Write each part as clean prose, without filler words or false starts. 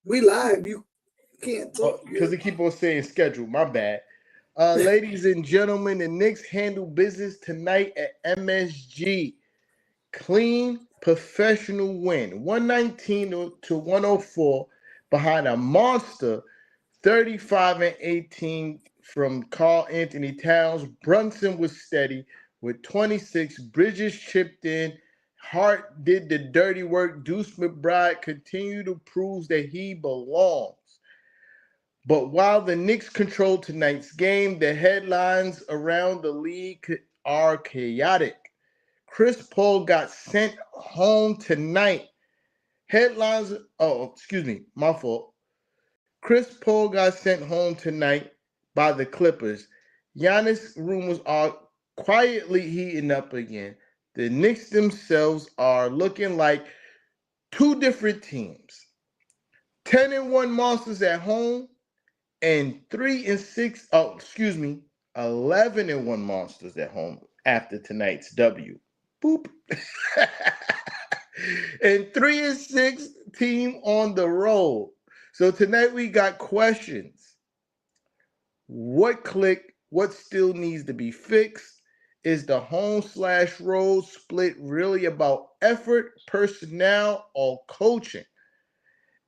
We live. You can't talk. Because they keep on saying schedule. My bad. Ladies and gentlemen, the Knicks handle business tonight at MSG. Clean, professional win. 119 to 104 behind a monster 35-18 from Karl-Anthony Towns. Brunson was steady with 26. Bridges chipped in. Hart did the dirty work. Deuce McBride continued to prove that he belongs. But while the Knicks control tonight's game, the headlines around the league are chaotic. Chris Paul got sent home tonight. Headlines, my fault. Chris Paul got sent home tonight by the Clippers. Giannis rumors are quietly heating up again. The Knicks themselves are looking like two different teams. 10-1 monsters at home and 11-1 monsters at home after tonight's W. Boop. And 3-6 team on the road. So tonight we got questions. What clicked? What still needs to be fixed? Is the home/road split really about effort, personnel, or coaching?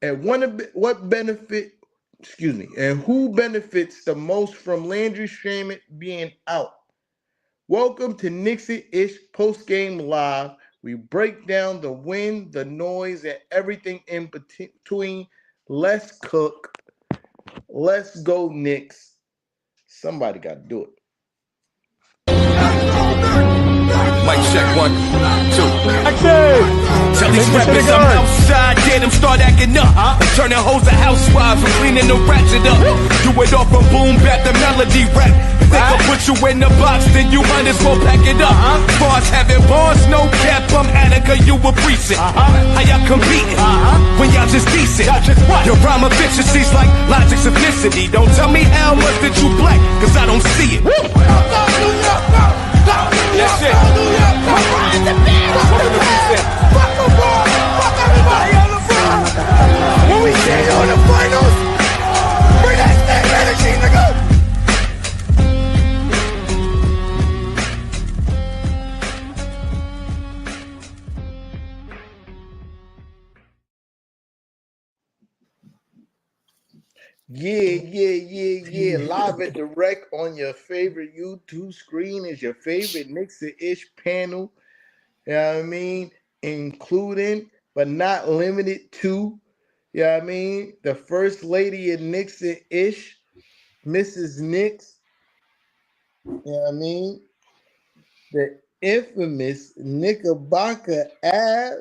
And and who benefits the most from Landry Shamet being out? Welcome to Knicks-ish Postgame Live. We break down the win, the noise, and everything in between. Let's cook. Let's go, Knicks. Somebody got to do it. Mic check 1, 2. Tell these rappers I'm outside, get them start acting up. I'm turning hoes to housewives, I'm cleaning the ratchet up. Do it off from boom bap the melody rap. If they can put you in the box, then you might as well pack it up. Bars having bars, no cap, I'm Attica, you a precinct. How y'all competing when y'all just decent? Your rhyme efficiency's like logic simplicity. Don't tell me how much that you black, cause I don't see it. That's it. When we see you in the finals, bring that same energy, nigga. Yeah. Live and direct on your favorite YouTube screen is your favorite Knicks-ish panel. You know what I mean? Including, but not limited to, you know what I mean? The first lady of Knicks-ish, Mrs. Knicks. You know what I mean? The infamous Knickerbocker Ave.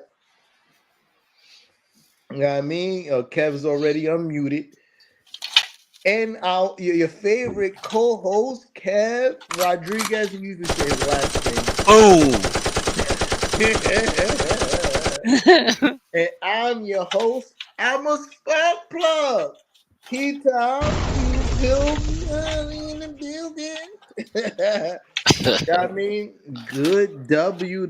You know what I mean? Kev's already unmuted. And your favorite co-host, Kev Rodriguez, he usually say his last name. Oh. And I'm your host. I'm a spark plug. T-Tom, in the building. I mean, good W.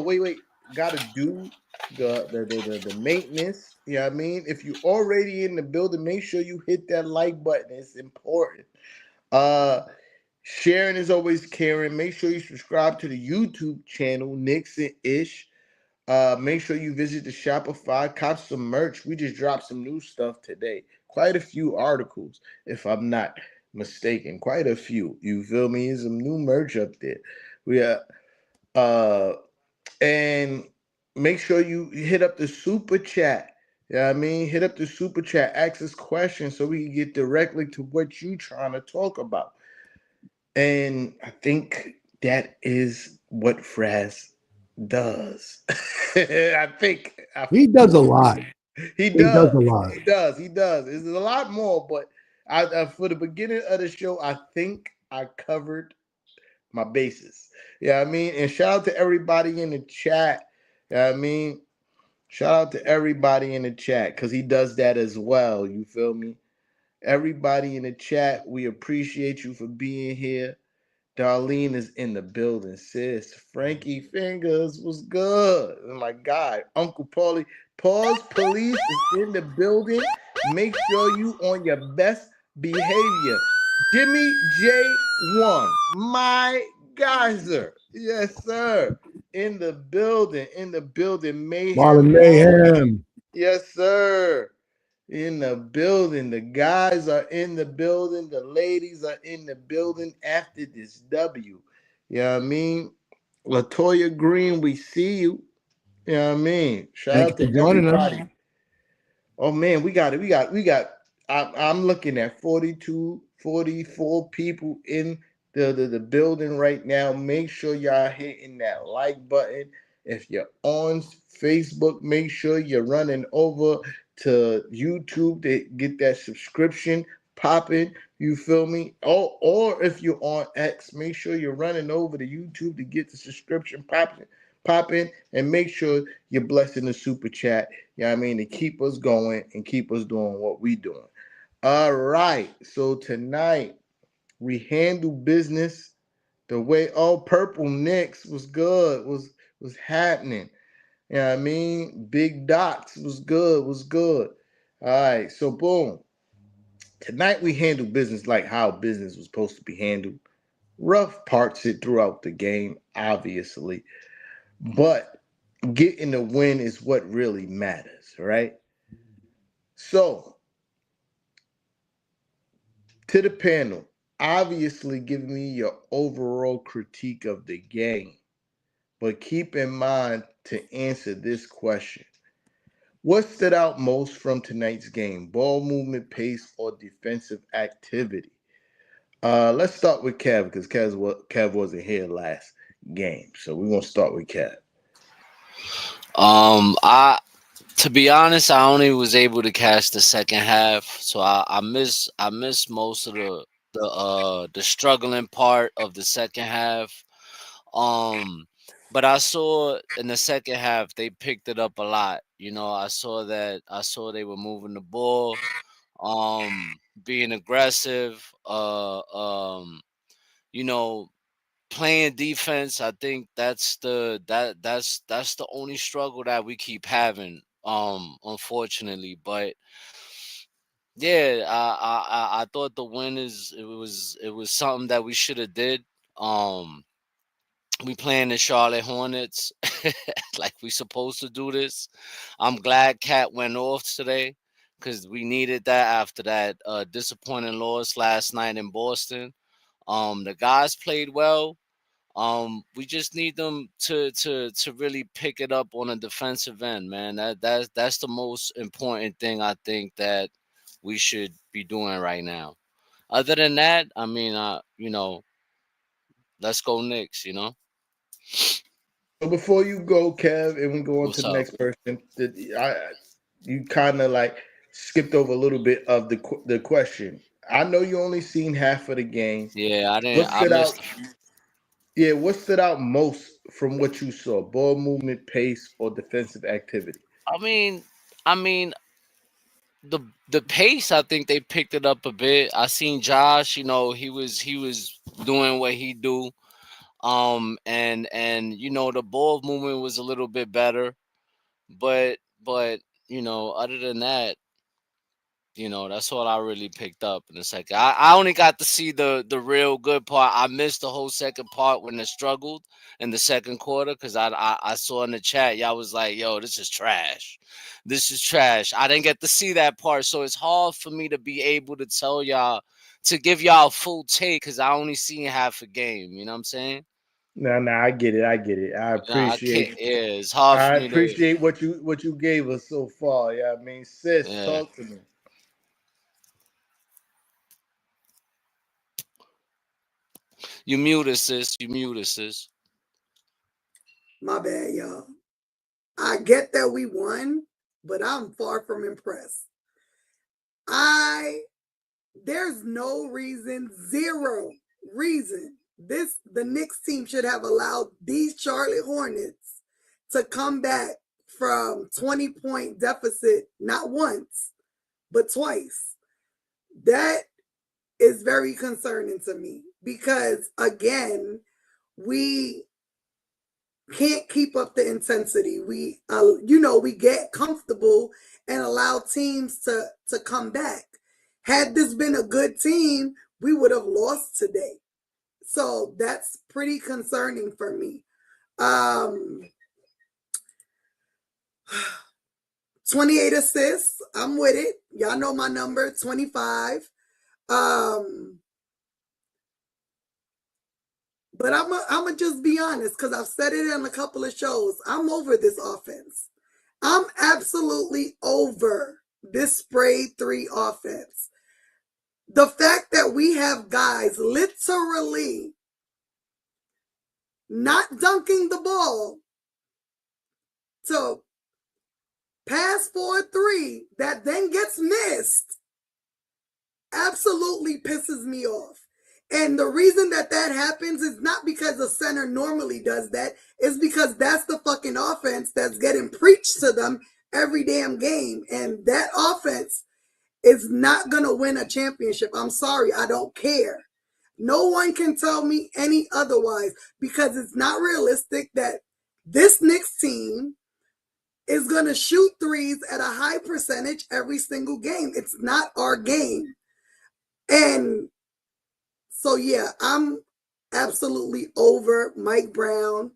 Wait. Gotta do the maintenance. You know what I mean? If you already in the building, make sure you hit that like button. It's important. Sharing is always caring. Make sure you subscribe to the YouTube channel, Knicks-ish. Make sure you visit the Shopify, cop some merch. We just dropped some new stuff today. Quite a few articles, if I'm not mistaken. Quite a few. You feel me? There's some new merch up there. And make sure you hit up the super chat. You know what I mean? Hit up the super chat. Ask us questions so we can get directly to what you're trying to talk about. And I think that is what Fraz does. I think he does a lot. He does a lot. He does. There's a lot more, but I for the beginning of the show, I think I covered my bases. Yeah, I mean, and shout out to everybody in the chat. Yeah, I mean, shout out to everybody in the chat because he does that as well. You feel me? Everybody in the chat, we appreciate you for being here. Darlene is in the building, sis. Frankie Fingers was good. Oh my God. Uncle Paulie, Pause Police is in the building. Make sure you on your best behavior. Jimmy J1, my geyser. Yes, sir. In the building, Marlon Mayhem. Mayhem. Yes, sir. In the building. The guys are in the building. The ladies are in the building after this W. You know what I mean? Latoya Green, we see you. You know what I mean? Shout Thank out you to for joining us. everybody. Oh man, we got it. I'm looking at 42, 44 people in the building right now. Make sure y'all hitting that like button. If you're on Facebook, make sure you're running over to YouTube to get that subscription popping. You feel me? Or if you're on X, make sure you're running over to YouTube to get the subscription popping, and make sure you're blessing the super chat. You know what I mean? To keep us going and keep us doing what we doing. All right. So tonight we handle business the way Purple Knicks was good, was happening. You know what I mean? Big Dots was good. All right. So boom. Tonight we handle business like how business was supposed to be handled. Rough parts it throughout the game, obviously. But getting the win is what really matters, right? So, to the panel, obviously give me your overall critique of the game, but keep in mind to answer this question. What stood out most from tonight's game? Ball movement, pace, or defensive activity? Let's start with Kev because Kev wasn't here last game, so we're gonna start with Kev. I To be honest, I only was able to catch the second half, so I miss most of the struggling part of the second half. But I saw in the second half they picked it up a lot. I saw they were moving the ball, being aggressive, you know, playing defense. I think that's the only struggle that we keep having, unfortunately. But yeah, I thought the win it was something that we should have did. um we playing the Charlotte Hornets like we supposed to do this. I'm glad Cat went off today because we needed that after that disappointing loss last night in Boston. The guys played well. We just need them to really pick it up on a defensive end, man. That's the most important thing I think that we should be doing right now. Other than that, I mean, let's go Knicks. So before you go, Kev, and we go on to What's the up? next person, you kind of like skipped over a little bit of the question. I know you only seen half of the game. Yeah, I What didn't. I stood out? missed. Yeah, what stood out most from what you saw? Ball movement, pace, or defensive activity? I mean, I mean the pace. I think they picked it up a bit. I seen Josh. He was doing what he do. And the ball movement was a little bit better. But other than that, that's all I really picked up in the second. I only got to see the real good part. I missed the whole second part when they struggled in the second quarter because I saw in the chat y'all was like, "Yo, this is trash. This is trash." I didn't get to see that part, so it's hard for me to be able to tell y'all to give y'all a full take because I only seen half a game. You know what I'm saying? No, I get it. I can't. Yeah, it's hard for I me to. appreciate what you gave us so far. Yeah, I mean, sis, Yeah. talk to me. You muted, sis. You muted, sis. My bad, y'all. I get that we won, but I'm far from impressed. There's no reason, zero reason the Knicks team should have allowed these Charlotte Hornets to come back from 20-point deficit not once, but twice. That is very concerning to me because, again, we can't keep up the intensity. We we get comfortable and allow teams to come back. Had this been a good team, we would have lost today. So that's pretty concerning for me. 28 assists. I'm with it. Y'all know my number, 25. But I'm gonna just be honest, because I've said it in a couple of shows. I'm over this offense. I'm absolutely over this spray 3 offense. The fact that we have guys literally not dunking the ball to pass for a 3 that then gets missed absolutely pisses me off. And the reason that happens is not because the center normally does that. It's because that's the fucking offense that's getting preached to them every damn game. And that offense is not going to win a championship. I'm sorry. I don't care. No one can tell me any otherwise, because it's not realistic that this Knicks team is going to shoot 3s at a high percentage every single game. It's not our game. And so, yeah, I'm absolutely over Mike Brown.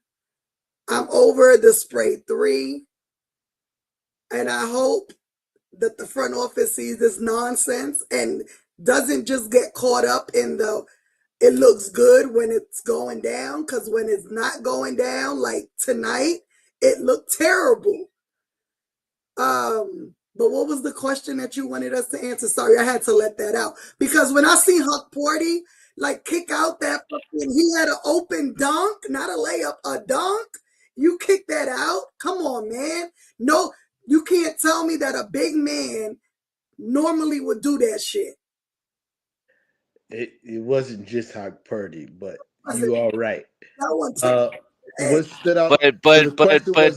I'm over the spray 3. And I hope that the front office sees this nonsense and doesn't just get caught up in it looks good when it's going down, because when it's not going down, like tonight, it looked terrible. But what was the question that you wanted us to answer? Sorry, I had to let that out. Because when I see Huck Porty kick out that fucking, he had an open dunk, not a layup, a dunk. You kick that out? Come on, man. No, you can't tell me that a big man normally would do that shit. It wasn't just Huck Purdy, but you all right. That one what stood out? But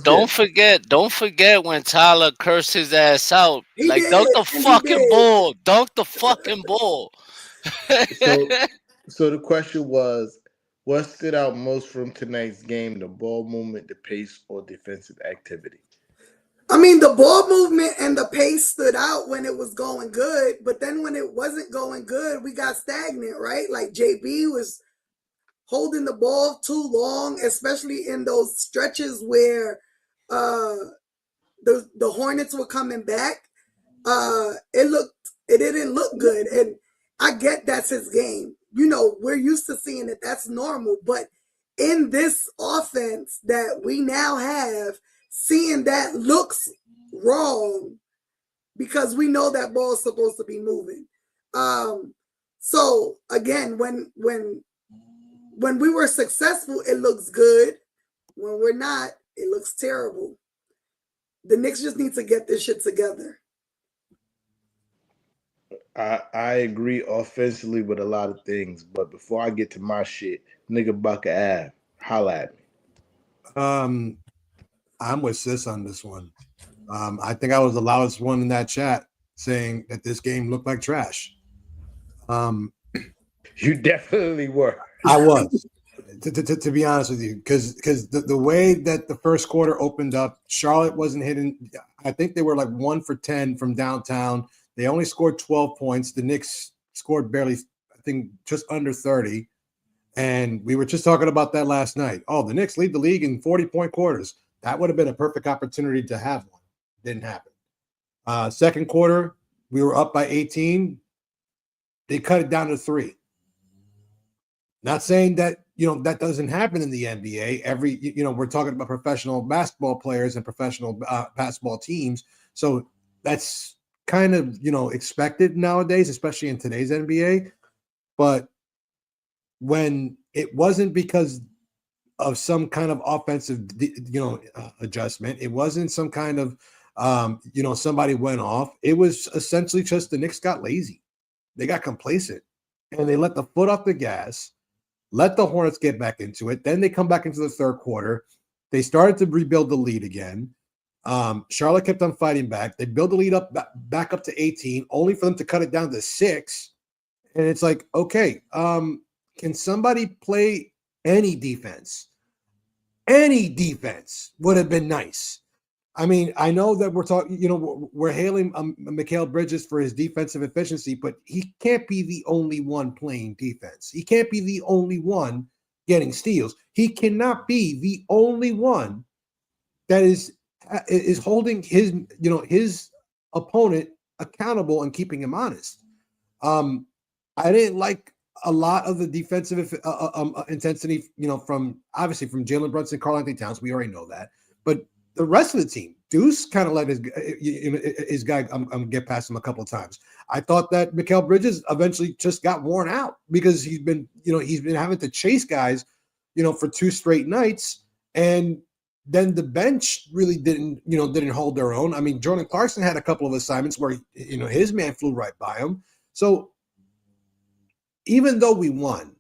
don't forget when Tyler cursed his ass out. Dunk the fucking ball. Dunk the fucking ball. So the question was, what stood out most from tonight's game? The ball movement, the pace, or defensive activity? I mean, the ball movement and the pace stood out when it was going good, but then when it wasn't going good, we got stagnant, right? Like JB was holding the ball too long, especially in those stretches where the Hornets were coming back. It didn't look good, and I get that's his game. We're used to seeing it. That's normal. But in this offense that we now have, seeing that looks wrong, because we know that ball is supposed to be moving. So again, when we were successful, it looks good. When we're not, it looks terrible. The Knicks just need to get this shit together. I agree offensively with a lot of things, but before I get to my shit, nigga Bucket Ave, holla at me. I'm with Sis on this one. I think I was the loudest one in that chat saying that this game looked like trash. You definitely were. I was, to be honest with you, because the way that the first quarter opened up, Charlotte wasn't hitting. I think they were 1 for 10 from downtown. They only scored 12 points. The Knicks scored barely, I think, just under 30. And we were just talking about that last night. Oh, the Knicks lead the league in 40-point quarters. That would have been a perfect opportunity to have one. Didn't happen. Second quarter, we were up by 18. They cut it down to 3. Not saying that, that doesn't happen in the NBA. We're talking about professional basketball players and professional basketball teams. So that's kind of, expected nowadays, especially in today's NBA. But when it wasn't because of some kind of offensive, adjustment, it wasn't some kind of, somebody went off. It was essentially just the Knicks got lazy. They got complacent and they let the foot off the gas, let the Hornets get back into it. Then they come back into the third quarter. They started to rebuild the lead again. Charlotte kept on fighting back. They built the lead back up to 18, only for them to cut it down to 6. And it's like, okay, can somebody play any defense? Any defense would have been nice. I mean, I know that we're talking, we're hailing Mikal Bridges for his defensive efficiency, but he can't be the only one playing defense. He can't be the only one getting steals. He cannot be the only one that is holding his opponent accountable and keeping him honest. I didn't like a lot of the defensive intensity, from Jalen Brunson, Karl-Anthony Towns. We already know that, but the rest of the team, Deuce kind of let his guy get past him a couple of times. I thought that Mikal Bridges eventually just got worn out because he's been having to chase guys, for 2 straight nights, and then the bench really didn't hold their own. I mean, Jordan Clarkson had a couple of assignments where his man flew right by him. So even though we won,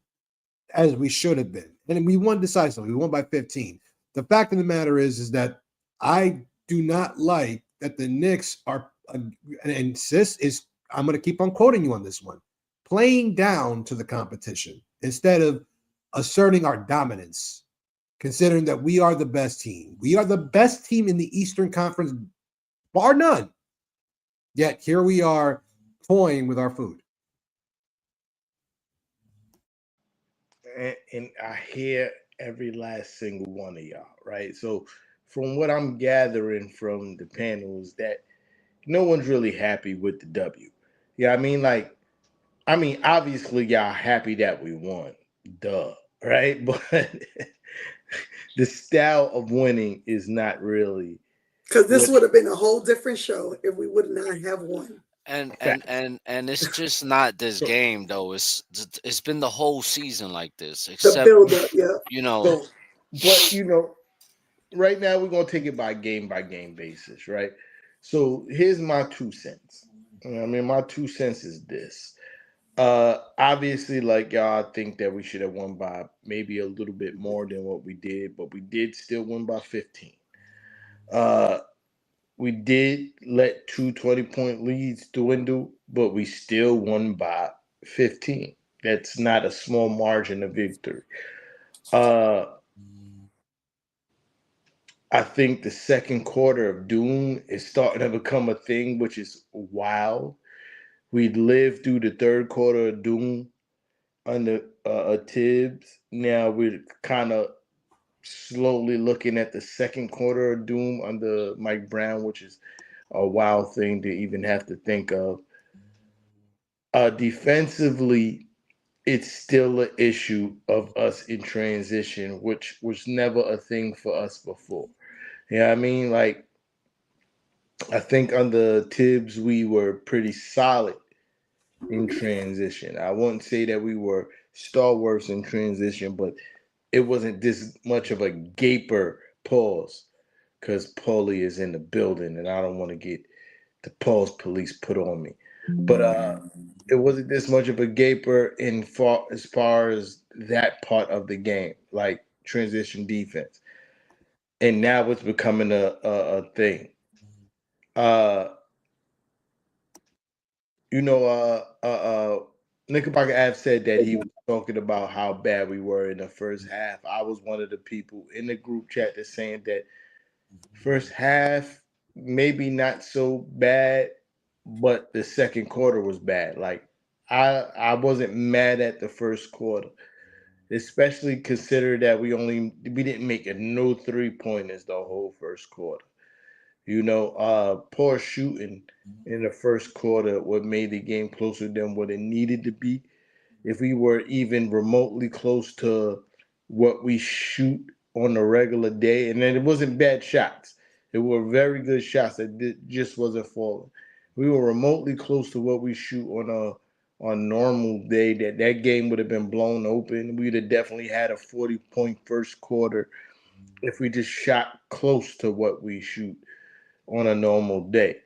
as we should have been, and we won decisively, we won by 15. The fact of the matter is that I do not like that the Knicks are, and Sis is, I'm going to keep on quoting you on this one, playing down to the competition instead of asserting our dominance, considering that we are the best team. We are the best team in the Eastern Conference, bar none. Yet here we are toying with our food. And I hear every last single one of y'all, right? So from what I'm gathering from the panel is that no one's really happy with the W. Yeah, obviously y'all happy that we won, duh, right? But the style of winning is not really, because this would have been a whole different show if we would not have won. And it's just not this game though. It's been the whole season like this, except the build up, yeah. But right now we're gonna take it by game basis, right? So here's my 2 cents. I mean, my 2 cents is this. Obviously, like y'all, I think that we should have won by maybe a little bit more than what we did, but we did still win by 15. We did let 2 20-point leads dwindle, but we still won by 15. That's not a small margin of victory. I think the second quarter of doom is starting to become a thing, which is wild. We lived through the third quarter of doom under Tibbs. Now we're kind of slowly looking at the second quarter of doom under Mike Brown, which is a wild thing to even have to think of. Defensively, it's still an issue of us in transition, which was never a thing for us before. Yeah, I mean, like, I think under Tibbs, we were pretty solid in transition. I wouldn't say that we were stalwarts in transition, but it wasn't this much of a gaper pause because Paulie is in the building and I don't want to get the pause police put on me. But it wasn't this much of a gaper as far as that part of the game, like transition defense. And now it's becoming a thing. Knickerbocker Ave said that he was talking about how bad we were in the first half. I was one of the people in the group chat that's saying that first half maybe not so bad, but the second quarter was bad. Like I wasn't mad at the first quarter, especially consider that we didn't make no 3-pointers the whole first quarter. Poor shooting in the first quarter what made the game closer than what it needed to be. If we were even remotely close to what we shoot on a regular day, and then it wasn't bad shots. It were very good shots that just wasn't falling. We were remotely close to what we shoot on a normal day. That game would have been blown open. We'd have definitely had a 40-point first quarter if we just shot close to what we shoot on a normal day.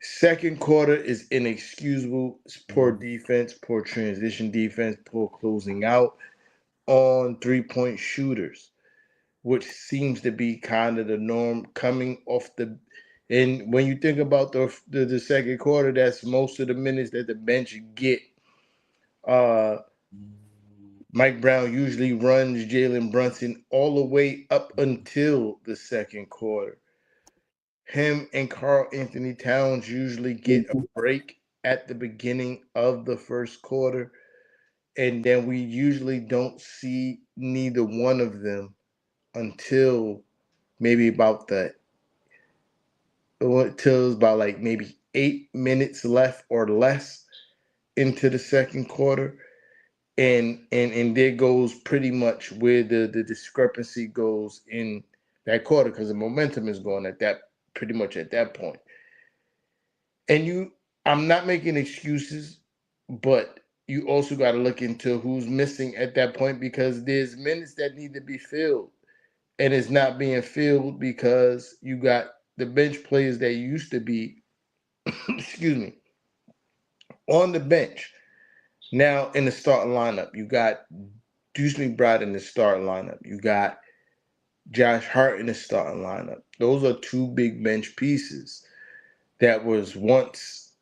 Second quarter is inexcusable. It's poor defense, poor transition defense, poor closing out on 3-point shooters, which seems to be kind of the norm coming off the. And when you think about the second quarter, that's most of the minutes that the bench get Mike Brown usually runs Jalen Brunson all the way up until the second quarter. Him and Karl-Anthony Towns usually get a break at the beginning of the first quarter, and then we usually don't see neither one of them until maybe about like maybe 8 minutes left or less into the second quarter. And there goes pretty much where the discrepancy goes in that quarter, because the momentum is going at that pretty much at that point. And I'm not making excuses, but you also got to look into who's missing at that point, because there's minutes that need to be filled, and it's not being filled because you got the bench players that used to be, excuse me, on the bench. Now in the starting lineup, you got Deuce McBride in the starting lineup. You got Josh Hart in the starting lineup. Those are two big bench pieces that was once,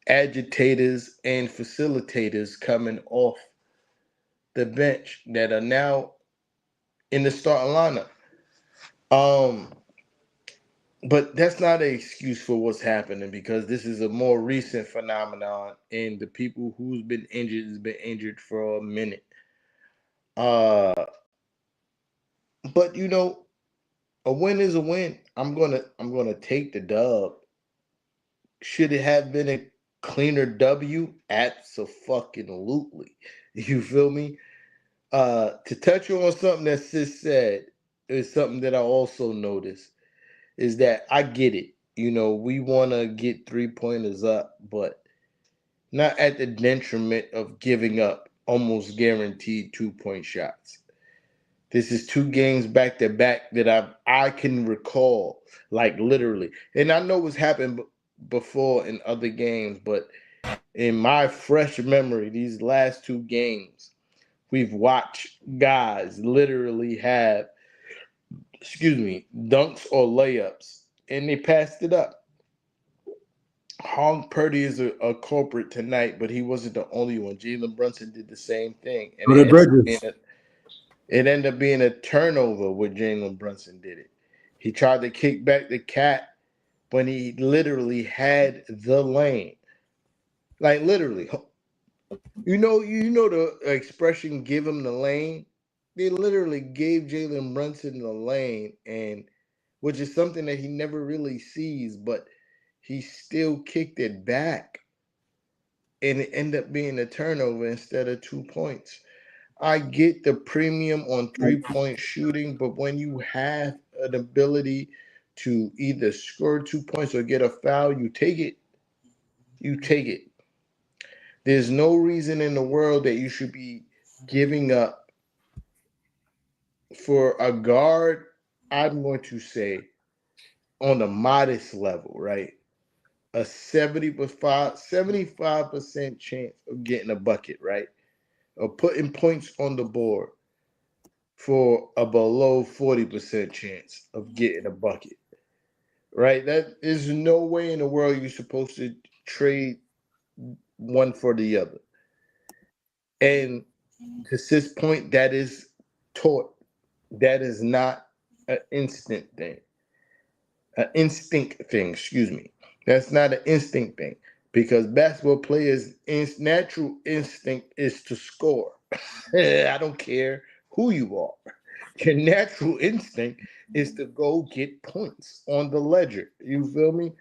agitators and facilitators coming off the bench that are now in the starting lineup. But that's not an excuse for what's happening, because this is a more recent phenomenon, and the people who's been injured has been injured for a minute. But a win is a win. I'm gonna take the dub. Should it have been a cleaner W? Absolutely. You feel me? To touch on something that Sis said is something that I also noticed, is that I get it. We want to get 3-pointers up, but not at the detriment of giving up almost guaranteed 2-point shots. This is 2 games back to back that I can recall, like literally. And I know what's happened before in other games, but in my fresh memory, these last 2 games, we've watched guys literally have, dunks or layups, and they passed it up. Hong Purdy is a culprit tonight, but he wasn't the only one. Jalen Brunson did the same thing. And it ended up being a turnover when Jalen Brunson did it. He tried to kick back the cat when he literally had the lane. Like literally. You know the expression, give him the lane? They literally gave Jalen Brunson the lane, and which is something that he never really sees, but he still kicked it back, and it ended up being a turnover instead of 2 points. I get the premium on 3-point shooting, but when you have an ability to either score 2 points or get a foul, you take it. You take it. There's no reason in the world that you should be giving up for a guard. I'm going to say on a modest level, right? A 75% chance of getting a bucket, right? Or putting points on the board for a below 40% chance of getting a bucket, right? That is no way in the world you're supposed to trade one for the other. And to Sis' point, that is taught. That is not an instant thing. An instinct thing, excuse me. That's not an instinct thing, because basketball players' natural instinct is to score. I don't care who you are. Your natural instinct is to go get points on the ledger. You feel me?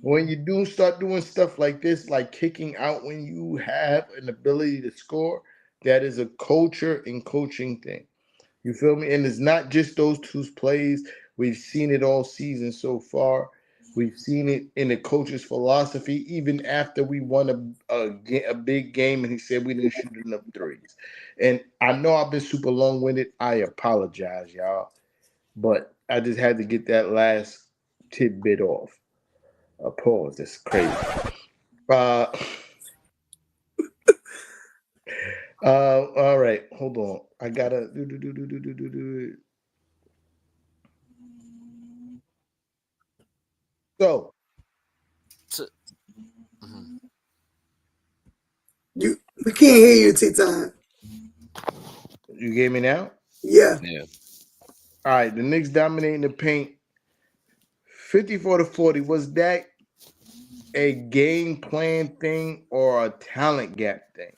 When you start doing stuff like this, like kicking out when you have an ability to score, that is a culture and coaching thing. You feel me? And it's not just those 2 plays. We've seen it all season so far. We've seen it in the coach's philosophy, even after we won a big game and he said we didn't shoot enough threes. And I know I've been super long-winded. I apologize, y'all. But I just had to get that last tidbit off. A pause. That's crazy. All right. Hold on. I gotta do. So, You We can't hear you, T-Time. You gave me now? Yeah. All right, the Knicks dominating the paint 54-40. Was that a game plan thing or a talent gap thing?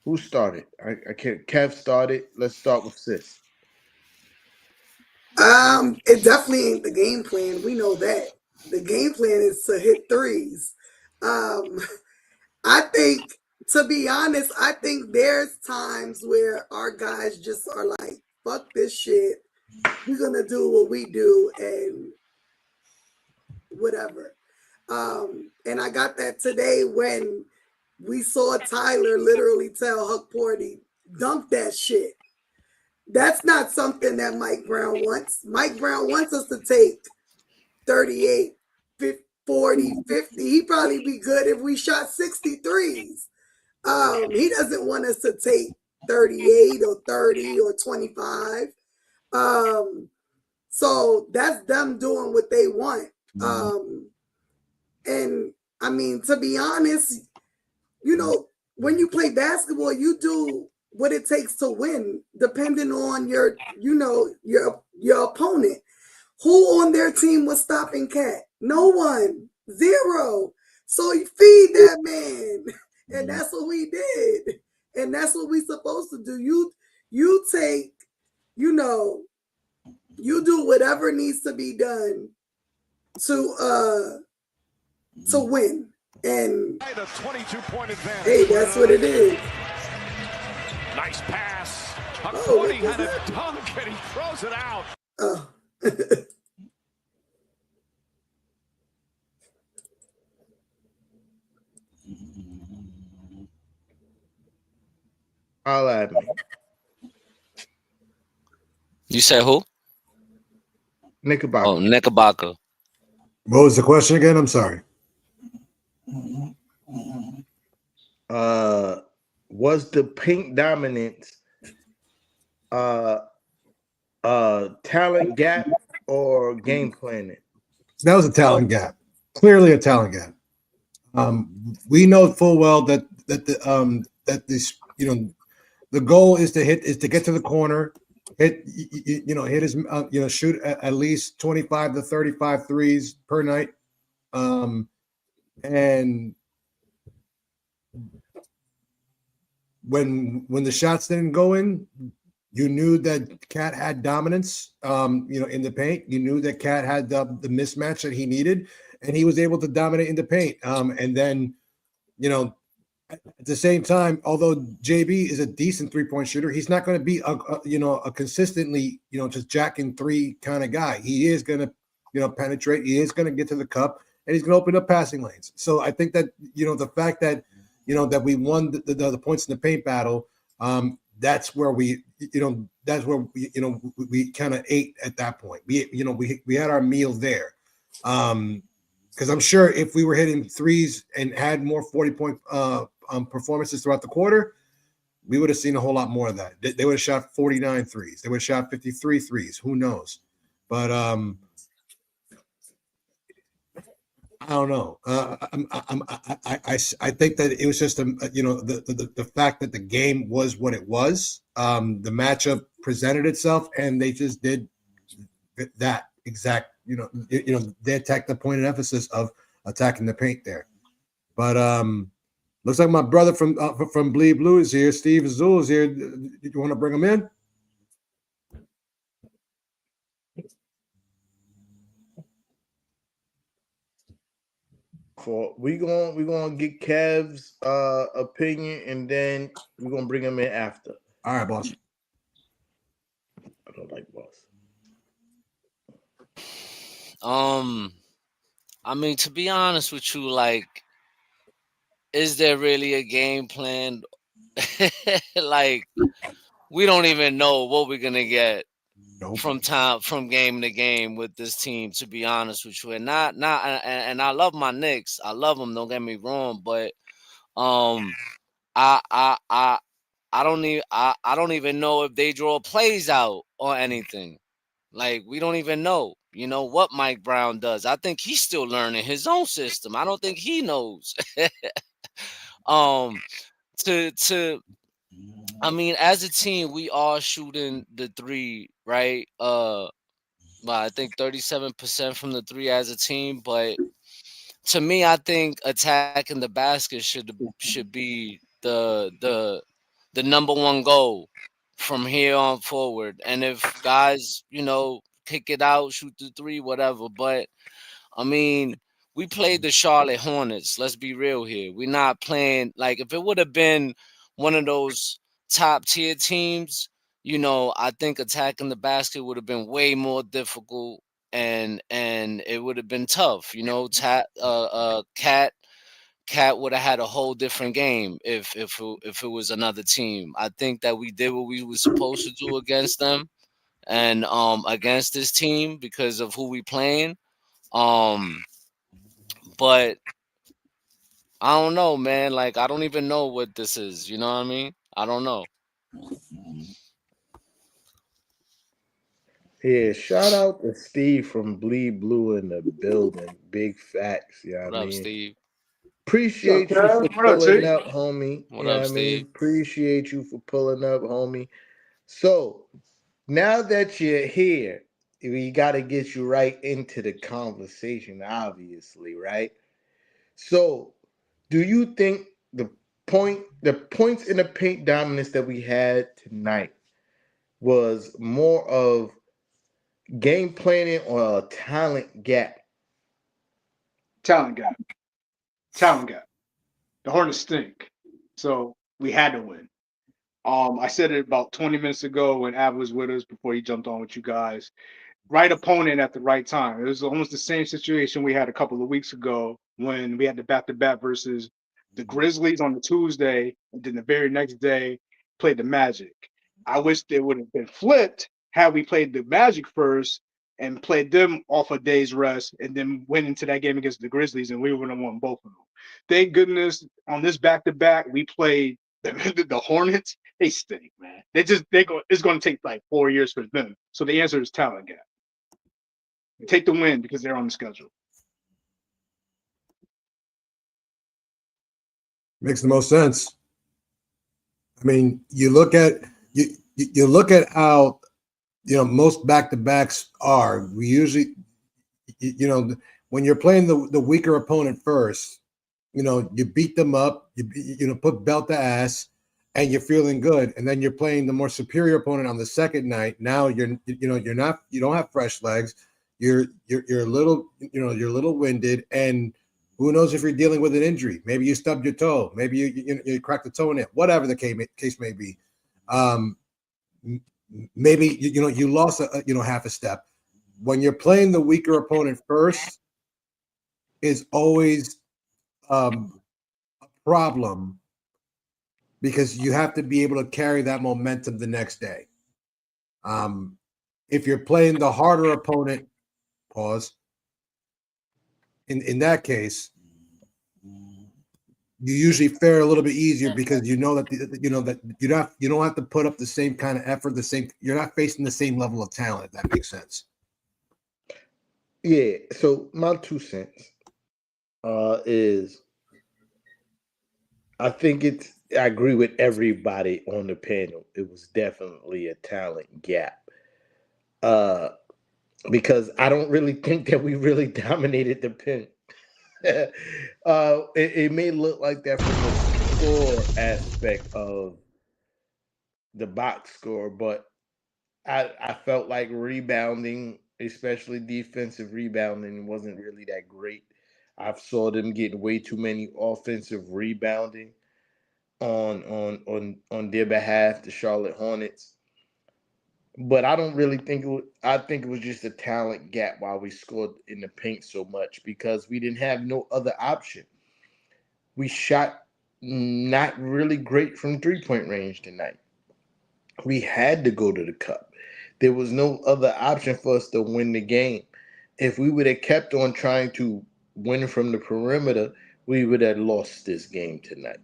Who started? I can't. Kev started. Let's start with Sis. It definitely ain't the game plan. We know that. The game plan is to hit threes. I think, to be honest, I think there's times where our guys just are like, fuck this shit. We're going to do what we do and whatever. And I got that today when we saw Tyler literally tell Huck Porty, dump that shit. That's not something that Mike Brown wants. Mike Brown wants us to take 38, 40, 50. He'd probably be good if we shot 63s. He doesn't want us to take 38 or 30 or 25. So that's them doing what they want. And I mean, to be honest, you know, when you play basketball, you do what it takes to win, depending on your opponent. Who on their team was stopping Cat? No one. Zero. So you feed that man. And that's what we did. And that's what we're supposed to do. You take, you do whatever needs to be done to win. And The 22-point advantage. hey, that's what it is. Nice pass. Oh, Cody had a dunk and he throws it out. Oh. I'll add me. You said who? Knickerbocker. Oh, Knickerbocker. What was the question again? I'm sorry. Was the paint dominance talent gap or game planning? That was a talent gap. Clearly a talent gap. We know full well that this, the goal is to get to the corner, hit his shoot at least 25 to 35 threes per night. And when the shots didn't go in, you knew that Cat had dominance, in the paint. You knew that Cat had the mismatch that he needed, and he was able to dominate in the paint. And then, at the same time, although JB is a decent three-point shooter, he's not going to be a consistently, just jacking three kind of guy. He is going to, penetrate. He is going to get to the cup, and he's going to open up passing lanes. So I think that, the fact that, that we won the points in the paint battle, that's where we kind of ate at that point. We had our meal there. Because I'm sure if we were hitting threes and had more 40-point performances throughout the quarter, we would have seen a whole lot more of that. They would have shot 49 threes. They would have shot 53 threes. Who knows? But I don't know. I think that it was just the fact that the game was what it was. The matchup presented itself, and they just did that exact. They attacked the point of emphasis of attacking the paint there. But looks like my brother from Bleed Blue is here. Steve Azul is here. Do you want to bring him in? We're gonna get Kev's opinion, and then we're gonna bring him in after. All right, boss. I don't like boss. I mean, to be honest with you, like, is there really a game plan? Like, we don't even know what we're gonna get from game to game with this team, to be honest with you. And and I love my Knicks. I love them, don't get me wrong, but I don't even know if they draw plays out or anything. Like, we don't even know, what Mike Brown does. I think he's still learning his own system. I don't think he knows. to I mean, as a team, we are shooting the three, right? Well, I think 37% from the three as a team, but to me, I think attacking the basket should be the number one goal from here on forward. And if guys, kick it out, shoot the three, whatever. But I mean, we played the Charlotte Hornets. Let's be real here. We're not playing like if it would have been one of those top tier teams, I think attacking the basket would have been way more difficult and it would have been tough. Cat would have had a whole different game if it was another team. I think that we did what we were supposed to do against them and against this team because of who we playing. Um, but I don't know, man. Like I don't even know what this is. You know what I mean? I don't know. Yeah, shout out to Steve from Bleed Blue in the building. Big facts, you know what What I up, mean? Steve? What's up, Appreciate you for Kev? What up, pulling T? up, homie. What You know up, what I mean? Steve? Appreciate you for pulling up, homie. So now that you're here, we got to get you right into the conversation, obviously, right? So, do you think the points in the paint dominance that we had tonight was more of game planning or a talent gap? Talent gap. Talent gap. The Hornets stink. So we had to win. I said it about 20 minutes ago when Ab was with us before he jumped on with you guys. Right opponent at the right time. It was almost the same situation we had a couple of weeks ago when we had the back-to-back versus the Grizzlies on the Tuesday, and then the very next day played the Magic. I wish it would have been flipped had we played the Magic first and played them off a day's rest and then went into that game against the Grizzlies and we would have won both of them. Thank goodness on this back-to-back we played the Hornets. They stink, man. It's going to take like 4 years for them. So the answer is talent gap. Take the win because they're on the schedule. Makes the most sense. I mean, you look at how most back-to-backs are. We usually, when you're playing the weaker opponent first, you beat them up, you put belt to ass, and you're feeling good. And then you're playing the more superior opponent on the second night. Now you don't have fresh legs. You're a little winded, and who knows if you're dealing with an injury? Maybe you stubbed your toe. Maybe you cracked the toenail. Whatever the case may be. Maybe you lost half a step. When you're playing the weaker opponent first, is always a problem because you have to be able to carry that momentum the next day. If you're playing the harder opponent, in that case, you usually fare a little bit easier because you know that you don't have to put up the same kind of effort, you're not facing the same level of talent, if that makes sense. Yeah, so my 2 cents is I agree with everybody on the panel. It was definitely a talent gap. Because I don't really think that we really dominated the paint. It may look like that from the score aspect of the box score, but I felt like rebounding, especially defensive rebounding, wasn't really that great. I saw them getting way too many offensive rebounding on their behalf, the Charlotte Hornets. But I don't really think I think it was just a talent gap why we scored in the paint so much because we didn't have no other option. We shot not really great from 3-point range tonight. We had to go to the cup. There was no other option for us to win the game. If we would have kept on trying to win from the perimeter, we would have lost this game tonight.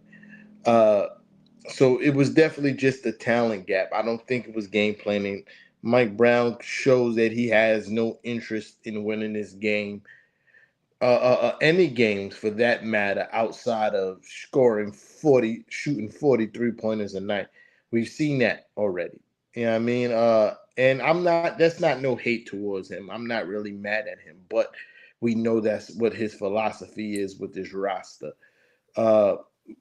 So it was definitely just a talent gap. I don't think it was game planning. Mike Brown shows that he has no interest in winning this game. any games for that matter outside of shooting 43 pointers a night. We've seen that already. You know what I mean? And that's not no hate towards him. I'm not really mad at him, but we know that's what his philosophy is with this roster, uh,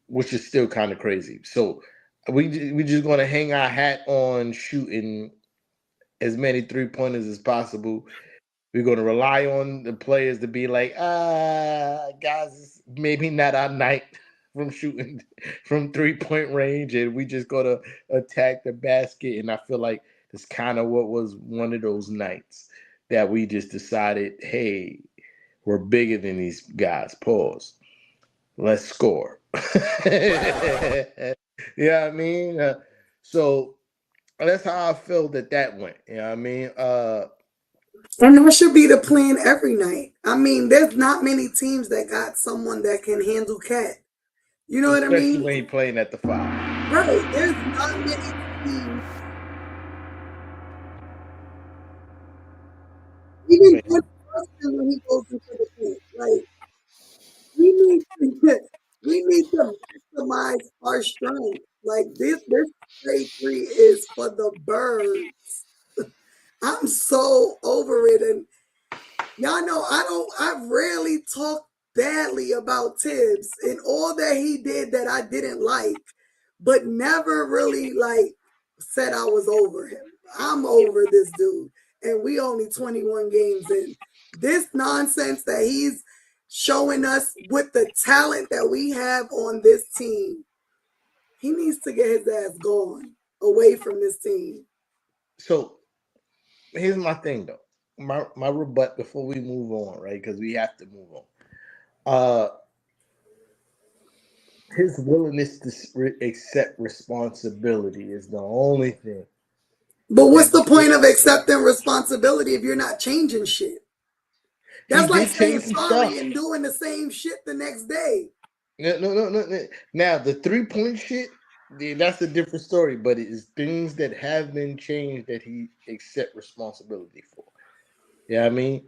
which is still kind of crazy. So we just gonna hang our hat on shooting as many 3-pointers as possible. We're going to rely on the players to be like, guys, maybe not our night from shooting from 3-point range, and we just got to attack the basket. And I feel like that's kind of what was one of those nights that we just decided, hey, we're bigger than these guys. Pause. Let's score. Yeah, I mean, so that's how I feel that went. You know what I mean? And that should be the plan every night. I mean, there's not many teams that got someone that can handle Cat. You know what I Especially mean? when he's playing at the 5. Right. There's not many teams. Even when he goes into the paint, like we need to maximize our strength. Like this straight three is for the birds. I'm so over it, and y'all know I rarely talk badly about Tibbs and all that he did that I didn't like, but never really like said I was over him. I'm over this dude, and we only 21 games in. This nonsense that he's showing us with the talent that we have on this team, he needs to get his ass gone away from this team. So here's my thing though. My rebut before we move on, right? Because we have to move on. His willingness to accept responsibility is the only thing. But what's the point of accepting responsibility if you're not changing shit? That's like saying sorry and doing the same shit the next day. No. Now the 3-point shit, that's a different story. But it is things that have been changed that he accept responsibility for. Yeah, I mean,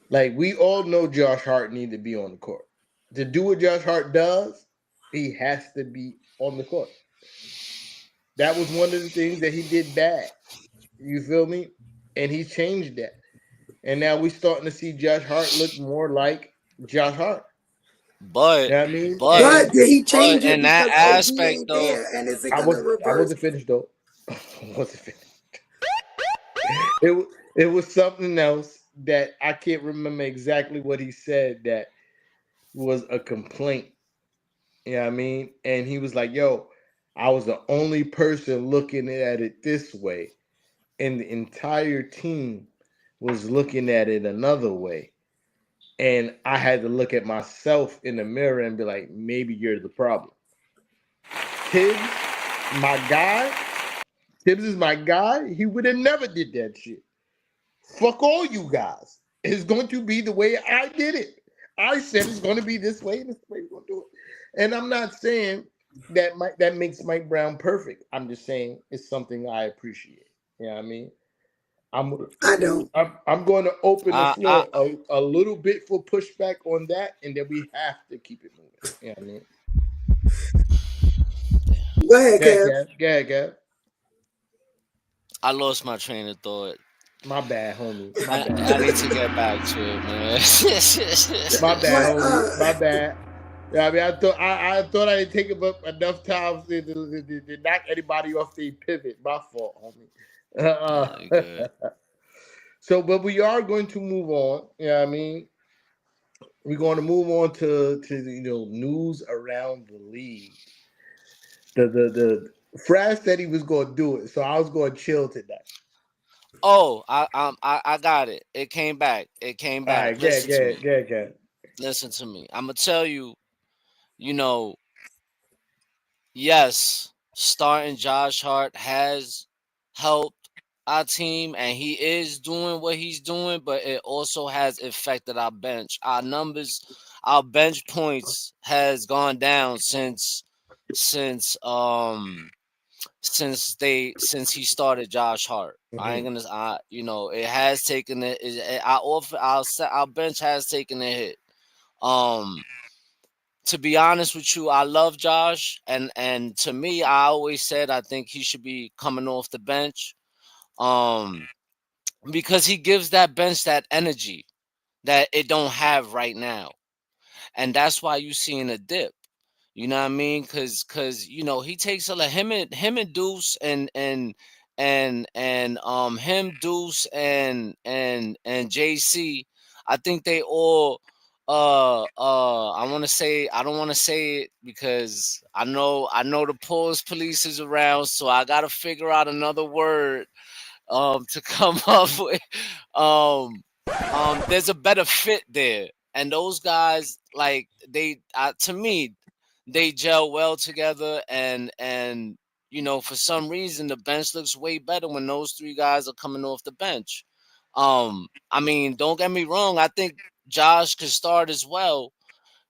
like we all know Josh Hart need to be on the court. To do what Josh Hart does, he has to be on the court. That was one of the things that he did bad. You feel me? And he changed that. And now we're starting to see Josh Hart look more like Josh Hart. But you know what I mean? But did he change it in because that OG aspect ain't though? there? And is it gonna reverse? I wasn't finished though. I wasn't finished. It was something else that I can't remember exactly what he said that was a complaint. You know what I mean? And he was like, yo, I was the only person looking at it this way. And the entire team was looking at it another way. And I had to look at myself in the mirror and be like, maybe you're the problem. Tibbs, my guy, Tibbs is my guy. He would have never did that shit. Fuck all you guys. It's going to be the way I did it. I said it's going to be this way, and this way we're going to do it. And I'm not saying that makes Mike Brown perfect. I'm just saying it's something I appreciate. You know what I mean? I don't. I'm going to open the floor a little bit for pushback on that, and then we have to keep it moving. You know what I mean? Go ahead, Kev. Go ahead, Kev. I lost my train of thought. My bad, homie. I need to get back to it, man. My bad, homie. My bad. Yeah, I mean, I thought I didn't take up enough time to knock anybody off the pivot. My fault, homie. So, but we are going to move on. You know what I mean? We're going to move on to news around the league. The Fraz said he was going to do it, so I was going to chill tonight. Oh, I got it. It came back. It came back. All right, Listen to me. I'm gonna tell you. Yes, starting Josh Hart has helped our team, and he is doing what he's doing, but it also has affected our bench. Our numbers, our bench points has gone down since since he started Josh Hart. I ain't gonna, it has taken it. Our bench has taken a hit. To be honest with you, I love Josh, and to me, I always said I think he should be coming off the bench, because he gives that bench that energy that it don't have right now, and that's why you seeing a dip. You know what I mean? Cause he takes him and Deuce and him, Deuce and JC. I think they all I don't want to say it because I know the police is around, so I gotta figure out another word to come up with. There's a better fit there, and those guys, like, to me, they gel well together, and for some reason the bench looks way better when those three guys are coming off the bench. I mean, don't get me wrong, I think Josh could start as well.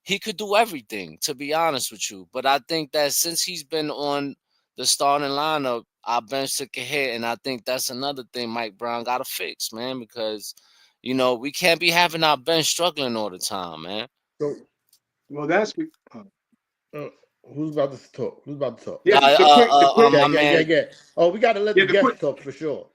He could do everything, to be honest with you, but I think that since he's been on the starting lineup, our bench took a hit, and I think that's another thing Mike Brown got to fix, man, because we can't be having our bench struggling all the time, man. So, well, that's who's about to talk? Yeah, yeah. Oh, we got to let the guests talk for sure.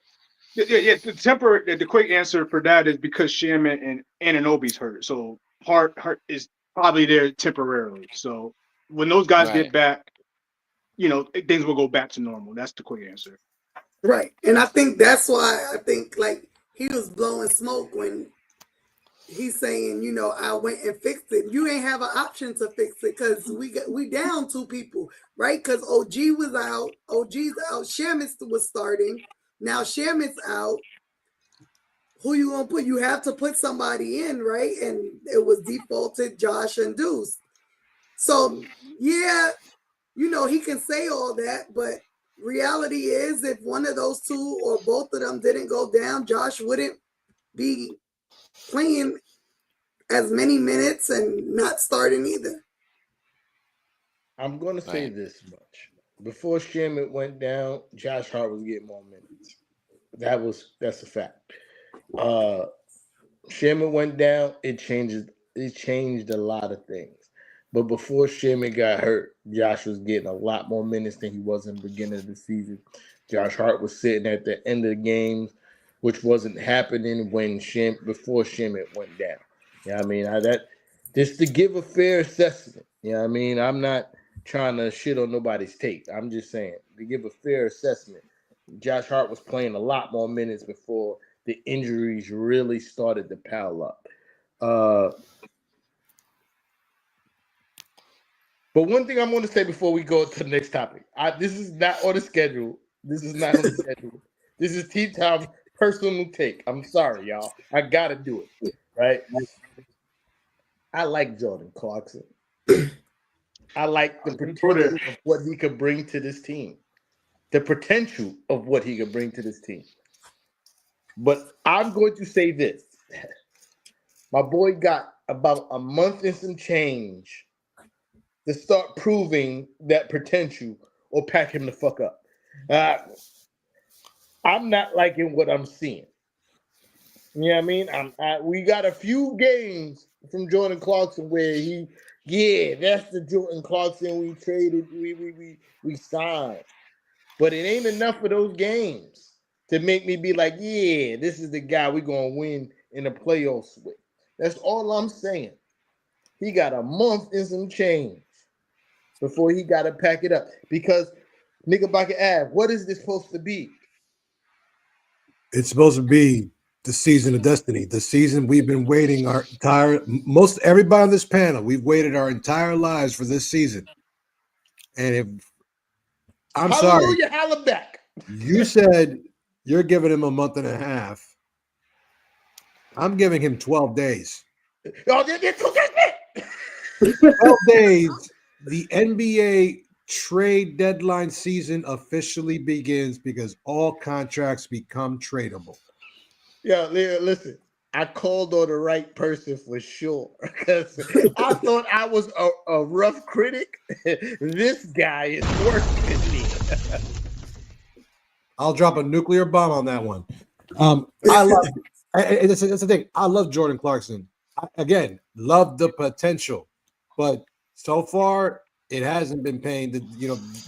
Yeah. The quick answer for that is because Shaman and Anunoby's hurt, so Hart is probably there temporarily. So when those guys get back, things will go back to normal. That's the quick answer. Right, and I think that's why I think like he was blowing smoke when he's saying, I went and fixed it. You ain't have an option to fix it because we down two people, right? Because OG's out. Shamus was starting. Now Shamus out. Who you gonna put? You have to put somebody in, right? And it was defaulted Josh and Deuce. So yeah, he can say all that, but reality is if one of those two or both of them didn't go down, Josh wouldn't be playing as many minutes and not starting either. I'm going to say this much. Before Shaman went down, Josh Hart was getting more minutes. That's a fact. Shaman went down, it changed a lot of things. But before Shaman got hurt, Josh was getting a lot more minutes than he was in the beginning of the season. Josh Hart was sitting at the end of the games, which wasn't happening before Shaman went down. You know what I mean? Just to give a fair assessment. You know what I mean? I'm not trying to shit on nobody's tape. I'm just saying, to give a fair assessment, Josh Hart was playing a lot more minutes before the injuries really started to pile up. But one thing I'm going to say before we go to the next topic, this is not on the schedule. This is T-Tom's personal take. I'm sorry, y'all. I got to do it, right? I like Jordan Clarkson. I like the potential of what he could bring to this team. But I'm going to say this. My boy got about a month and some change to start proving that potential or pack him the fuck up. I'm not liking what I'm seeing. You know what I mean? We got a few games from Jordan Clarkson where that's the Jordan Clarkson we traded, we signed. But it ain't enough of those games to make me be like, yeah, this is the guy we're going to win in the playoffs with. That's all I'm saying. He got a month and some change before he got to pack it up. Because, Knickerbocker Ave, what is this supposed to be? It's supposed to be the season of destiny, the season we've been waiting everybody on this panel, we've waited our entire lives for this season. And if I'm Hallelujah, sorry, holla back. You said you're giving him a month and a half. I'm giving him 12 days. 12 days. The NBA trade deadline season officially begins because all contracts become tradable. Yeah, listen, I called on the right person for sure because I thought I was a rough critic. This guy is worse than me. I'll drop a nuclear bomb on that one. I love. That's the thing. I love Jordan Clarkson. Again, love the potential, but so far it hasn't been paying the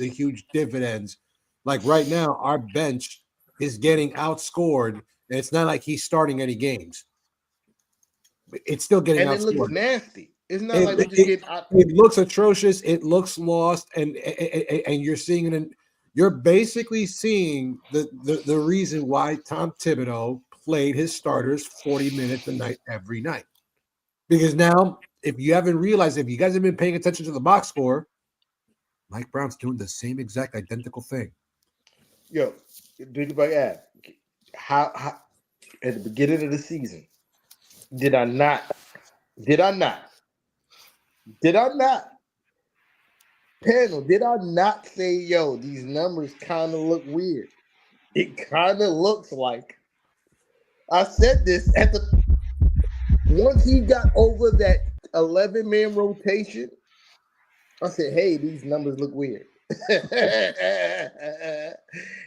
huge dividends. Like right now, our bench is getting outscored, and it's not like he's starting any games. It's still getting outscored. And it looks nasty. It's not like we just get out. It looks atrocious. It looks lost, and you're seeing it. You're basically seeing the reason why Tom Thibodeau played his starters 40 minutes a night every night. Because now, if you haven't realized, if you guys have been paying attention to the box score, Mike Brown's doing the same exact identical thing. Yo, think about that. How at the beginning of the season, did I not say, yo, these numbers kind of look weird? It kind of looks like, I said this once he got over that 11-man rotation, I said, hey, these numbers look weird.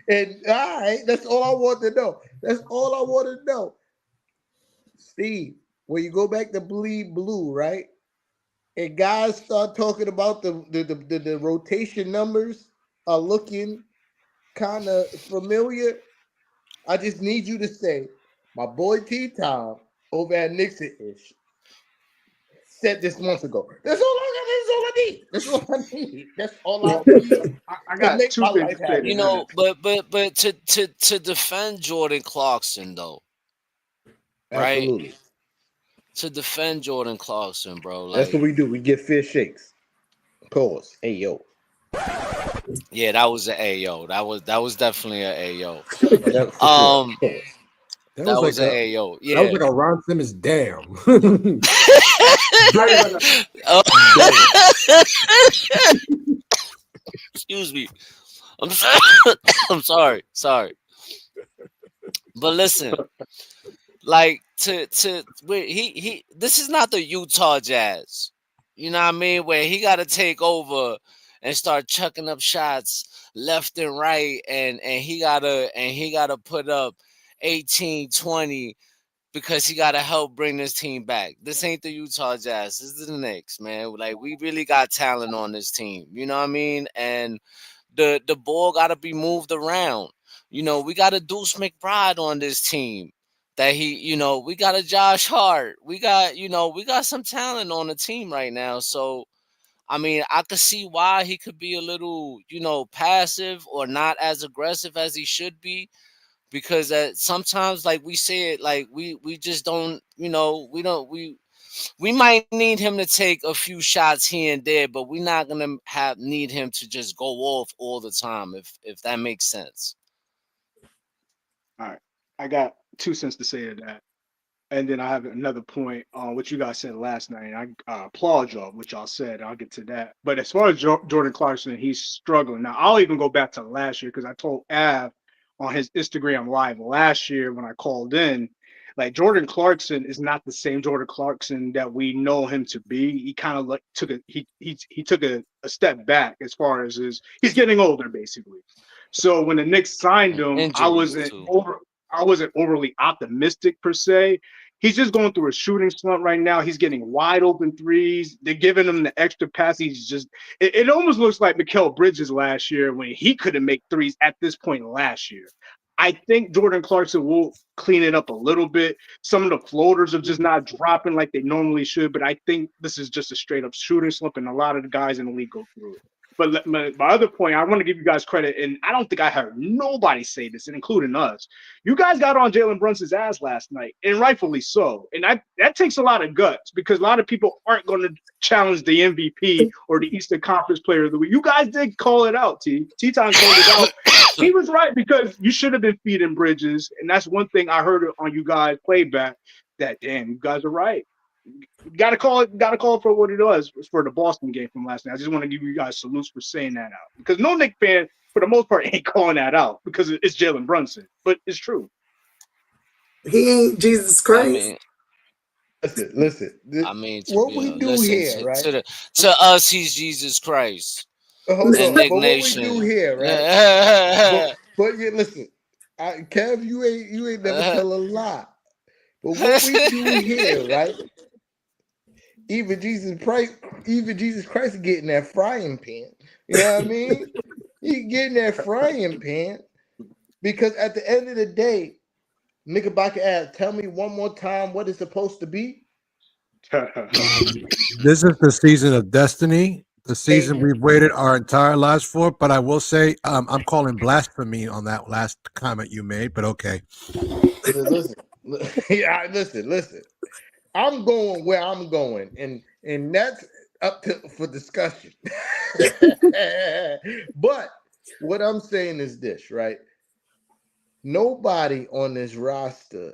And all right, that's all I want to know. Steve, when you go back to Bleed Blue, right? And guys start talking about the rotation numbers are looking kind of familiar. I just need you to say, my boy T-Tom over at Knicks ish said this months ago. That's all I need. That's all I need. I got two things to say. You know, but to defend Jordan Clarkson though, Absolutely. Right? To defend Jordan Clarkson, bro. Like, that's what we do. We get fair shakes. Pause. Hey yo. Yeah, that was an Ayo. That was definitely an Ayo. That was an Ayo. Yeah. That was like a Ron Simmons damn. Excuse me. I'm sorry. But listen, like this is not the Utah Jazz. You know what I mean? Where he got to take over and start chucking up shots left and right, and he gotta put up 18, 20 because he gotta help bring this team back. This ain't the Utah Jazz. This is the Knicks, man. Like, we really got talent on this team. You know what I mean? And the ball gotta be moved around. You know, we got a Deuce McBride on this team. That we got a Josh Hart. We got some talent on the team right now. So, I mean, I could see why he could be a little, passive or not as aggressive as he should be, because sometimes, like we said, like we just don't, we might need him to take a few shots here and there, but we're not gonna need him to just go off all the time, if that makes sense. All right, I got 2 cents to say to that. And then I have another point on what you guys said last night. I applaud y'all, what y'all said. I'll get to that. But as far as Jordan Clarkson, he's struggling. Now, I'll even go back to last year, because I told Av on his Instagram Live last year when I called in, like, Jordan Clarkson is not the same Jordan Clarkson that we know him to be. He kind of took a step back as far as he's getting older, basically. So when the Knicks signed him, I wasn't overly optimistic per se. He's just going through a shooting slump right now. He's getting wide open threes. They're giving him the extra pass. It almost looks like Mikal Bridges last year, when he couldn't make threes at this point last year. I think Jordan Clarkson will clean it up a little bit. Some of the floaters are just not dropping like they normally should, but I think this is just a straight up shooting slump, and a lot of the guys in the league go through it. But my other point, I want to give you guys credit, and I don't think I heard nobody say this, and including us. You guys got on Jalen Brunson's ass last night, and rightfully so. And that takes a lot of guts, because a lot of people aren't going to challenge the MVP or the Eastern Conference Player of the Week. You guys did call it out, T-Time called it out. He was right, because you should have been feeding Bridges, and that's one thing I heard on you guys playback, that, damn, you guys are right. Gotta call it for what it was for the Boston game from last night. I just want to give you guys salutes for saying that out, because no Knick fan, for the most part, ain't calling that out, because it's Jalen Brunson, but it's true. He ain't Jesus Christ. Listen. I mean, what we do here, right? To us, he's Jesus Christ. Hold on. But what we do here, right? But yeah, listen, Kev, you ain't never tell a lie. But what we do here, right? Even Jesus Christ getting that frying pan. You know what I mean? He getting that frying pan because at the end of the day, Knickerbocker asked, tell me one more time what it's supposed to be. This is the season of destiny, the season we've waited our entire lives for. But I will say, I'm calling blasphemy on that last comment you made. But okay, Listen, yeah, listen. I'm going where I'm going, and that's up for discussion. But what I'm saying is this, right? Nobody on this roster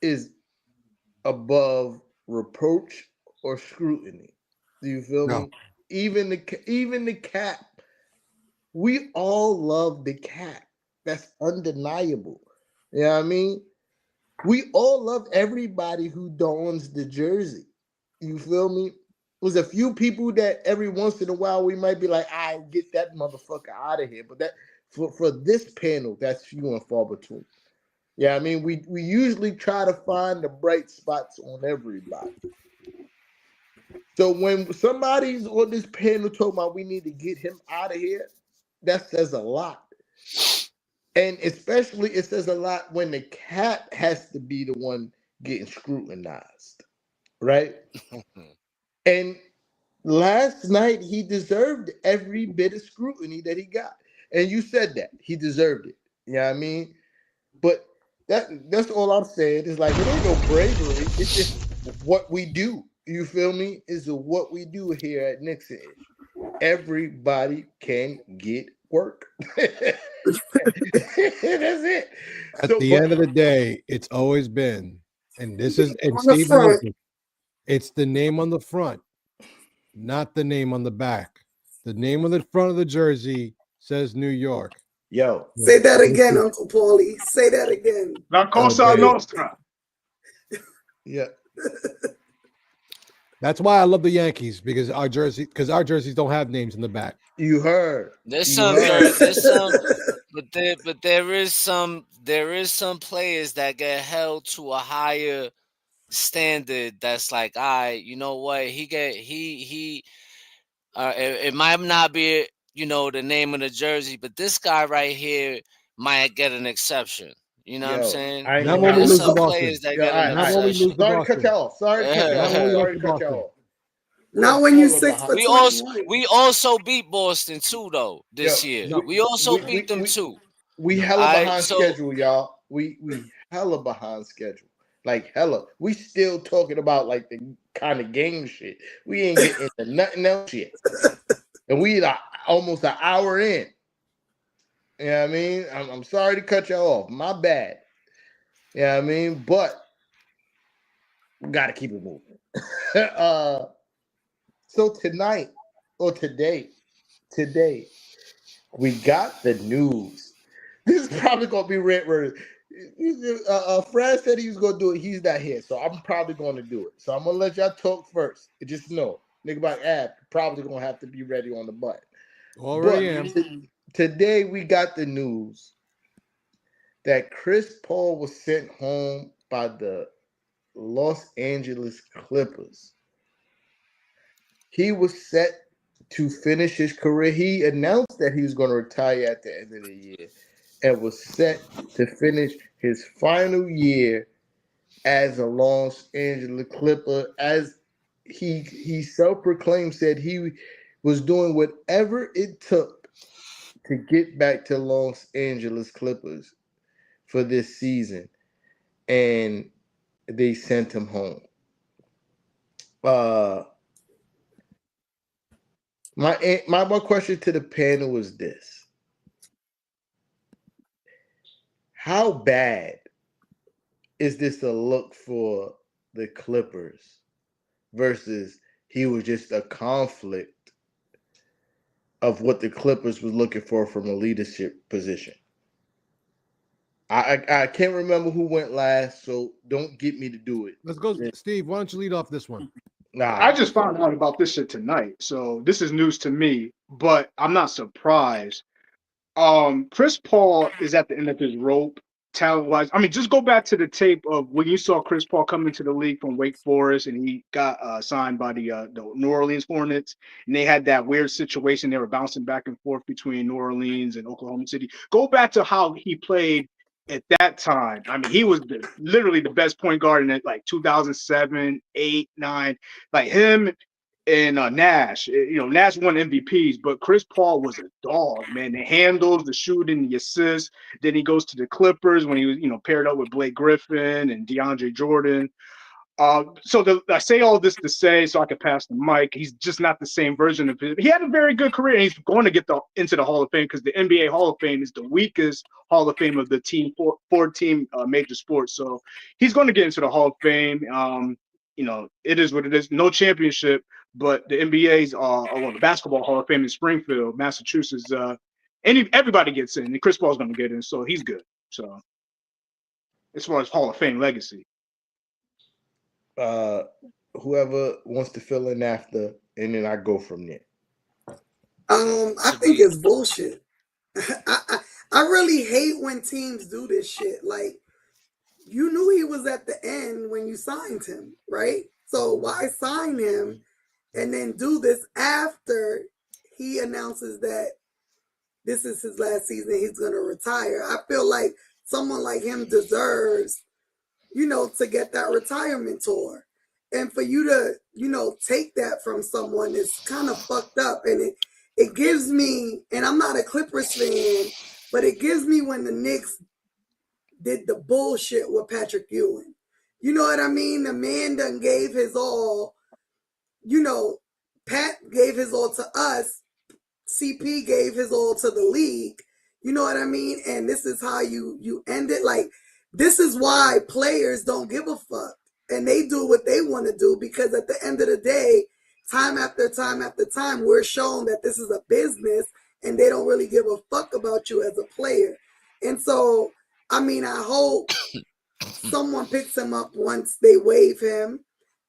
is above reproach or scrutiny. Do you feel No. me? Even the Cap. We all love the Cap. That's undeniable. You know what I mean? We all love everybody who dons the jersey. You feel me? There's a few people that every once in a while we might be like, I get that motherfucker out of here. But that for this panel, that's few and far between. Yeah, I mean, we usually try to find the bright spots on everybody. So when somebody's on this panel talking about we need to get him out of here, that says a lot. And especially it says a lot when the Cap has to be the one getting scrutinized, right? And last night he deserved every bit of scrutiny that he got. And you said that. He deserved it. You know what I mean? But that's all I'm saying. It's like it ain't no bravery. It's just what we do. You feel me? It's what we do here at Knicks Edge. Everybody can get work. That's it. At the end of the day, it's always been, and this is, and On the Steve, front. it's the name on the front, not the name on the back. The name on the front of the jersey says New York. Yo, Say that again, Uncle Paulie. Say that again. La Cosa Nostra. Yeah. That's why I love the Yankees because our jerseys don't have names in the back. You heard. There's You some, heard. there's some, but there is some players that get held to a higher standard. That's like, all right, you know what? It might not be, the name of the jersey, but this guy right here might get an exception. You know what I'm saying? Not when we There's lose to some Boston. players that Yo, get an Not when we exception. lose to Sorry to cut you Boston. off. Sorry to cut you off. Sorry to cut you off. Not when you 6 for We 21. also beat Boston too, though, this year. no, We also beat them too. We hella Alright, behind so- schedule, y'all. We hella behind schedule. Like hella. We still talking about like the kind of game shit. We ain't getting into nothing else yet. And we like almost an hour in. You know what I mean? I'm sorry to cut y'all off. My bad. You know what I mean? But we gotta keep it moving. So tonight or today, we got the news. This is probably gonna be red. Fred said he was gonna do it. He's not here, so I'm probably gonna do it. So I'm gonna let y'all talk first. Just know, nigga, about app probably gonna have to be ready on the button. Already am. Today we got the news that Chris Paul was sent home by the Los Angeles Clippers. He was set to finish his career. He announced that he was going to retire at the end of the year and was set to finish his final year as a Los Angeles Clipper. As he self-proclaimed, said he was doing whatever it took to get back to Los Angeles Clippers for this season. And they sent him home. My question to the panel is this: how bad is this a look for the Clippers versus he was just a conflict of what the Clippers was looking for from a leadership position? I can't remember who went last, so don't get me to do it. Let's go, Steve. Why don't you lead off this one? Nah. I just found out about this shit tonight, so this is news to me. But I'm not surprised Chris Paul is at the end of his rope, talent-wise. I mean, just go back to the tape of when you saw Chris Paul come into the league from Wake Forest, and he got signed by the New Orleans Hornets, and they had that weird situation. They were bouncing back and forth between New Orleans and Oklahoma City. Go back to how he played at that time. I mean, he was literally the best point guard in it, like 2007, 8, 9. Like him and Nash. Nash won MVPs, but Chris Paul was a dog, man. The handles, the shooting, the assists. Then he goes to the Clippers when he was, paired up with Blake Griffin and DeAndre Jordan. I say all this to say, so I could pass the mic. He's just not the same version of him. He had a very good career, and he's going to get into the Hall of Fame because the NBA Hall of Fame is the weakest Hall of Fame of the four-team major sports. So he's going to get into the Hall of Fame. It is what it is. No championship, but the NBA's the Basketball Hall of Fame in Springfield, Massachusetts. Everybody gets in, and Chris Paul's going to get in, so he's good. So as far as Hall of Fame legacy. Whoever wants to fill in after, and then I go from there. I think it's bullshit. I really hate when teams do this shit. Like, you knew he was at the end when you signed him, right? So why sign him and then do this after he announces that this is his last season, he's going to retire? I feel like someone like him deserves, to get that retirement tour. And for you to, take that from someone is kind of fucked up. And it gives me, and I'm not a Clippers fan, but it gives me when the Knicks did the bullshit with Patrick Ewing. You know what I mean? The man done gave his all. Pat gave his all to us. CP gave his all to the league. You know what I mean? And this is how you end it. Like, this is why players don't give a fuck. And they do what they want to do, because at the end of the day, time after time after time, we're shown that this is a business and they don't really give a fuck about you as a player. And so, I mean, I hope someone picks him up once they waive him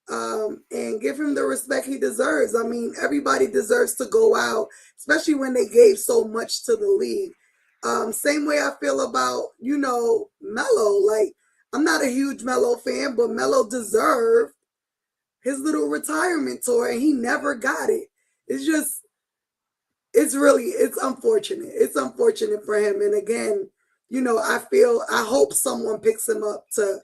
and give him the respect he deserves. I mean, everybody deserves to go out, especially when they gave so much to the league. Same way I feel about, Melo. Like, I'm not a huge Melo fan, but Melo deserved his little retirement tour, and he never got it. It's unfortunate. It's unfortunate for him. And again, I hope someone picks him up to,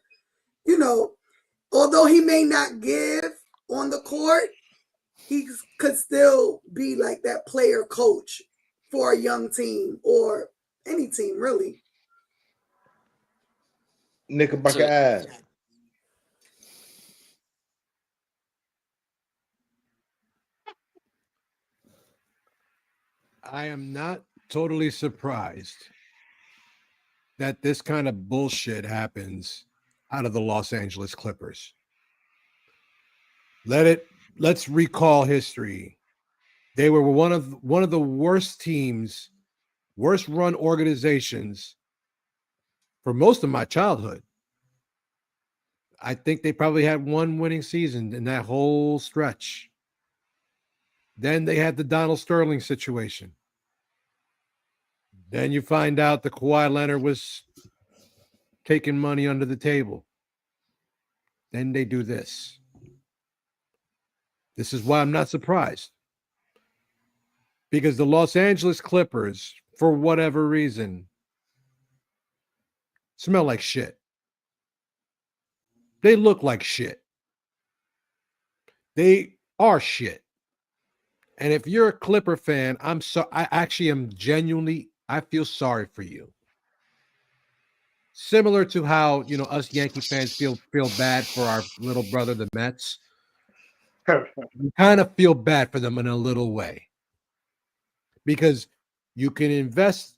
although he may not give on the court, he could still be like that player coach for a young team or any team, really. Knickerbocker ass. I am not totally surprised that this kind of bullshit happens out of the Los Angeles Clippers. Let's recall history. They were one of the worst teams, worst run organizations for most of my childhood. I think they probably had one winning season in that whole stretch. Then they had the Donald Sterling situation. Then you find out that Kawhi Leonard was taking money under the table. Then they do this. This is why I'm not surprised. Because the Los Angeles Clippers, for whatever reason, smell like shit. They look like shit. They are shit. And if you're a Clipper fan, I actually am genuinely, I feel sorry for you. Similar to how, us Yankee fans feel bad for our little brother, the Mets. We kind of feel bad for them in a little way. Because you can invest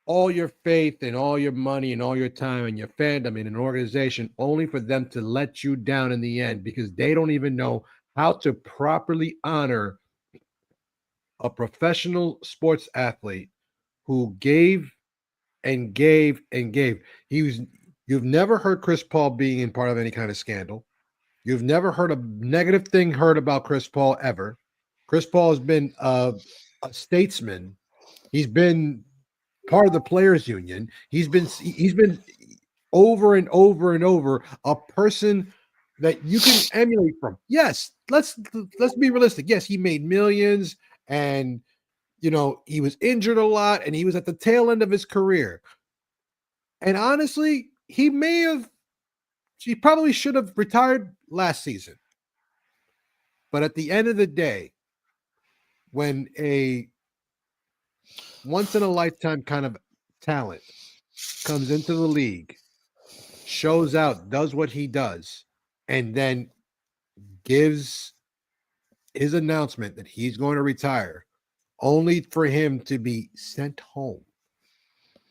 all your faith and all your money and all your time and your fandom in an organization only for them to let you down in the end, because they don't even know how to properly honor a professional sports athlete who gave and gave and gave. You've never heard Chris Paul being in part of any kind of scandal. You've never heard a negative thing heard about Chris Paul ever. Chris Paul has been a statesman. He's been part of the players union. He's been over and over and over a person that you can emulate from. Yes, let's be realistic. Yes, he made millions, and he was injured a lot, and he was at the tail end of his career. And honestly, he probably should have retired last season. But at the end of the day, when a once in a lifetime kind of talent comes into the league, shows out, does what he does, and then gives his announcement that he's going to retire, only for him to be sent home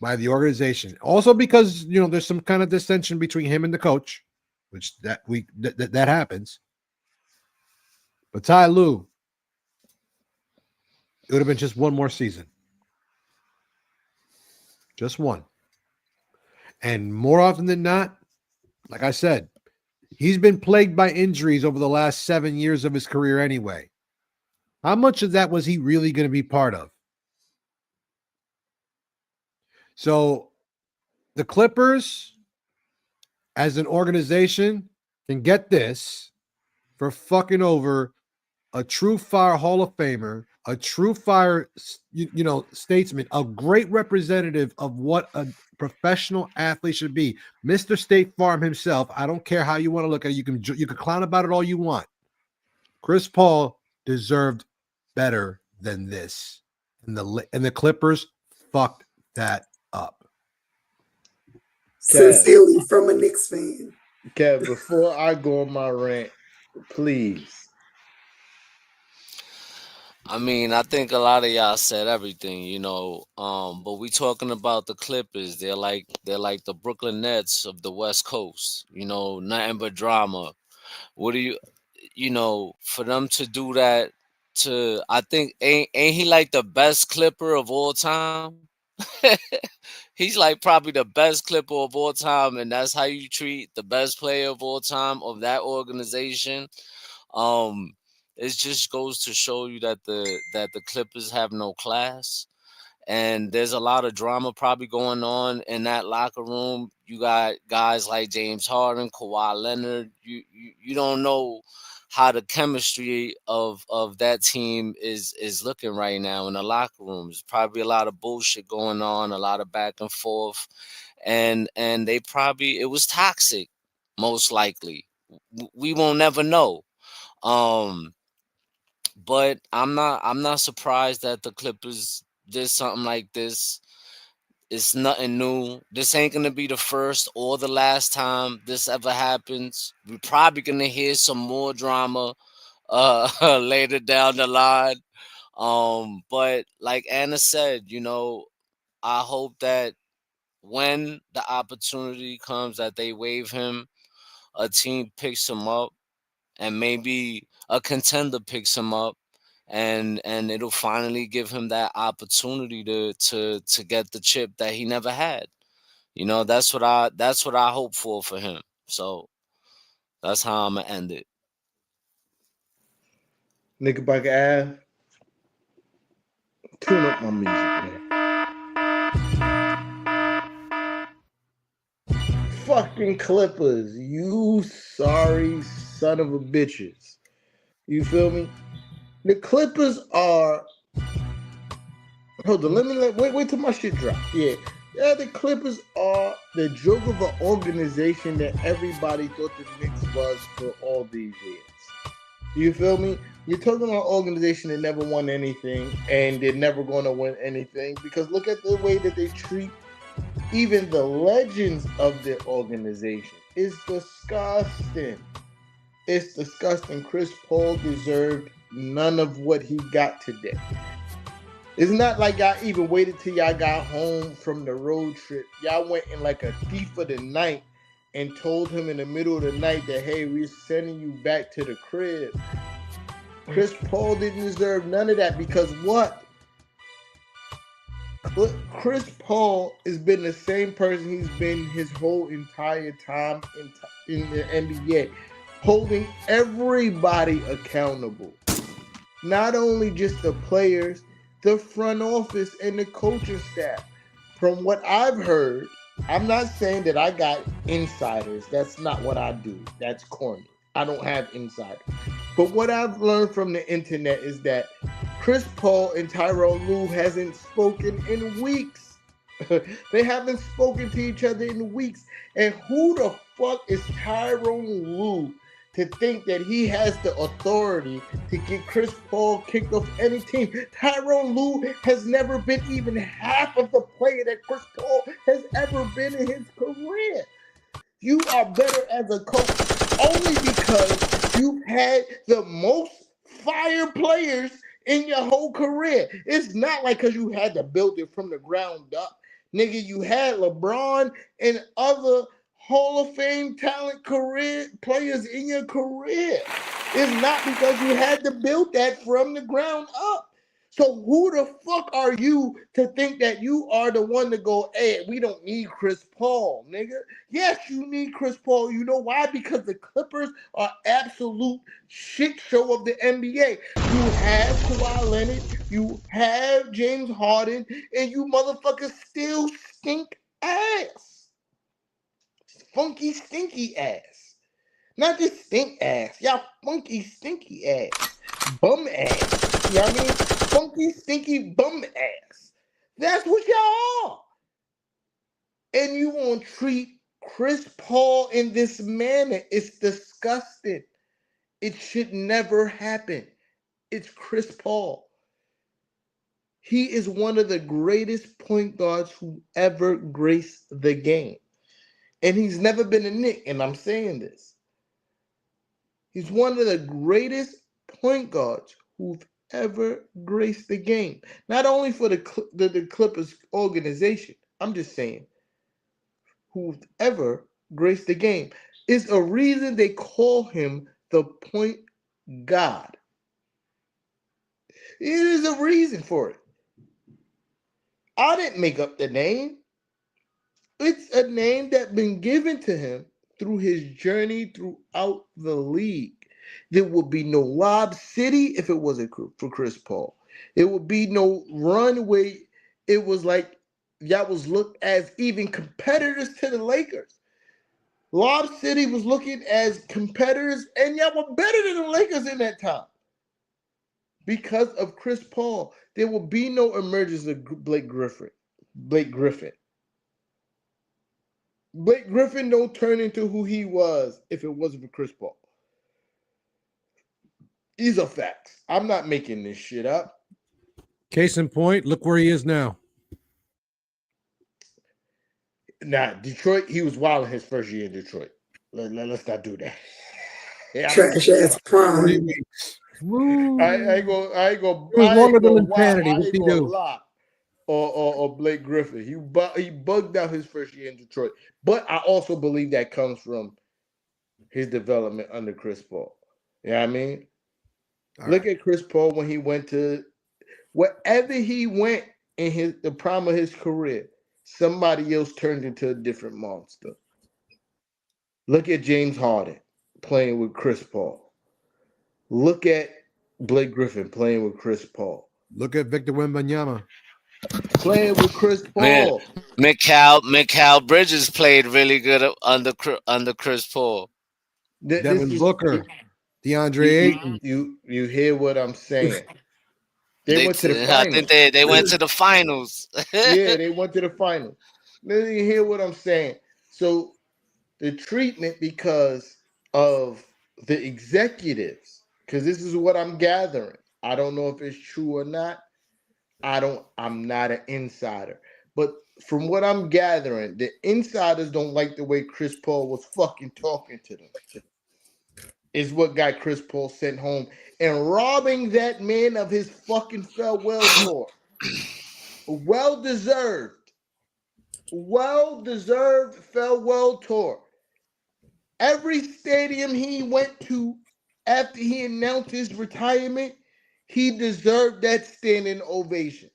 by the organization. Also because, there's some kind of dissension between him and the coach, which that happens. But Ty Lue, it would have been just one more season. Just one. And more often than not, like I said, he's been plagued by injuries over the last 7 years of his career anyway. How much of that was he really going to be part of? So the Clippers, as an organization, can get this for fucking over a true fire Hall of Famer, a true fire, statesman, a great representative of what a professional athlete should be. Mr. State Farm himself. I don't care how you want to look at it. You can clown about it all you want. Chris Paul deserved better than this, and the Clippers fucked that up. Sincerely, from a Knicks fan. Kev, before I go on my rant, please. I mean, I think a lot of y'all said everything, but we talking about the Clippers. They're like the Brooklyn Nets of the West Coast. Nothing but drama. What do for them to do that I think ain't he like the best Clipper of all time? He's like probably the best Clipper of all time, and that's how you treat the best player of all time of that organization. It just goes to show you that the Clippers have no class, and there's a lot of drama probably going on in that locker room. You got guys like James Harden, Kawhi Leonard. You don't know how the chemistry of that team is looking right now in the locker room. There's probably a lot of bullshit going on, a lot of back and forth, and it was toxic, most likely. We won't never know. But I'm not surprised that the Clippers did something like this. It's nothing new. This ain't gonna be the first or the last time this ever happens. We're probably gonna hear some more drama later down the line. But like Anna said, I hope that when the opportunity comes that they waive him, a team picks him up, and maybe a contender picks him up, and it'll finally give him that opportunity to get the chip that he never had. That's what I hope for him. So that's how I'm gonna end it. Knickerbocker Ave, tune up my music, man. Fucking Clippers, you sorry son of a bitches. You feel me? The Clippers are. Hold on, wait till my shit drop. Yeah, the Clippers are the joke of an organization that everybody thought the Knicks was for all these years. You feel me? You're talking about an organization that never won anything, and they're never going to win anything, because look at the way that they treat even the legends of their organization. It's disgusting. It's disgusting. Chris Paul deserved none of what he got today. It's not like y'all even waited till y'all got home from the road trip. Y'all went in like a thief of the night and told him in the middle of the night that, hey, we're sending you back to the crib. Chris Paul didn't deserve none of that, because what? Chris Paul has been the same person he's been his whole entire time in the NBA, holding everybody accountable. Not only just the players, the front office and the coaching staff. from what I've heard, I'm not saying that I got insiders. That's not what I do. That's corny. I don't have insiders. But what I've learned from the internet is that Chris Paul and Tyrone Lue hasn't spoken in weeks. They haven't spoken to each other in weeks. And who the fuck is Tyrone Lue to think that he has the authority to get Chris Paul kicked off any team? Tyrone Lue has never been even half of the player that Chris Paul has ever been in his career. You are better as a coach only because you've had the most fire players in your whole career. It's not like because you had to build it from the ground up. Nigga, you had LeBron and other Hall of Fame talent career players in your career. It's not because you had to build that from the ground up. So who the fuck are you to think that you are the one to go, hey, we don't need Chris Paul, nigga? Yes, you need Chris Paul. You know why? Because the Clippers are absolute shit show of the NBA. You have Kawhi Leonard, you have James Harden, and you motherfuckers still stink ass. Funky, stinky ass. Not just stink ass. Y'all funky, stinky ass. Bum ass. You know what I mean? Funky, stinky bum ass. That's what y'all are. And you won't treat Chris Paul in this manner. It's disgusting. It should never happen. It's Chris Paul. He is one of the greatest point guards who ever graced the game. And he's never been a Knick, and I'm saying this. He's one of the greatest point guards who've ever graced the game. Not only for the Clippers organization, I'm just saying, who've ever graced the game. It's a reason they call him the point god. It is a reason for it. I didn't make up the name. It's a name that's been given to him through his journey throughout the league. There would be no Lob City if it wasn't for Chris Paul. It would be no run where it was like y'all was looked as even competitors to the Lakers. Lob City was looking as competitors, and y'all were better than the Lakers in that time. Because of Chris Paul, there will be no emergence of Blake Griffin. Blake Griffin don't turn into who he was if it wasn't for Chris Paul. These are facts. I'm not making this shit up. Case in point, look where he is now. Nah, Detroit, he was wild in his first year in Detroit. Let's not do that. Trash ass prime. I ain't go insanity. What's he do? Lie. Or Blake Griffin. He bugged out his first year in Detroit. But I also believe that comes from his development under Chris Paul. You know what I mean? Look at Chris Paul when he went to wherever he went in the prime of his career, somebody else turned into a different monster. Look at James Harden playing with Chris Paul. Look at Blake Griffin playing with Chris Paul. Look at Victor Wembanyama playing with Chris Paul. Man, Mikal Bridges played really good under Chris Paul. Devin Booker, DeAndre Ayton. You hear what I'm saying? They went to the finals. I think they went to the finals. Yeah, they went to the finals. You hear what I'm saying? So the treatment because of the executives, because this is what I'm gathering. I don't know if it's true or not. I'm not an insider. But from what I'm gathering, the insiders don't like the way Chris Paul was fucking talking to them. Is what got Chris Paul sent home and robbing that man of his fucking farewell tour. Well-deserved farewell tour. Every stadium he went to after he announced his retirement, he deserved that standing ovation.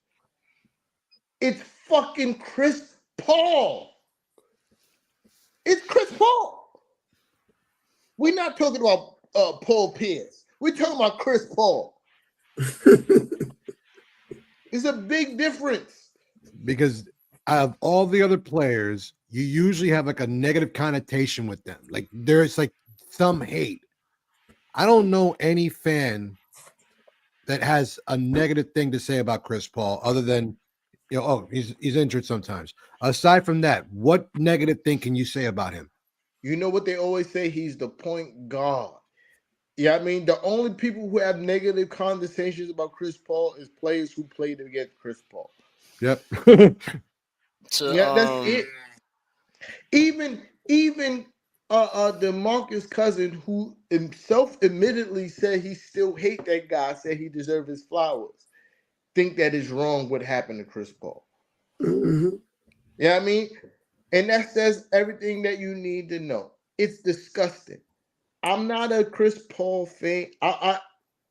It's fucking Chris Paul. It's Chris Paul. We're not talking about Paul Pierce. We're talking about Chris Paul. It's a big difference. Because out of all the other players, you usually have like a negative connotation with them. Like there's like some hate. I don't know any fan that has a negative thing to say about Chris Paul other than, he's injured sometimes. Aside from that, what negative thing can you say about him? You know what they always say? He's the point guard. Yeah, I mean, the only people who have negative conversations about Chris Paul is players who played against Chris Paul. Yep. Yeah, that's it. Even DeMarcus Cousins, who himself admittedly said he still hate that guy, said he deserved his flowers, think that is wrong what happened to Chris Paul. Mhm. Yeah, I mean, and that says everything that you need to know. It's disgusting. I'm not a Chris Paul fan. I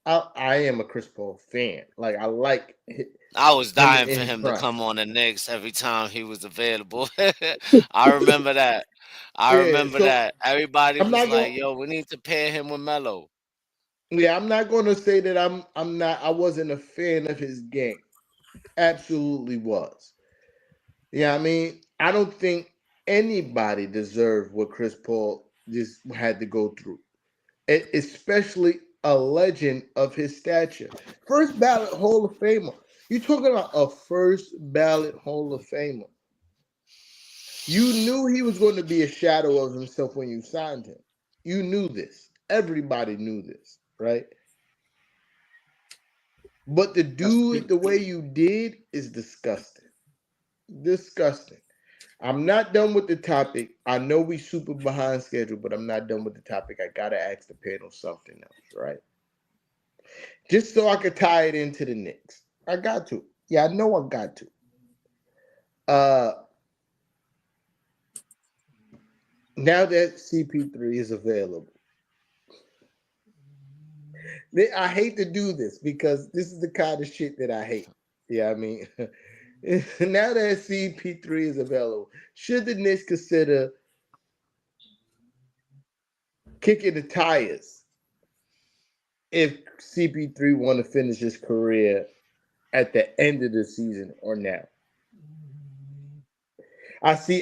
am a Chris Paul fan. Like I like. I was dying in for his him to prime. come on the Knicks every time he was available. I remember that. Yeah, so Everybody I'm was not like, going. "Yo, we need to pair him with Melo." Yeah, I'm not going to say that I'm not. I wasn't a fan of his game. Absolutely was. Yeah, I mean, I don't think anybody deserved what Chris Paul just had to go through, especially a legend of his stature. First ballot Hall of Famer. You're talking about a first ballot Hall of Famer. You knew he was going to be a shadow of himself when you signed him. You knew this. Everybody knew this, right? But to do it the way you did is disgusting. Disgusting. I'm not done with the topic. I know we super behind schedule, but I'm not done with the topic. I gotta ask the panel something else, right? Just so I could tie it into the Knicks. I got to. Yeah, I know I got to. Now that CP3 is available, I hate to do this because this is the kind of shit that I hate. Yeah, I mean, now that CP3 is available, should the Knicks consider kicking the tires if CP3 want to finish his career at the end of the season or now? I see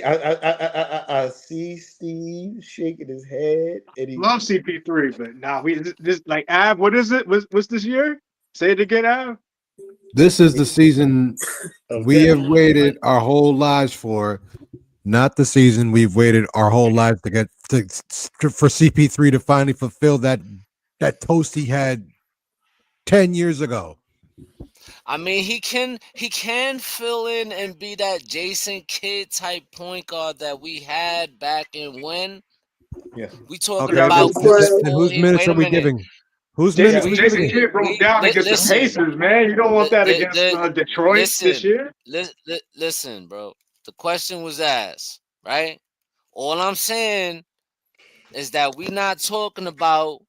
Steve shaking his head. And he Love CP3, but nah, this like Av. What is it? What's this year? Say it again, Av. This is the season we have okay. waited our whole lives for. Not the season we've waited our whole lives to get for CP3 to finally fulfill that toast he had 10 years ago. I mean, he can fill in and be that Jason Kidd type point guard that we had back in when Yeah. we talking Okay, about Chris then Paul whose here. minutes Wait are a we minute. giving? Whose Jason minutes We we Jason giving? Kidd broke down against the listen. Pacers, man. You don't want that against Detroit this year. Listen, bro. The question was asked, right? All I'm saying is that we not talking about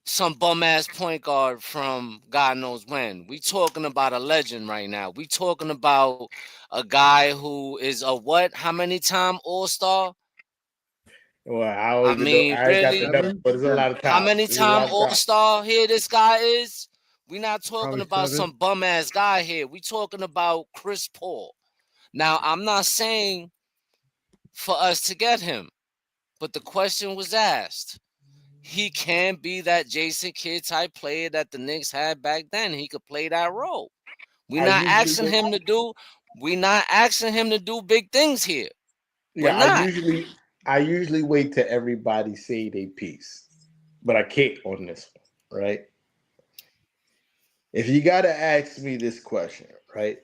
some bum ass point guard from God knows when. We talking about a legend right now. We talking about a guy who is a what? How many time All-Star? Well, I don't I even know. mean, I ain't got the really? number, but it's a lot of How times. many It's a time lot of times. All-Star here this guy is? We not talking Probably about 7. some bum ass guy here. We talking about Chris Paul. Now, I'm not saying for us to get him, but the question was asked. He can be that Jason Kidd type player that the Knicks had back then. He could play that role. We I not usually asking wait. him to do. We not asking him to do big things here. We're Yeah, not. I usually wait till everybody say their piece, but I can't on this one, right? If you gotta ask me this question, right?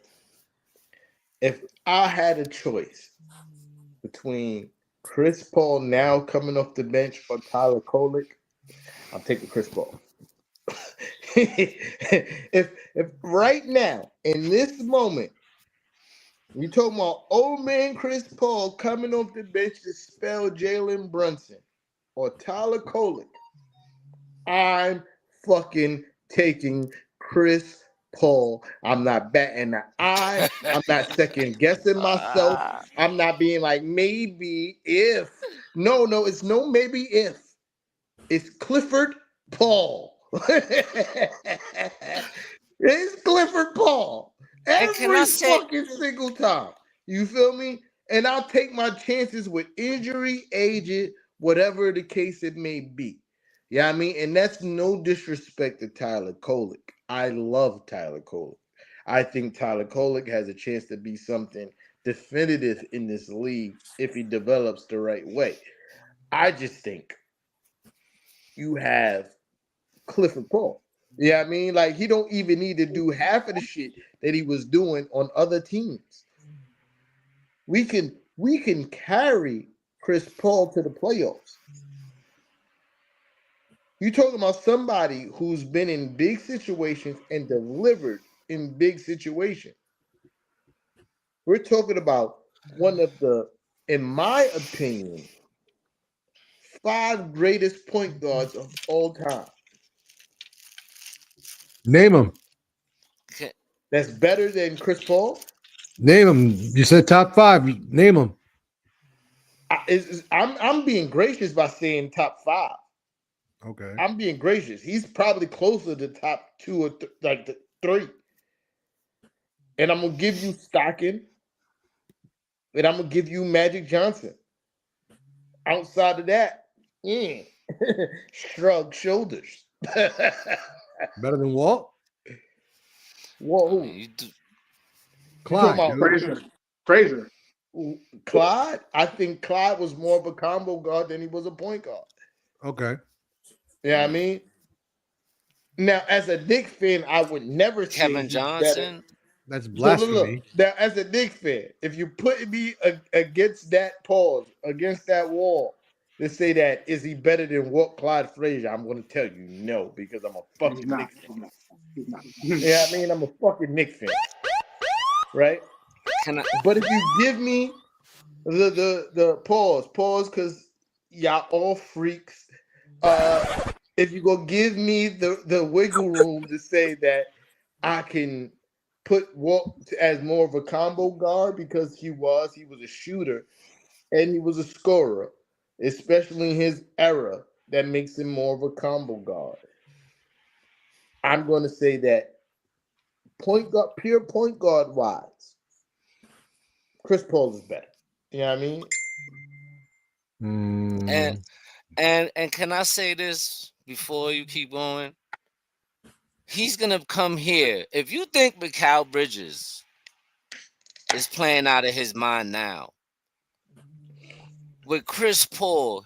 If I had a choice between Chris Paul now coming off the bench or Tyler Kolek, I'm taking Chris Paul. if right now in this moment you talking about old man Chris Paul coming off the bench to spell Jalen Brunson or Tyler Kolek, I'm fucking taking Chris Paul. I'm not batting an eye. I'm not second guessing myself. I'm not being like maybe if. No, it's no maybe if. It's Clifford Paul. It's Clifford Paul. And can I Every say? fucking single time. You feel me? And I'll take my chances with injury, age, whatever the case it may be. Yeah, I mean, and that's no disrespect to Tyler Kolek. I love Tyler Kolek. I think Tyler Kolek has a chance to be something definitive in this league if he develops the right way. I just think you have Clifford Paul. Yeah, I mean, like he don't even need to do half of the shit that he was doing on other teams. We can carry Chris Paul to the playoffs. You talking about somebody who's been in big situations and delivered in big situations. We're talking about one of the, in my opinion, 5 greatest point guards of all time. Name them. That's better than Chris Paul. Name them. You said top 5. Name them. I'm being gracious by saying top 5. Okay. I'm being gracious. He's probably closer to top 2 or like the 3. And I'm gonna give you Stockton, and I'm gonna give you Magic Johnson. Outside of that, shrug shoulders. Better than Walt? Whoa, Clyde. Fraser. Clyde? I think Clyde was more of a combo guard than he was a point guard. Okay. Yeah, I mean, now as a Knicks fan, I would never say Kevin he's Johnson. better. That's blasphemy. Look. Now, as a Knicks fan, if you put me against that pause, against that wall, to say that is he better than Walt Clyde Frazier, I'm going to tell you no, because I'm a fucking Knicks fan. Yeah, I mean, I'm a fucking Knicks fan, right? But if you give me the pause, because y'all all freaks. If you go give me the wiggle room to say that I can put Walt as more of a combo guard because he was a shooter and he was a scorer, especially in his era, that makes him more of a combo guard. I'm going to say that pure point guard wise, Chris Paul is better. You know what I mean? And can I say this before you keep going? He's gonna come here. If you think Mikal Bridges is playing out of his mind now, with Chris Paul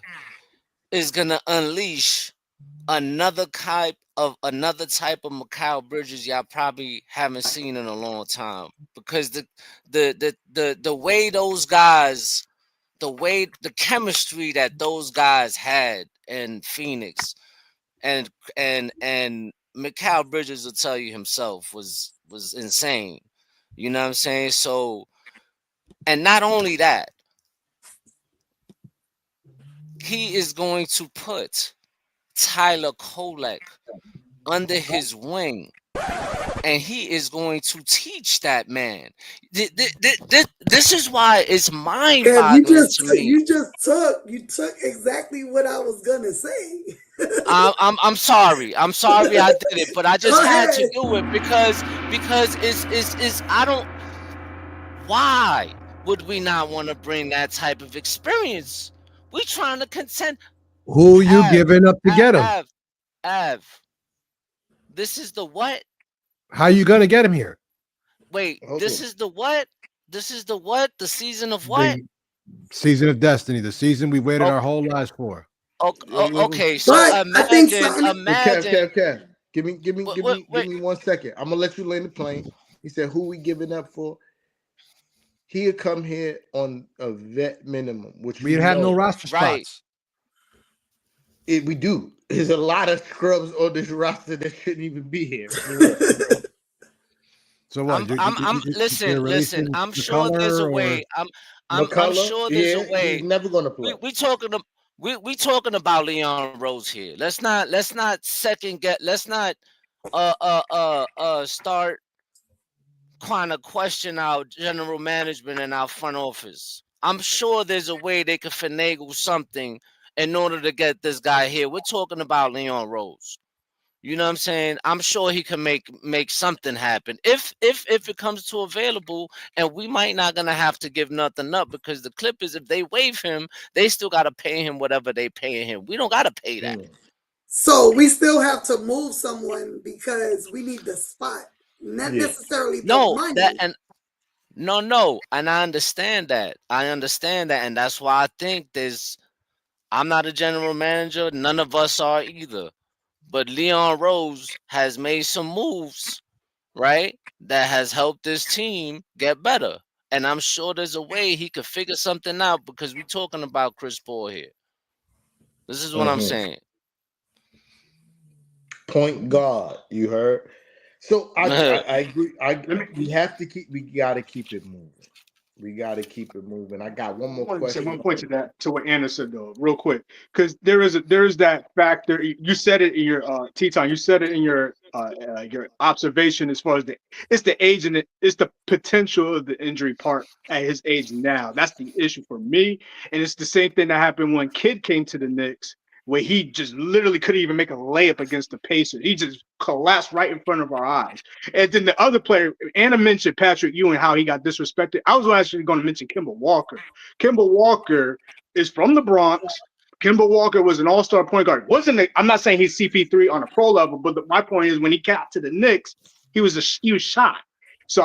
is gonna unleash another type of Mikal Bridges y'all probably haven't seen in a long time. Because the way those guys, the chemistry that those guys had in Phoenix, and Mikal Bridges will tell you himself was insane. You know what I'm saying? So, and not only that, he is going to put Tyler Kolek under his wing, and he is going to teach that man. This is why it's mind-boggling to me. You took exactly what I was gonna say. I'm sorry I did it, but I just had to do it because it's I don't. Why would we not want to bring that type of experience? We trying to contend. Who you giving up to get him? Av, this is the what? How you gonna get him here? Wait, this is the what? This is the what? The season of what? The season of destiny. The season we waited our whole lives for. Okay, so but imagine. Kev, give me 1 second. I'm gonna let you land the plane. He said, "Who we giving up for?" He'll come here on a vet minimum, which we have no roster spots. We do. There's a lot of scrubs on this roster that shouldn't even be here. So what? Listen. I'm sure there's a way. I'm sure there's a way. He's never gonna play. We talking about Leon Rose here. Let's not second guess. Let's not start kind of question our general management and our front office. I'm sure there's a way they could finagle something in order to get this guy here. We're talking about Leon Rose. You know what I'm saying? I'm sure he can make something happen. If it comes to available, and we might not gonna have to give nothing up because the Clippers, if they waive him, they still gotta pay him whatever they paying him. We don't gotta pay that. So we still have to move someone because we need the spot, not Yeah. necessarily the No, money. that and no, and I understand that. And that's why I think I'm not a general manager. None of us are either. But Leon Rose has made some moves, right? That has helped this team get better. And I'm sure there's a way he could figure something out because we're talking about Chris Paul here. This is what I'm saying. Point guard, you heard. So I agree. We gotta keep it moving. We gotta keep it moving. I got one more I want to say question. one point to what Anna said though, real quick, because there is that factor. You said it in your T-Time. You said it in your observation as far as it's the age and it's the potential of the injury part at his age now. That's the issue for me, and it's the same thing that happened when Kidd came to the Knicks, where he just literally couldn't even make a layup against the Pacers. He just collapsed right in front of our eyes. And then the other player, Anna mentioned Patrick Ewing, how he got disrespected. I was actually going to mention Kemba Walker. Kemba Walker is from the Bronx. Kemba Walker was an all-star point guard. I'm not saying he's CP3 on a pro level, but my point is when he got to the Knicks, he was shot. So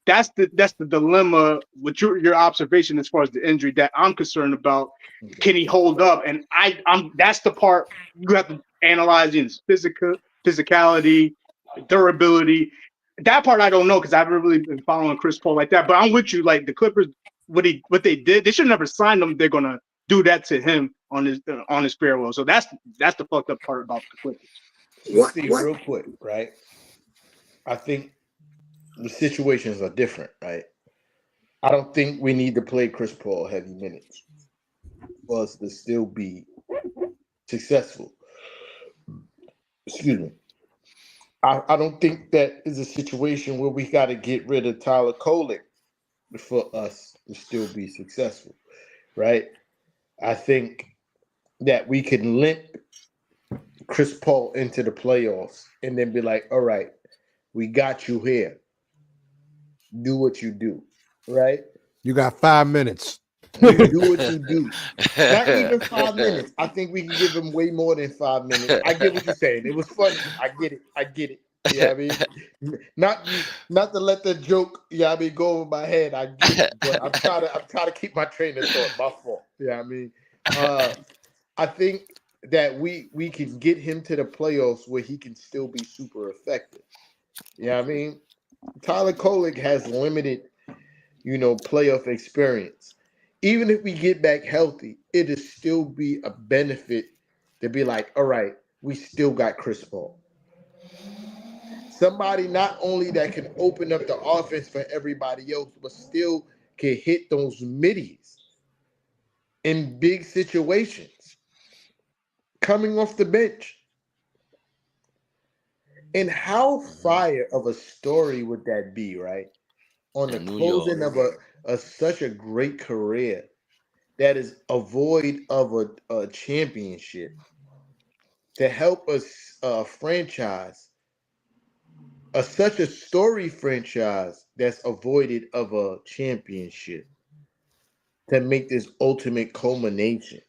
that's the dilemma with your observation as far as the injury that I'm concerned about. Can he hold up? And that's the part you have to analyze in physicality, durability. That part I don't know because I haven't really been following Chris Paul like that. But I'm with you. Like the Clippers, what they did, they should never sign him. They're gonna do that to him on his farewell. So that's the fucked up part about the Clippers. Let's see real quick, right? I think the situations are different, right? I don't think we need to play Chris Paul heavy minutes for us to still be successful. Excuse me. I don't think that is a situation where we got to get rid of Tyler Kolek for us to still be successful, right? I think that we can limp Chris Paul into the playoffs and then be like, all right, we got you here. Do what you do, right? You got 5 minutes. You do what you do. Not even 5 minutes. I think we can give him way more than 5 minutes. I get what you're saying. It was funny. I get it. Yeah, I mean, not to let the joke, go over my head. I get it, but I'm trying to keep my train of thought. My fault. Yeah, I mean, I think that we can get him to the playoffs where he can still be super effective. Yeah, I mean, Tyler Kolek has limited, playoff experience. Even if we get back healthy, it'll still be a benefit to be like, all right, we still got Chris Paul. Somebody not only that can open up the offense for everybody else, but still can hit those middies in big situations, coming off the bench. And how fire of a story would that be, right? On the closing of such a great career that is void of a championship to help us franchise such a story franchise that's avoided of a championship to make this ultimate culmination.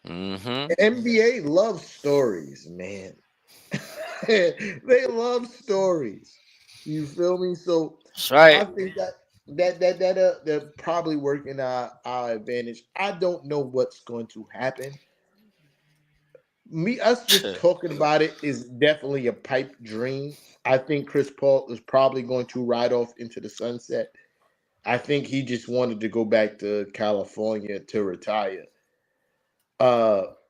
The NBA loves stories, man. They love stories. You feel me? So that's right. I think that they're probably working our advantage. I don't know what's going to happen. Us just talking about it is definitely a pipe dream. I think Chris Paul is probably going to ride off into the sunset. I think he just wanted to go back to California to retire.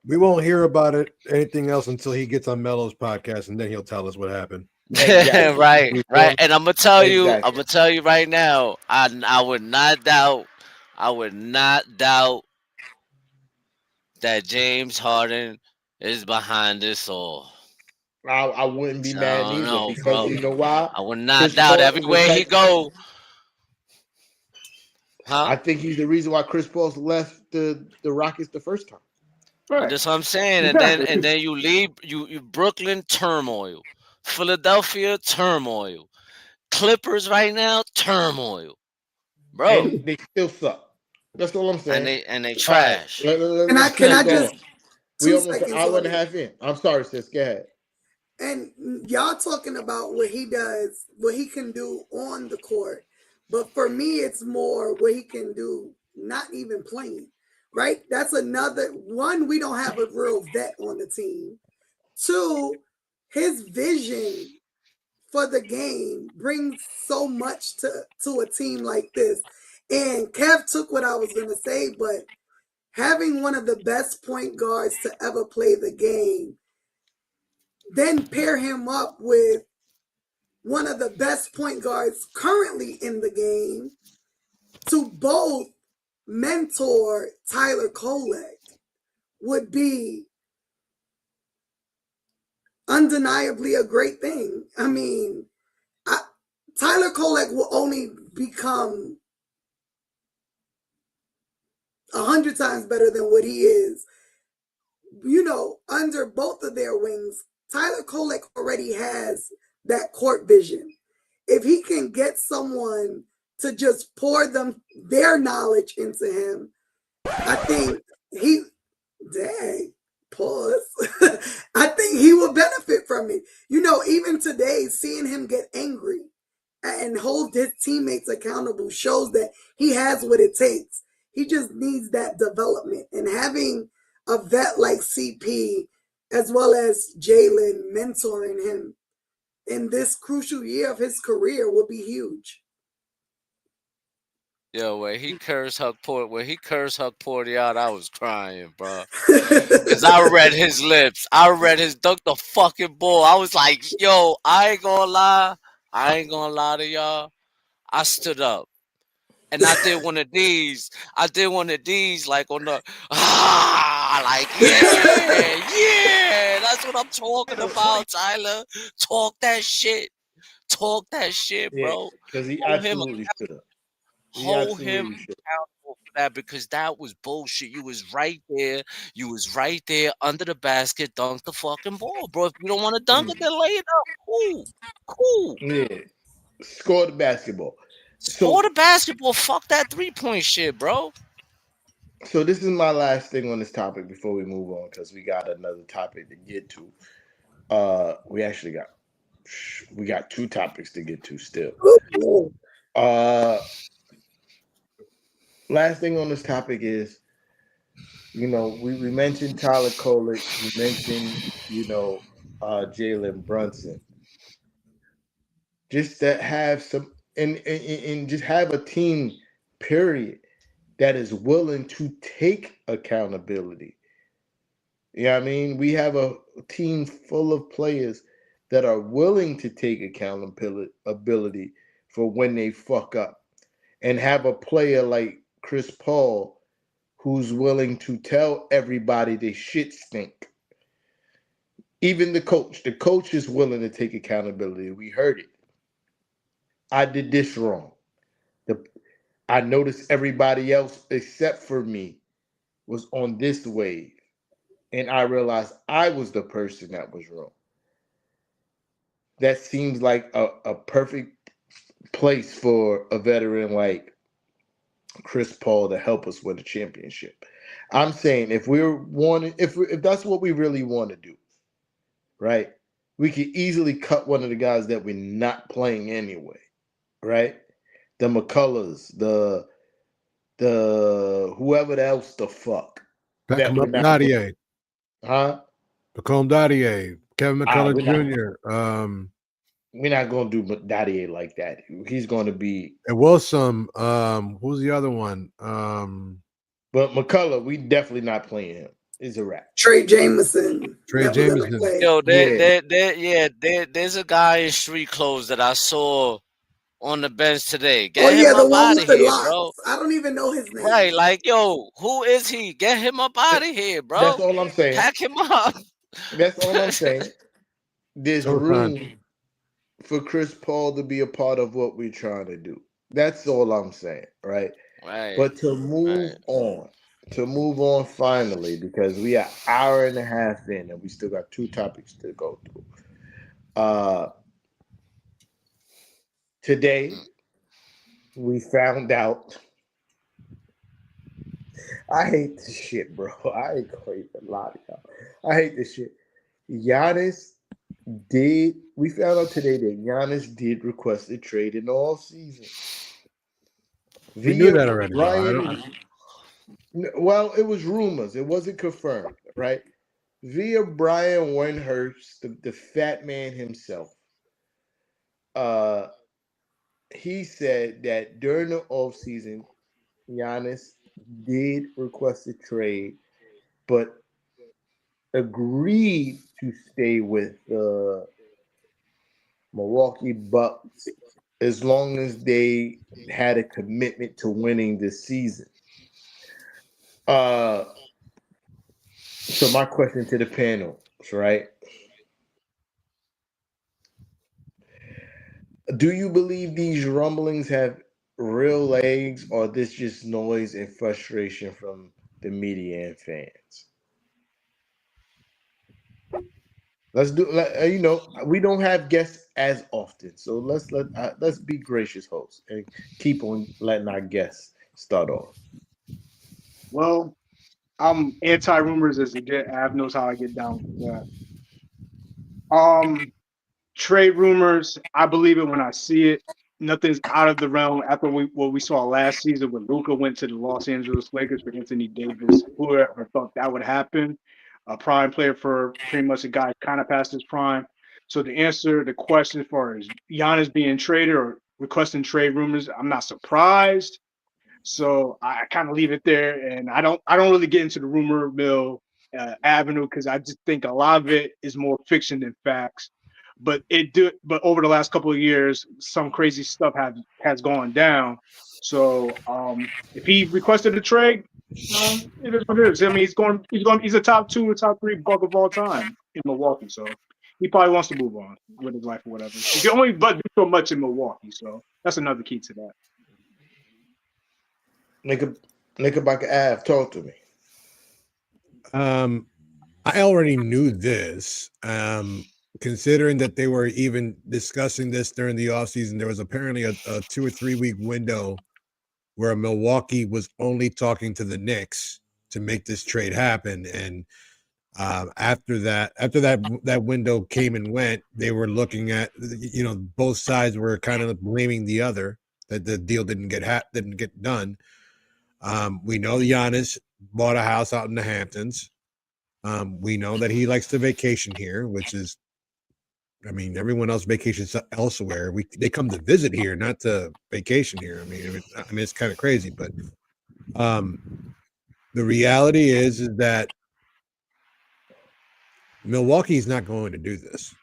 We won't hear about anything else until he gets on Melo's podcast, and then he'll tell us what happened. Exactly. right. And I'm gonna tell you right now, I would not doubt that James Harden is behind this all. I wouldn't be mad either because bro. you know why? I would not doubt everywhere he go. Huh? I think he's the reason why Chris Paul's left the Rockets the first time. And that's what I'm saying. Exactly. And then you leave you Brooklyn turmoil, Philadelphia turmoil, Clippers right now turmoil, bro. And they still suck. That's all I'm saying. And they All right, trash. let's Can keep I it just going. We 2 almost an seconds hour on and a it? half in. I'm sorry, sis. Go ahead. And y'all talking about what he does, what he can do on the court. But for me, it's more what he can do not even playing, right? That's another one. We don't have a real vet on the team. 2, his vision for the game brings so much to a team like this. And Kev took what I was going to say, but having one of the best point guards to ever play the game, then pair him up with one of the best point guards currently in the game to both mentor Tyler Kolek would be undeniably a great thing. I mean, Tyler Kolek will only become 100 times better than what he is. You know, under both of their wings, Tyler Kolek already has that court vision. If he can get someone to just pour their knowledge into him, I think pause. I think he will benefit from it. You know, even today, seeing him get angry and hold his teammates accountable shows that he has what it takes. He just needs that development. And having a vet like CP as well as Jalen mentoring him in this crucial year of his career will be huge. Yo, when he cursed Huckporty out, I was crying, bro. Cause I read his lips. I read his dunk the fucking ball. I was like, yo, I ain't gonna lie to y'all. I stood up. And I did one of these. Like on the like yeah. That's what I'm talking about, Tyler. Talk that shit, Yeah, bro. because he Hold him, absolutely should have. He hold him absolutely should. accountable for that because that was bullshit. You was right there. You was right there under the basket. Dunk the fucking ball, bro. If you don't want to dunk it, then lay it up. Cool. Yeah, score the basketball. Score So, the basketball. Fuck that 3-point shit, bro. so this is my last thing on this topic before we move on because we got another topic to get to. We actually got 2 topics to get to still. Last thing on this topic is, you know, we mentioned Tyler Kolek, we mentioned, Jalen Brunson. Just to have some and just have a team, period, that is willing to take accountability. You know what I mean? We have a team full of players that are willing to take accountability for when they fuck up. And have a player like Chris Paul who's willing to tell everybody they shit stink. Even the coach is willing to take accountability. We heard it. I did this wrong. I noticed everybody else except for me was on this wave. And I realized I was the person that was wrong. That seems like a perfect place for a veteran like Chris Paul to help us win a championship. I'm saying if that's what we really want to do, right? We could easily cut one of the guys that we're not playing anyway, right? The McCullers, the whoever else the fuck that we're not playing. Huh? Become Dadier, Kevin McCullough Jr. We're not gonna do Dadier like that. He's gonna be. It was some. Who's the other one? But McCullough, we definitely not playing him. It's a wrap. Trey Jameson. Yo, there's a guy in street clothes that I saw on the bench today. Get him the up one out with of the here, locks. bro. I don't even know his name. Right, like, yo, who is he? Get him up out of here, bro. That's all I'm saying. Pack him up. That's all I'm saying. There's room for Chris Paul to be a part of what we're trying to do. That's all I'm saying, right? Right. But to move on, to move on finally, because we are hour and a half in and we still got 2 topics to go through. Today we found out. I hate this shit, bro. I ain't gonna even lie to y'all. I hate this shit. Giannis we found out today that Giannis did request a trade in the offseason. We knew that already, Well, it was rumors. It wasn't confirmed, right? Via Brian Windhurst, the fat man himself. He said that during the offseason, Giannis did request a trade, but agreed to stay with the Milwaukee Bucks as long as they had a commitment to winning this season. So my question to the panel, right? Do you believe these rumblings have real legs, or this just noise and frustration from the media and fans? Let's do. We don't have guests as often, so let's be gracious hosts and keep on letting our guests start off. Well, I'm anti-rumors as it get. Av knows how I get down with that. Trade rumors, I believe it when I see it. Nothing's out of the realm after what we saw last season when Luka went to the Los Angeles Lakers for Anthony Davis. Whoever thought that would happen? A prime player for pretty much a guy kind of past his prime. So to answer the question as far as Giannis being traded or requesting trade rumors, I'm not surprised. So I kind of leave it there, and I don't really get into the rumor mill avenue because I just think a lot of it is more fiction than facts. But over the last couple of years, some crazy stuff has gone down. So if he requested a trade, it is what it is. I mean, he's a top 2 or top 3 buck of all time in Milwaukee. So he probably wants to move on with his life or whatever. He can only but do so much in Milwaukee. So that's another key to that. Knickerbocker Ave, talk to me. I already knew this. Considering that they were even discussing this during the offseason, there was apparently a 2 or 3 week window where Milwaukee was only talking to the Knicks to make this trade happen. And after that window came and went, they were looking at, both sides were kind of blaming the other that the deal didn't get done. We know Giannis bought a house out in the Hamptons. We know that he likes to vacation here, which is, everyone else vacations elsewhere. They come to visit here, not to vacation here. It's kind of crazy, but the reality is that Milwaukee's not going to do this.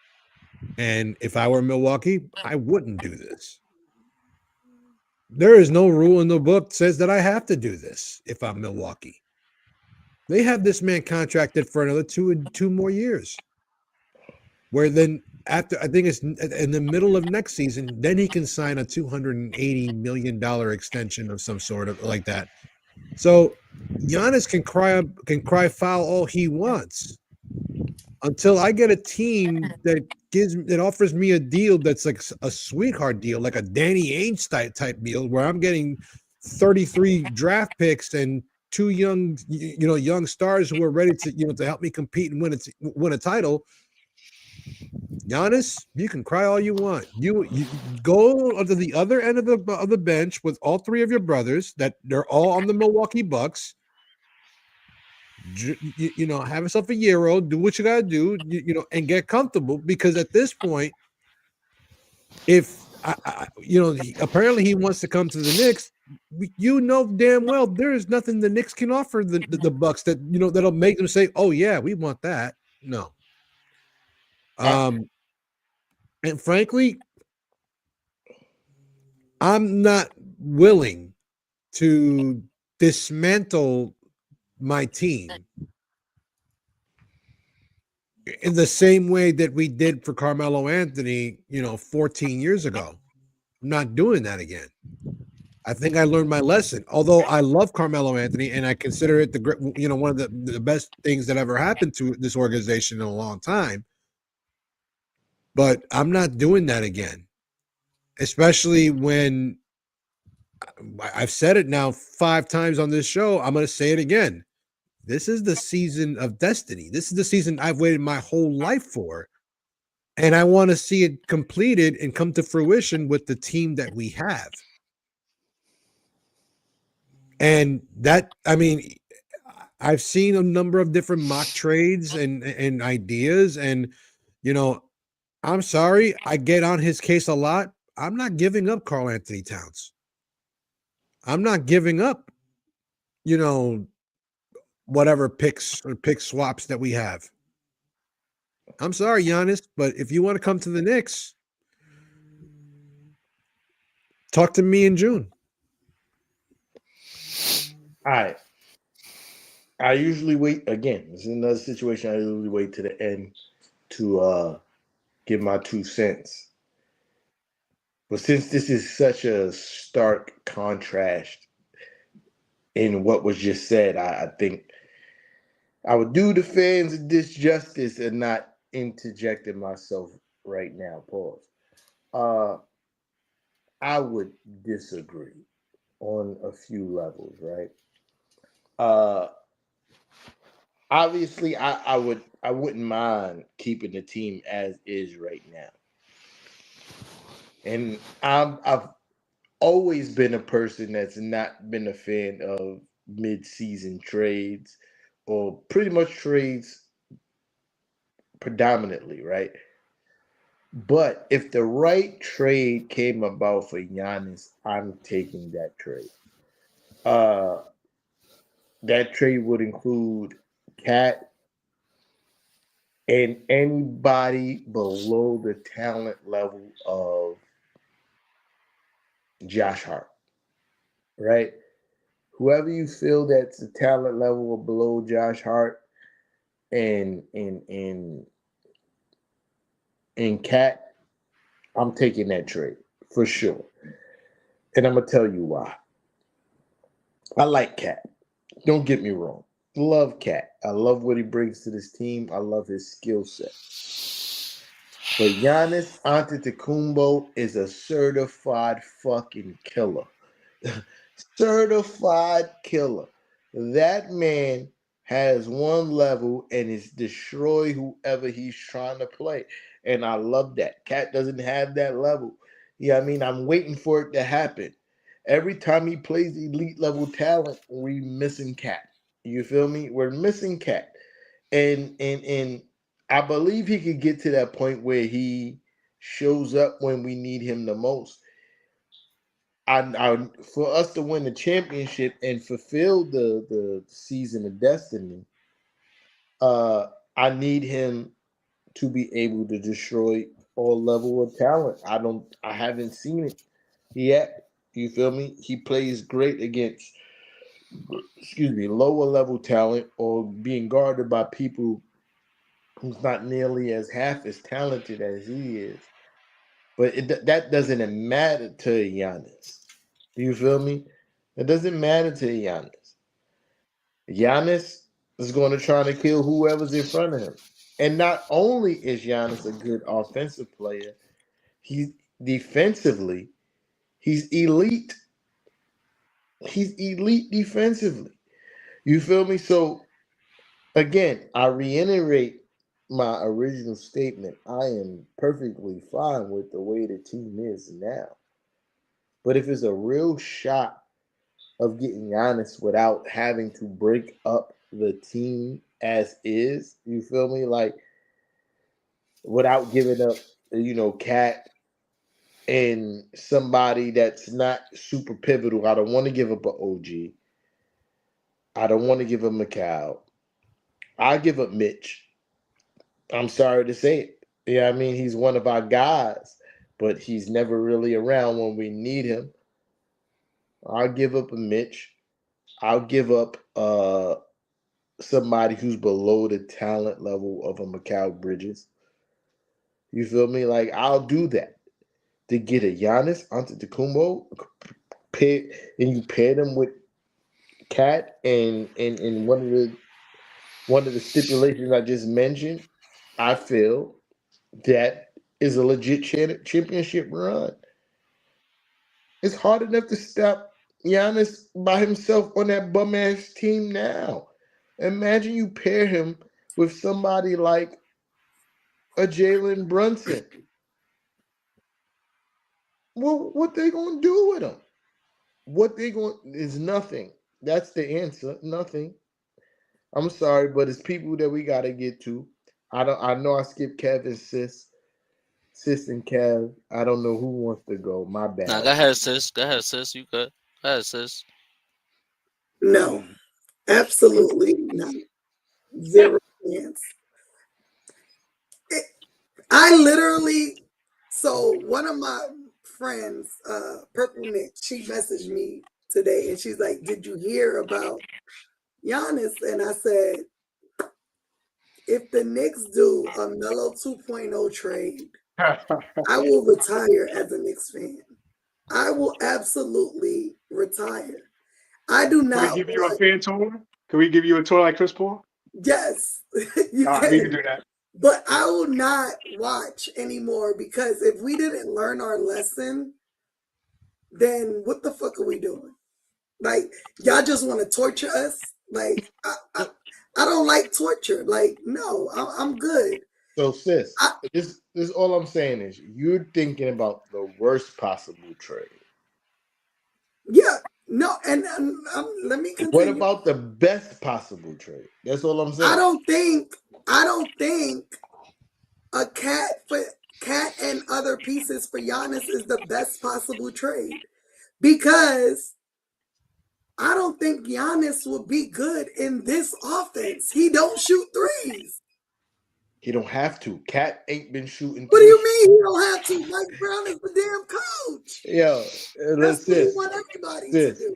And if I were Milwaukee, I wouldn't do this. There is no rule in the book that says that I have to do this if I'm Milwaukee. They have this man contracted for another two more years. Where then after, I think it's in the middle of next season, then he can sign a $280 million extension of some sort of like that. So Giannis can cry foul all he wants until I get a team that offers me a deal that's like a sweetheart deal, like a Danny Ainge type deal, where I'm getting 33 draft picks and 2 young stars who are ready to help me compete and win a title. Giannis, you can cry all you want. You go to the other end of the bench with all 3 of your brothers that they're all on the Milwaukee Bucks. Have yourself a Euro, do what you gotta do, and get comfortable. Because at this point, if apparently he wants to come to the Knicks, damn well there is nothing the Knicks can offer the Bucks that that'll make them say, "Oh yeah, we want that." No. And frankly, I'm not willing to dismantle my team in the same way that we did for Carmelo Anthony, 14 years ago. I'm not doing that again. I think I learned my lesson. Although I love Carmelo Anthony and I consider it one of the best things that ever happened to this organization in a long time. But I'm not doing that again, especially when I've said it now 5 times on this show. I'm going to say it again. This is the season of destiny. This is the season I've waited my whole life for. And I want to see it completed and come to fruition with the team that we have. And that, I mean, I've seen a number of different mock trades and ideas. And, I'm sorry, I get on his case a lot. I'm not giving up Karl-Anthony Towns. I'm not giving up, whatever picks or pick swaps that we have. I'm sorry, Giannis, but if you want to come to the Knicks, talk to me in June. All right. I usually wait again. This is another situation. I usually wait to the end to give my 2 cents. But since this is such a stark contrast in what was just said, I think I would do the fans a disjustice and not interjecting myself right now. Pause. I would disagree on a few levels, right? Obviously, I wouldn't mind keeping the team as is right now, and I've always been a person that's not been a fan of mid-season trades or pretty much trades predominantly, right? But if the right trade came about for Giannis, I'm taking that trade. That trade would include Cat and anybody below the talent level of Josh Hart, right? Whoever you feel that's the talent level below Josh Hart and Cat, I'm taking that trade for sure. And I'm gonna tell you why. I like Cat. Don't get me wrong. Love Cat. I love what he brings to this team. I love his skill set. But Giannis Antetokounmpo is a certified fucking killer. Certified killer. That man has one level and is destroy whoever he's trying to play. And I love that. Cat doesn't have that level. Yeah, I mean, I'm waiting for it to happen. Every time he plays elite level talent, we're missing Cat. You feel me? We're missing Cat. And I believe he could get to that point where he shows up when we need him the most. For us to win the championship and fulfill the season of destiny, I need him to be able to destroy all level of talent. I haven't seen it yet. You feel me? He plays great against lower level talent or being guarded by people who's not nearly as half as talented as he is. But that doesn't matter to Giannis. You feel me? It doesn't matter to Giannis. Giannis is going to try to kill whoever's in front of him. And not only is Giannis a good offensive player, he's defensively, he's elite. He's elite defensively. You feel me? So, again, I reiterate my original statement. I am perfectly fine with the way the team is now. But if it's a real shot of getting Giannis without having to break up the team as is, you feel me? Like, without giving up, Cat and somebody that's not super pivotal. I don't want to give up an OG. I don't want to give up Mikal. I give up Mitch. I'm sorry to say it. Yeah, I mean, he's one of our guys, but he's never really around when we need him. I'll give up a Mitch. I'll give up somebody who's below the talent level of a Mikal Bridges. You feel me? Like, I'll do that to get a Giannis Antetokounmpo pair them with Cat and one of the stipulations I just mentioned, I feel that is a legit championship run. It's hard enough to stop Giannis by himself on that bum ass team now. Imagine you pair him with somebody like a Jalen Brunson. Well, what they gonna do with him? What they going is nothing. That's the answer. Nothing. I'm sorry, but it's people that we gotta get to. I know I skipped Kev and Sis and Kev. I don't know who wants to go. My bad. Nah, go ahead, sis. Go ahead, sis. You good? Go ahead, sis. No, absolutely not. Zero chance. I literally, so one of my friends, Purple Nick, she messaged me today and she's like, "Did you hear about Giannis?" And I said, if the Knicks do a Melo 2.0 trade, I will retire as a Knicks fan. I will absolutely retire. I do Can not we give you a want, fan tour? Can we give you a tour like Chris Paul? yes, you All right, we can do that. But I will not watch anymore because if we didn't learn our lesson, then what the fuck are we doing? Like, y'all just want to torture us? Like, I don't like torture. Like, no, I'm good. So, sis, this all I'm saying is you're thinking about the worst possible trade. Yeah, no, and let me continue. What about the best possible trade? That's all I'm saying. I don't think a cat and other pieces for Giannis is the best possible trade because I don't think Giannis will be good in this offense. He don't shoot threes. He don't have to. Cat ain't been shooting. What do you mean he don't have to? Mike Brown is the damn coach. Yo, that's what he want everybody to do.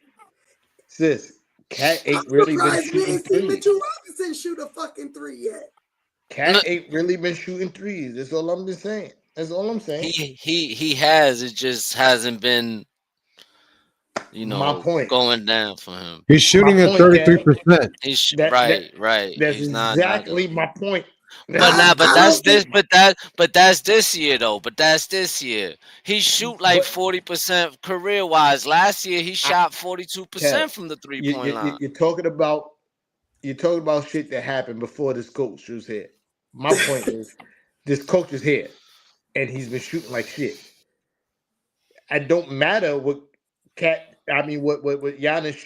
Sis, Cat ain't really been shooting threes. Mitchell Robinson shoot a fucking three yet. Cat ain't really been shooting threes. That's all I'm just saying. That's all I'm saying. He has. It just hasn't been, my point, going down for him. He's shooting at 33%. He's right. That's He's exactly my point. But that's this year though. But that's this year. He shoot like 40% career wise. Last year he shot 42% from the 3-point line. You're talking about shit that happened before this coach was here. My point is, this coach is here, and he's been shooting like shit. It don't matter what Giannis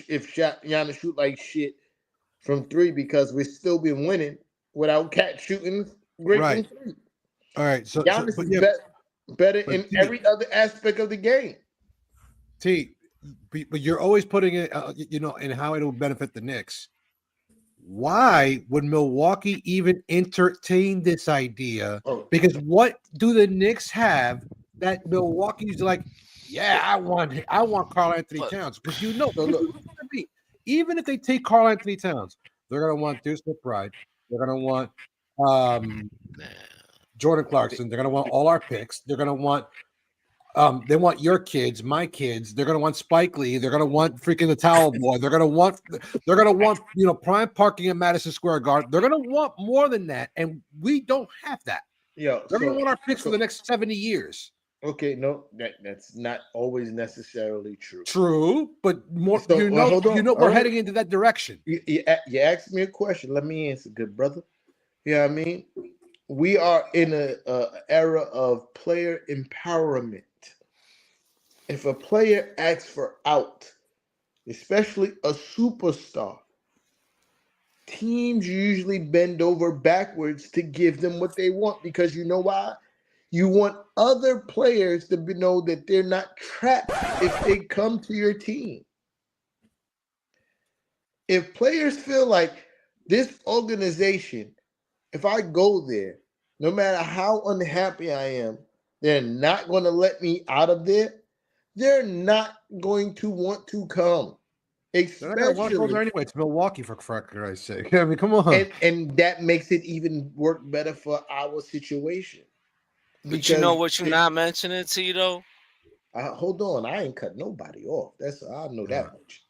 Giannis shoot like shit from three because we've still been winning without Cat shooting great from three. All right, so Giannis is better in every other aspect of the game. But you're always putting it, in how it will benefit the Knicks. Why would Milwaukee even entertain this idea? Because what do the Knicks have that Milwaukee's like? Yeah, I want Karl-Anthony Towns because even if they take Karl-Anthony Towns, they're gonna want Deuce McBride. They're gonna want Jordan Clarkson. They're gonna want all our picks. They're gonna want they want your kids, my kids. They're gonna want Spike Lee. They're gonna want freaking the Towel Boy. They're gonna want prime parking at Madison Square Garden. They're gonna want more than that, and we don't have that. They're gonna want our picks for the next 70 years. Okay, no, that's not always necessarily true. True, but more. We're heading into that direction. You asked me a question. Let me answer, good brother. You know what I mean? We are in a era of player empowerment. If a player asks for out, especially a superstar, teams usually bend over backwards to give them what they want because you know why? You want other players to know that they're not trapped if they come to your team. If players feel like this organization, if I go there, no matter how unhappy I am, they're not going to let me out of there, they're not going to want to come. Especially anyway, it's Milwaukee for Christ's sake. I mean, come on. And that makes it even work better for our situation. But you know what you're not mentioning, Tito? Hold on, I ain't cut nobody off. I know that much.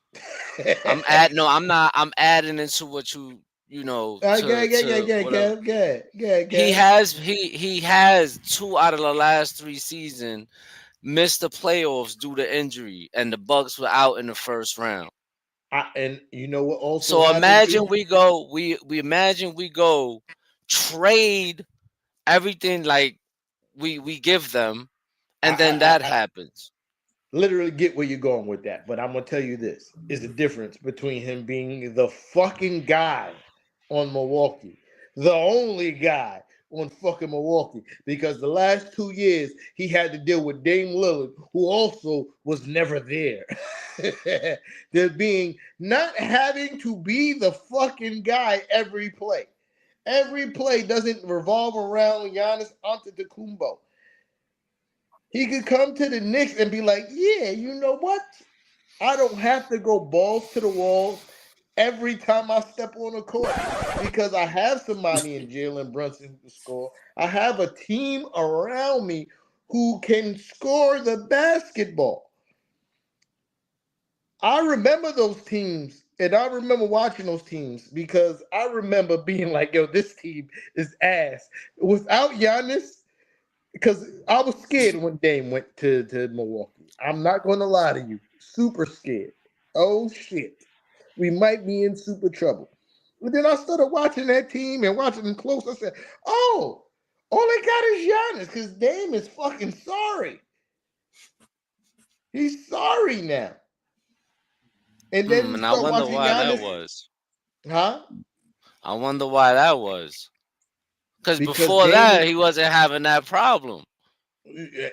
I'm not. I'm adding into what you know to whatever. He has 2 out of the last 3 seasons missed the playoffs due to injury, and the Bucks were out in the first round. And you know what also So happened imagine too? we imagine we go trade everything like we give them, and then that happens. Literally get where you're going with that, but I'm gonna tell you this is the difference between him being the fucking guy on Milwaukee, the only guy on fucking Milwaukee, because the last 2 years he had to deal with Dame Lillard, who also was never there. There being not having to be the fucking guy every play. Every play doesn't revolve around Giannis Antetokounmpo. He could come to the Knicks and be like, yeah, you know what? I don't have to go balls to the wall every time I step on the court because I have somebody in Jalen Brunson who can score. I have a team around me who can score the basketball. I remember those teams, and I remember watching those teams because I remember being like, yo, this team is ass. Without Giannis, because I was scared when Dame went to Milwaukee. I'm not going to lie to you. Super scared. Oh, shit. We might be in super trouble. But then I started watching that team and watching them close. I said, oh, all they got is Giannis because Dame is fucking sorry. He's sorry now. And then And I wonder why that was. Huh? I wonder why that was. Because before Dame that, he wasn't having that problem.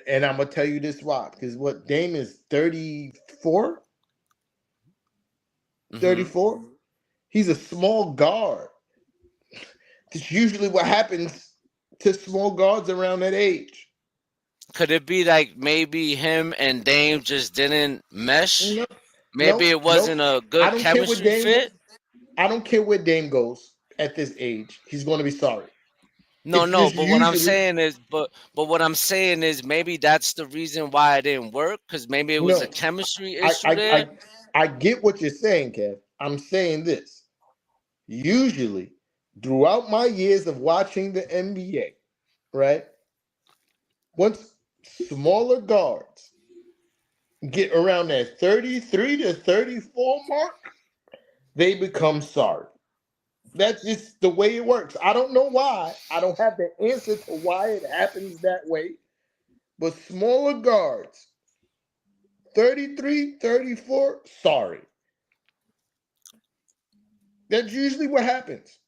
And I'm going to tell you this why. Because what, Dame is 34? 34? Mm-hmm. He's a small guard. That's usually what happens to small guards around that age. Could it be like maybe him and Dame just didn't mesh? Maybe it wasn't a good chemistry fit? I don't care where Dame goes at this age. He's going to be sorry. No, but what I'm saying is maybe that's the reason why it didn't work, because maybe it was a chemistry issue there. I get what you're saying, Kev. I'm saying this. Usually, throughout my years of watching the NBA, right? Once smaller guards get around that 33 to 34 mark, they become sorry. That's just the way it works. I don't know why. I don't have the answer to why it happens that way. But smaller guards, 33, 34, sorry. That's usually what happens.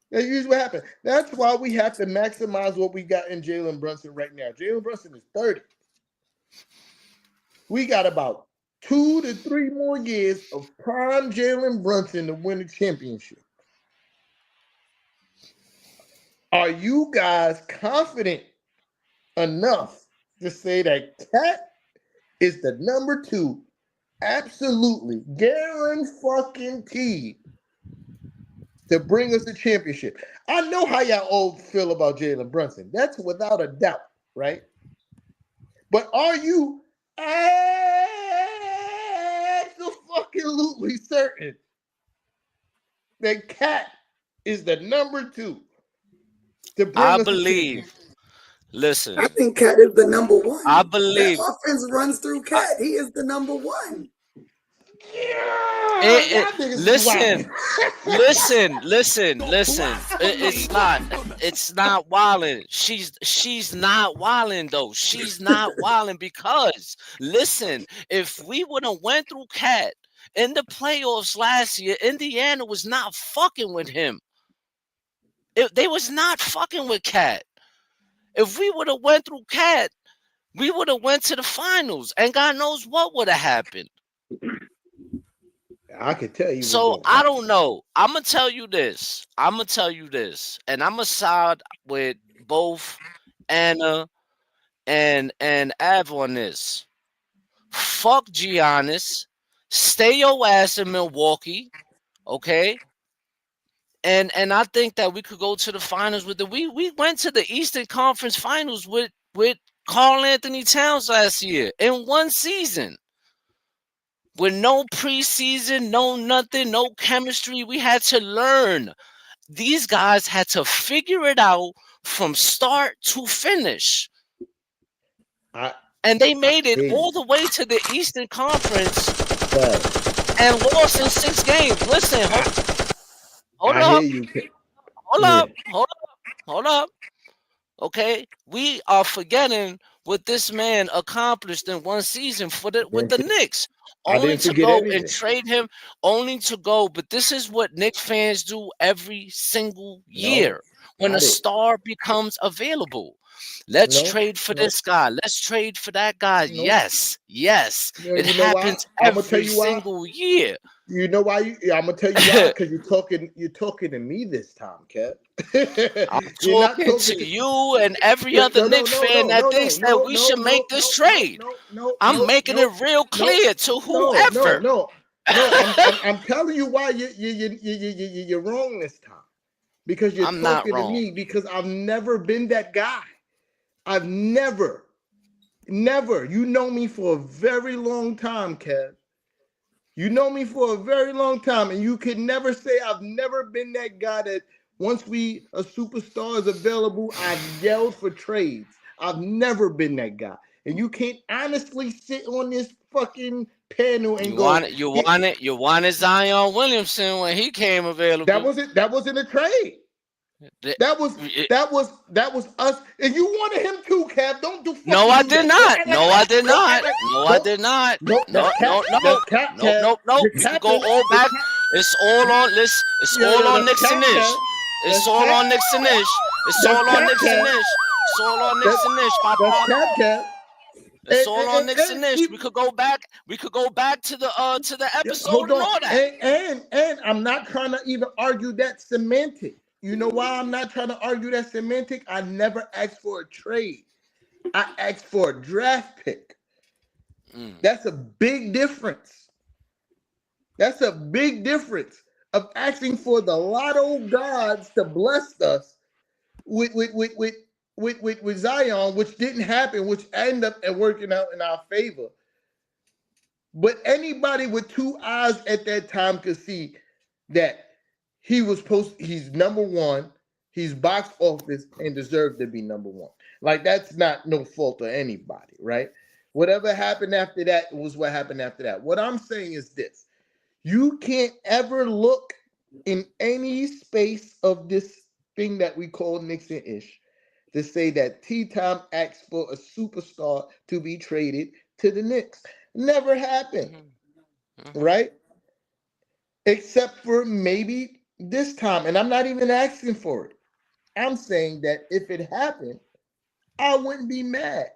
That's why we have to maximize what we got in Jalen Brunson right now. Jalen Brunson is 30. We got about 2 to 3 more years of prime Jalen Brunson to win the championship. Are you guys confident enough to say that Cat is the number 2? Absolutely guaranteed to bring us the championship. I know how y'all all feel about Jalen Brunson. That's without a doubt, right? But are you absolutely certain that Cat is the number 2 to bring us the championship? Listen, I think Cat is the number 1. I believe that offense runs through Cat. He is the number 1. Listen. It's not wilding. She's not wilding though. She's not wilding because listen, if we would have went through Cat in the playoffs last year, Indiana was not fucking with him. They was not fucking with Cat. If we would have went through Cat, we would have went to the finals, and God knows what would have happened. I could tell you. So I don't know. I'm gonna tell you this, and I'm gonna side with both Anna and Av on this. Fuck Giannis. Stay your ass in Milwaukee, okay? And I think that we could go to the finals with we went to the Eastern Conference Finals with Karl-Anthony Towns last year in one season. With no preseason, no nothing, no chemistry. We had to learn. These guys had to figure it out from start to finish. And they made it all the way to the Eastern Conference and lost in 6 games. Listen, hold up. Okay, we are forgetting what this man accomplished in one season with the Knicks. Only to go and trade him, but this is what Knicks fans do every single year when a star becomes available. Let's trade for this guy. Let's trade for that guy. Yes. It happens every single year. You know why? I'm gonna tell you why. Because you're talking to me this time, Kev. I'm talking to you and every other Knicks fan that thinks that we should make this trade. I'm making it real clear to whoever. I'm telling you why you're wrong this time. Because you're talking to me. Because I've never been that guy. I've never. You know me for a very long time, Kev. You know me for a very long time, and you could never say I've never been that guy that once a superstar is available, I've yelled for trades. I've never been that guy. And you can't honestly sit on this fucking panel and you wanted Zion Williamson when he came available. That wasn't a trade. That was us. And you wanted him too, Cap. Don't do. No, I did not. No, I did not. No. We can go all back. It's all on. It's all on Knicks and Ish. It's all on Knicks and Ish. It's all on Knicks and Ish. It's all on Knicks and Ish, Papa. It's all on Knicks and Ish. We could go back. We could go back to the episode and all that. And I'm not trying to even argue that semantic. You know why I'm not trying to argue that semantic? I never asked for a trade. I asked for a draft pick. That's a big difference. That's a big difference of asking for the lotto gods to bless us with Zion, which didn't happen, which ended up working out in our favor. But anybody with 2 eyes at that time could see that he's number one, he's box office and deserved to be number one. Like, that's not no fault of anybody, right? Whatever happened after that was what happened after that. What I'm saying is this: you can't ever look in any space of this thing that we call Knicks and Ish to say that T-Time asked for a superstar to be traded to the Knicks. Never happened, right? Except for maybe this time, and I'm not even asking for it. I'm saying that if it happened, I wouldn't be mad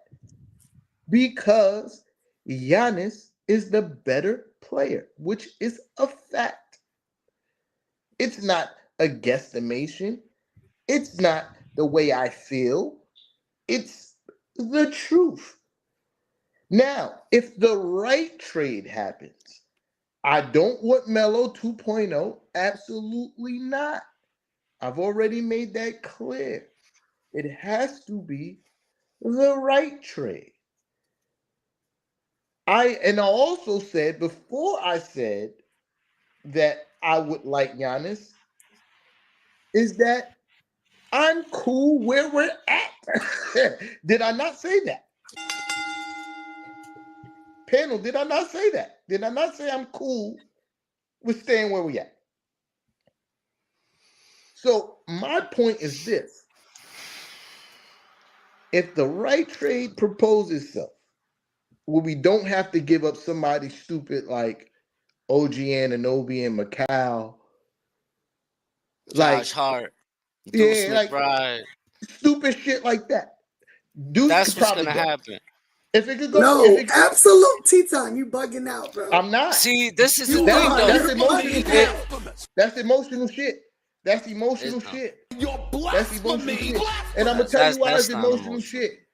because Giannis is the better player, which is a fact. It's not a guesstimation. It's not the way I feel. It's the truth. Now, if the right trade happens, I don't want Melo 2.0. Absolutely not. I've already made that clear. It has to be the right trade. I also said before I said that I would like Giannis is that I'm cool where we're at. Did I not say that? Panel, did I not say that? Did I not say I'm cool with staying where we at? So my point is this. If the right trade proposes itself, where we don't have to give up somebody stupid like OG Anunoby and Mikal, Josh Hart, Deuce McBride, stupid shit like that. That's what's gonna happen. If it could go, no, absolute T-Time. You bugging out, bro. I'm not. See, this is the thing, though. That's emotional shit. That's emotional shit. That's emotional shit. That's emotional shit. And I'm gonna tell you why it's emotional shit.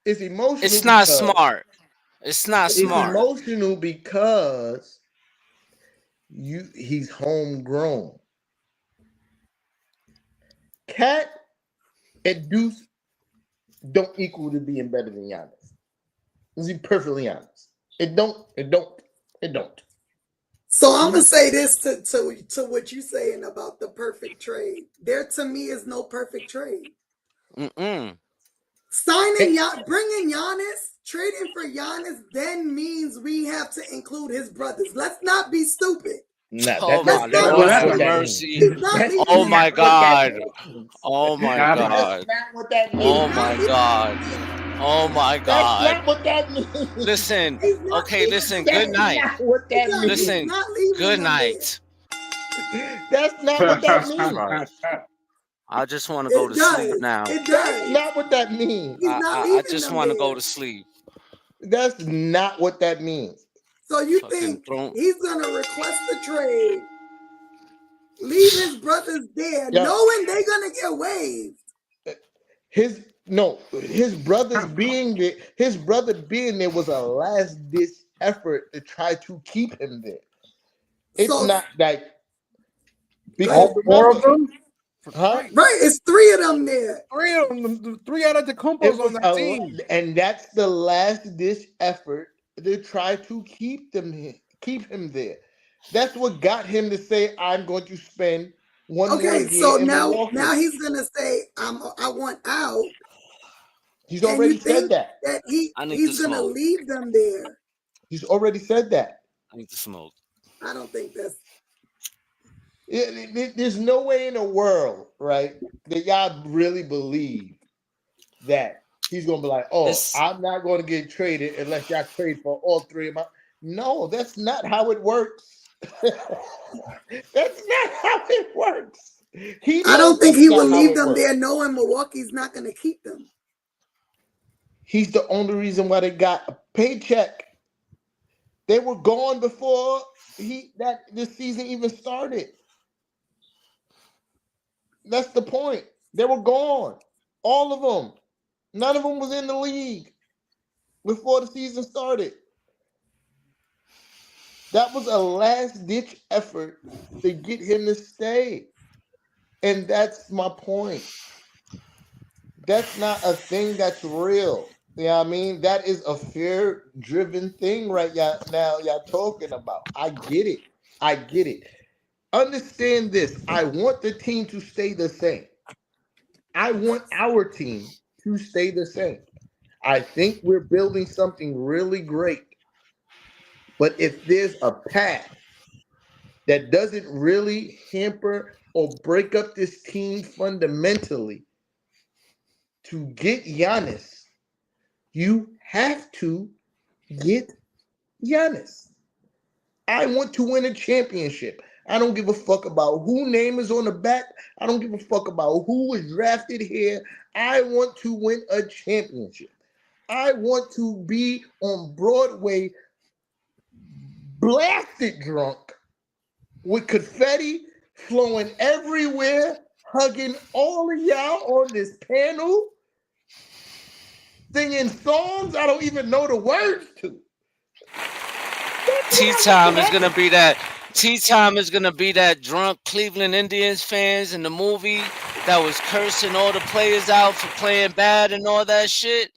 It's emotional. It's not smart. It's not smart. It's emotional because he's homegrown. Cat and Deuce don't equal to being better than Giannis. Let's be perfectly honest. It don't. So I'm gonna say this to what you saying about the perfect trade. There to me is no perfect trade. Signing bringing Giannis, trading for Giannis, then means we have to include his brothers. Let's not be stupid. Nah, Oh my that's Lord, not have what that mercy. means. Oh my God. Oh my Nah, God. That's not what that means. Oh my God. Oh my That's God. not what that means. Listen. He's not Okay, leaving listen. them Good That's night. not what that there. means. Listen. He's not leaving Good them night. That's not what that Jesus means. Christ. I just want to go to sleep now. It That's does. not what that means. He's not I leaving just them want to there. go to sleep. That's not what that means. So you Fucking think throne. he's gonna request the trade, leave his brothers there, Yeah. knowing they're gonna get waived? His brother being there was a last ditch effort to try to keep him there. It's So- not like All because four remember, of them. huh? Right, it's 3 of them there. Three of them. 3 out of the It Kumpos was on that team. and that's the last ditch effort to try to keep him there. That's what got him to say, "I'm going to spend one more Okay, year so in now Milwaukee." he's gonna say, I want out. He's And already you said think that. that I need he's to gonna smoke. leave them there? He's already said that. I need to smoke. I don't think that's There's no way in the world, right, that y'all really believe that he's gonna be like, "Oh, It's I'm not going to get traded unless y'all trade for all 3 of my." No, that's not how it works. That's not how it works. I don't think he will leave them there knowing Milwaukee's not gonna keep them. He's the only reason why they got a paycheck. They were gone before this season even started. That's the point. They were gone. All of them. None of them was in the league before the season started. That was a last-ditch effort to get him to stay. And that's my point. That's not a thing that's real. You know what I mean? That is a fear-driven thing right now y'all talking about. I get it. Understand this. I want the team to stay the same. I want our team to stay the same. I think we're building something really great. But if there's a path that doesn't really hamper or break up this team fundamentally to get Giannis, you have to get Giannis. I want to win a championship. I don't give a fuck about who name is on the back. I don't give a fuck about who was drafted here. I want to win a championship. I want to be on Broadway blasted drunk with confetti flowing everywhere, hugging all of y'all on this panel, singing songs I don't even know the words to. tea time is gonna be that. Tea time is gonna be that drunk Cleveland Indians fans in the movie that was cursing all the players out for playing bad and all that shit.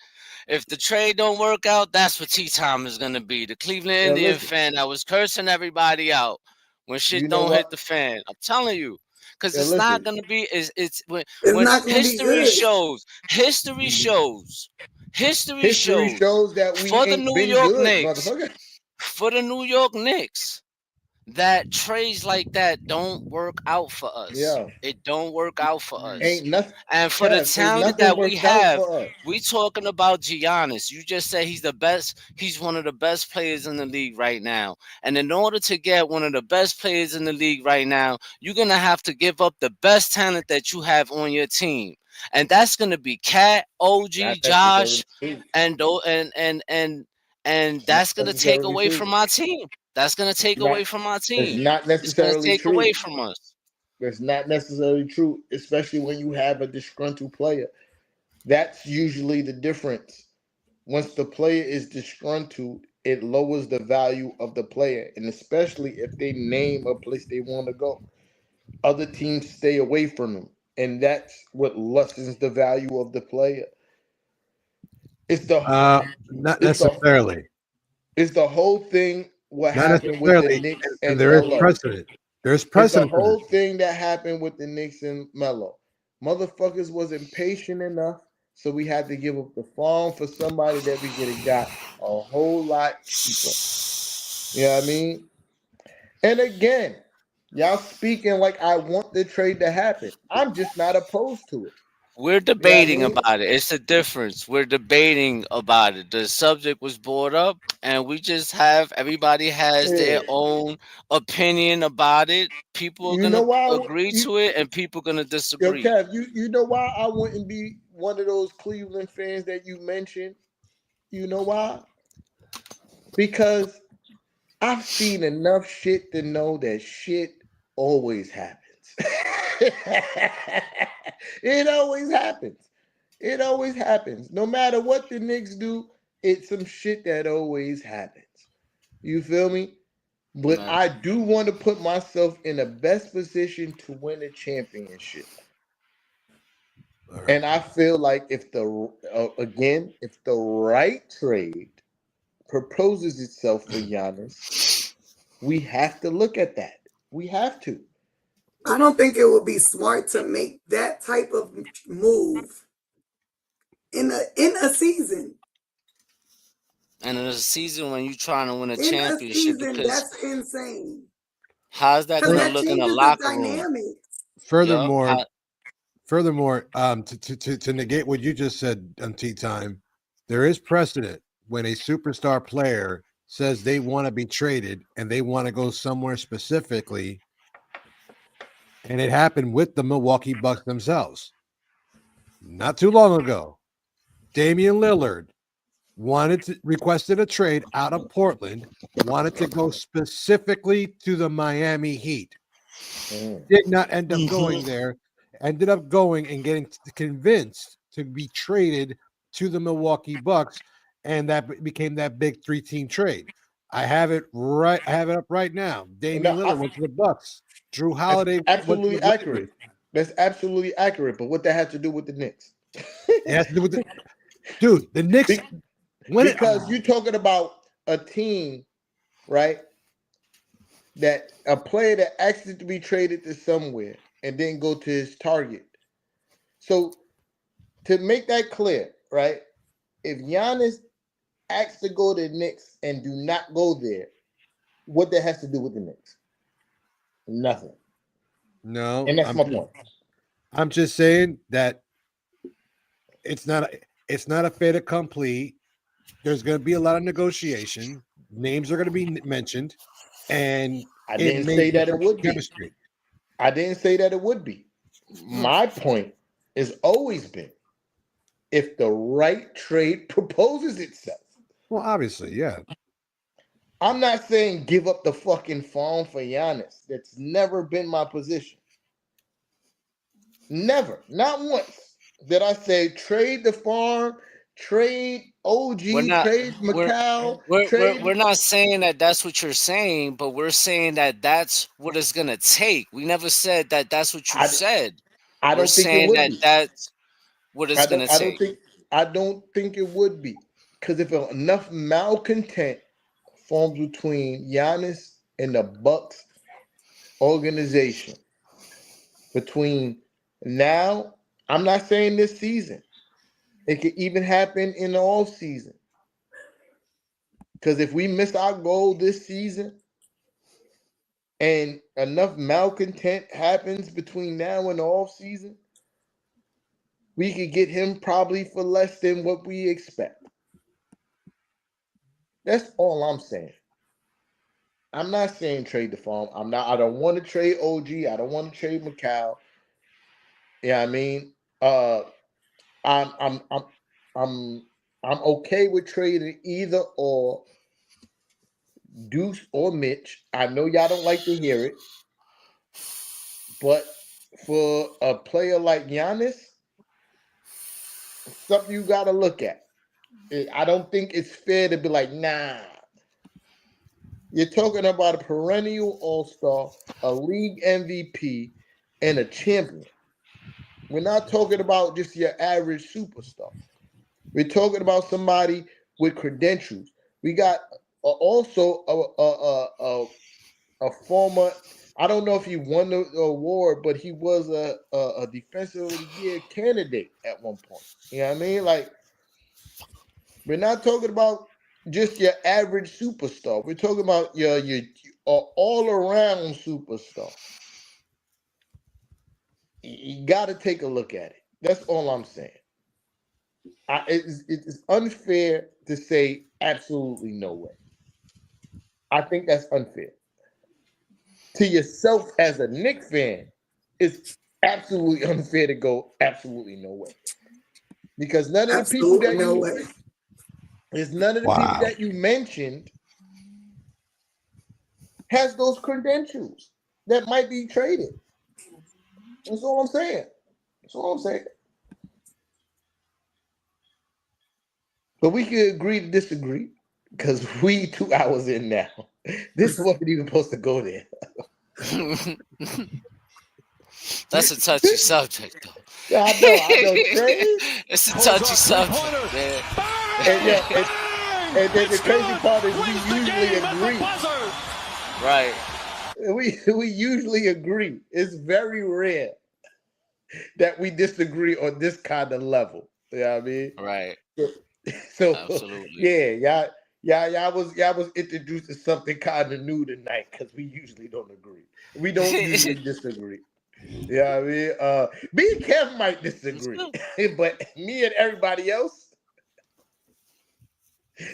If the trade don't work out, that's what tea time is gonna be. The Cleveland Indian listen. fan that was cursing everybody out when shit You know don't what? hit the fan. I'm telling you, because Yeah, it's not listen. gonna be. It's when not gonna be history good. shows. History shows that we for the ain't New been York good, Knicks. motherfucker. For the New York Knicks, that trades like that don't work out for us. Yeah. It don't work out for us. Ain't nothing. And for the Ain't talent nothing that we worked out have, for us. we talking about Giannis. You just said he's the best. He's one of the best players in the league right now. And in order to get one of the best players in the league right now, you're gonna have to give up the best talent that you have on your team. And that's gonna be Cat, OG, Not Josh, necessarily true. and that's gonna take necessarily away true. from our team. That's gonna take Not- away from our It's team. not It's gonna necessarily take true. away from us. That's not necessarily true, especially when you have a disgruntled player. That's usually the difference. Once the player is disgruntled, it lowers the value of the player, and especially if they name a place they want to go. Other teams stay away from them, and that's what lessens the value of the player. It's the not it's the necessarily. it's the whole thing. What Not happened with the necessarily. Knicks And and there is Melo? precedent. There's It's the precedent for whole this. thing that happened with the Knicks and Melo. Motherfuckers wasn't patient enough, so we had to give up the farm for somebody that we could have got a whole lot cheaper. You know what I mean? And again, y'all speaking like I want the trade to happen. I'm just not opposed to it. We're You know what I debating mean? about it. It's a difference. We're debating about it. The subject was brought up, and we just have everybody has their Yeah. own opinion about it. People are You know gonna why agree to it, and people gonna yo, disagree. Kev, you know why I wouldn't be one of those Cleveland fans that you mentioned? You know why? Because I've seen enough shit to know that shit always happens. It always happens. It always happens. No matter what the Knicks do, it's some shit that always happens. You feel me? But Man. I do want to put myself in the best position to win a championship. All right. And I feel like if if the right trade proposes itself for Giannis, we have to look at that. We have to. I don't think it would be smart to make that type of move in a season. And in a season when you're trying to win a In a championship, season, because that's insane. how's that Because gonna that look in the changes the locker room? dynamics. Yup. Furthermore, to negate what you just said, Tea Time, there is precedent when a superstar player says they want to be traded and they want to go somewhere specifically, and it happened with the Milwaukee Bucks themselves. Not too long ago, Damian Lillard requested a trade out of Portland, wanted to go specifically to the Miami Heat. Did not end up going there, ended up going and getting convinced to be traded to the Milwaukee Bucks, and that became that big 3-team trade. I have it up right now. Damian Lillard went to the Bucks. Drew That's Holiday went to absolutely the Blazers. accurate. That's absolutely accurate. But what that has to do with the Knicks? It has to do with the Knicks. Because you're talking about a team, right? That a player that asked to be traded to somewhere and then go to his target. So to make that clear, right? If Giannis asks to go to the Knicks and do not go there, what that has to do with the Knicks? Nothing. No, And that's my point. I'm just saying that it's not a fait accompli. There's going to be a lot of negotiation. Names are going to be mentioned, and I didn't say that it would be. I didn't say that it would be. My point has always been if the right trade proposes itself. Well, obviously, yeah. I'm not saying give up the fucking farm for Giannis. That's never been my position. Never. Not once did I say trade the farm, trade OG, trade Mikal, trade. We're not saying that that's what you're saying, but we're saying that that's what it's gonna take. We never said that that's what you said. I We're don't think it saying would that be. that's what it's gonna take. I don't think it would be. Because if enough malcontent forms between Giannis and the Bucks organization between now, I'm not saying this season. It could even happen in the off season. Because if we miss our goal this season and enough malcontent happens between now and the off season, we could get him probably for less than what we expect. That's all I'm saying. I'm not saying trade the farm. I don't want to trade OG. I don't want to trade Mikal. Yeah, I mean, I'm okay with trading either or Deuce or Mitch. I know y'all don't like to hear it, but for a player like Giannis, it's something you got to look at. I don't think it's fair to be like, nah. You're talking about a perennial all-star, a league MVP, and a champion. We're not talking about just your average superstar. We're talking about somebody with credentials. We got also a former. I don't know if he won the award, but he was a defensive of the year candidate at one point. You know what I mean? Like, we're not talking about just your average superstar. We're talking about your all around superstar. You got to take a look at it. That's all I'm saying. It's unfair to say absolutely no way. I think that's unfair. To yourself as a Knicks fan, it's absolutely unfair to go absolutely no way. Because none of the people that people that you mentioned has those credentials that might be traded. That's all I'm saying. But we can agree to disagree because we 2 hours in now. This wasn't even supposed to go there. That's a touchy subject, though. I know, Trey. It's a touchy subject, man. And then the crazy part is we usually agree. Right. We usually agree. It's very rare that we disagree on this kind of level. You know what I mean? Right. So absolutely. Yeah, y'all was introduced to something kind of new tonight because we usually don't agree. We don't usually disagree. Yeah, you know I mean, me and Kev might disagree, but me and everybody else,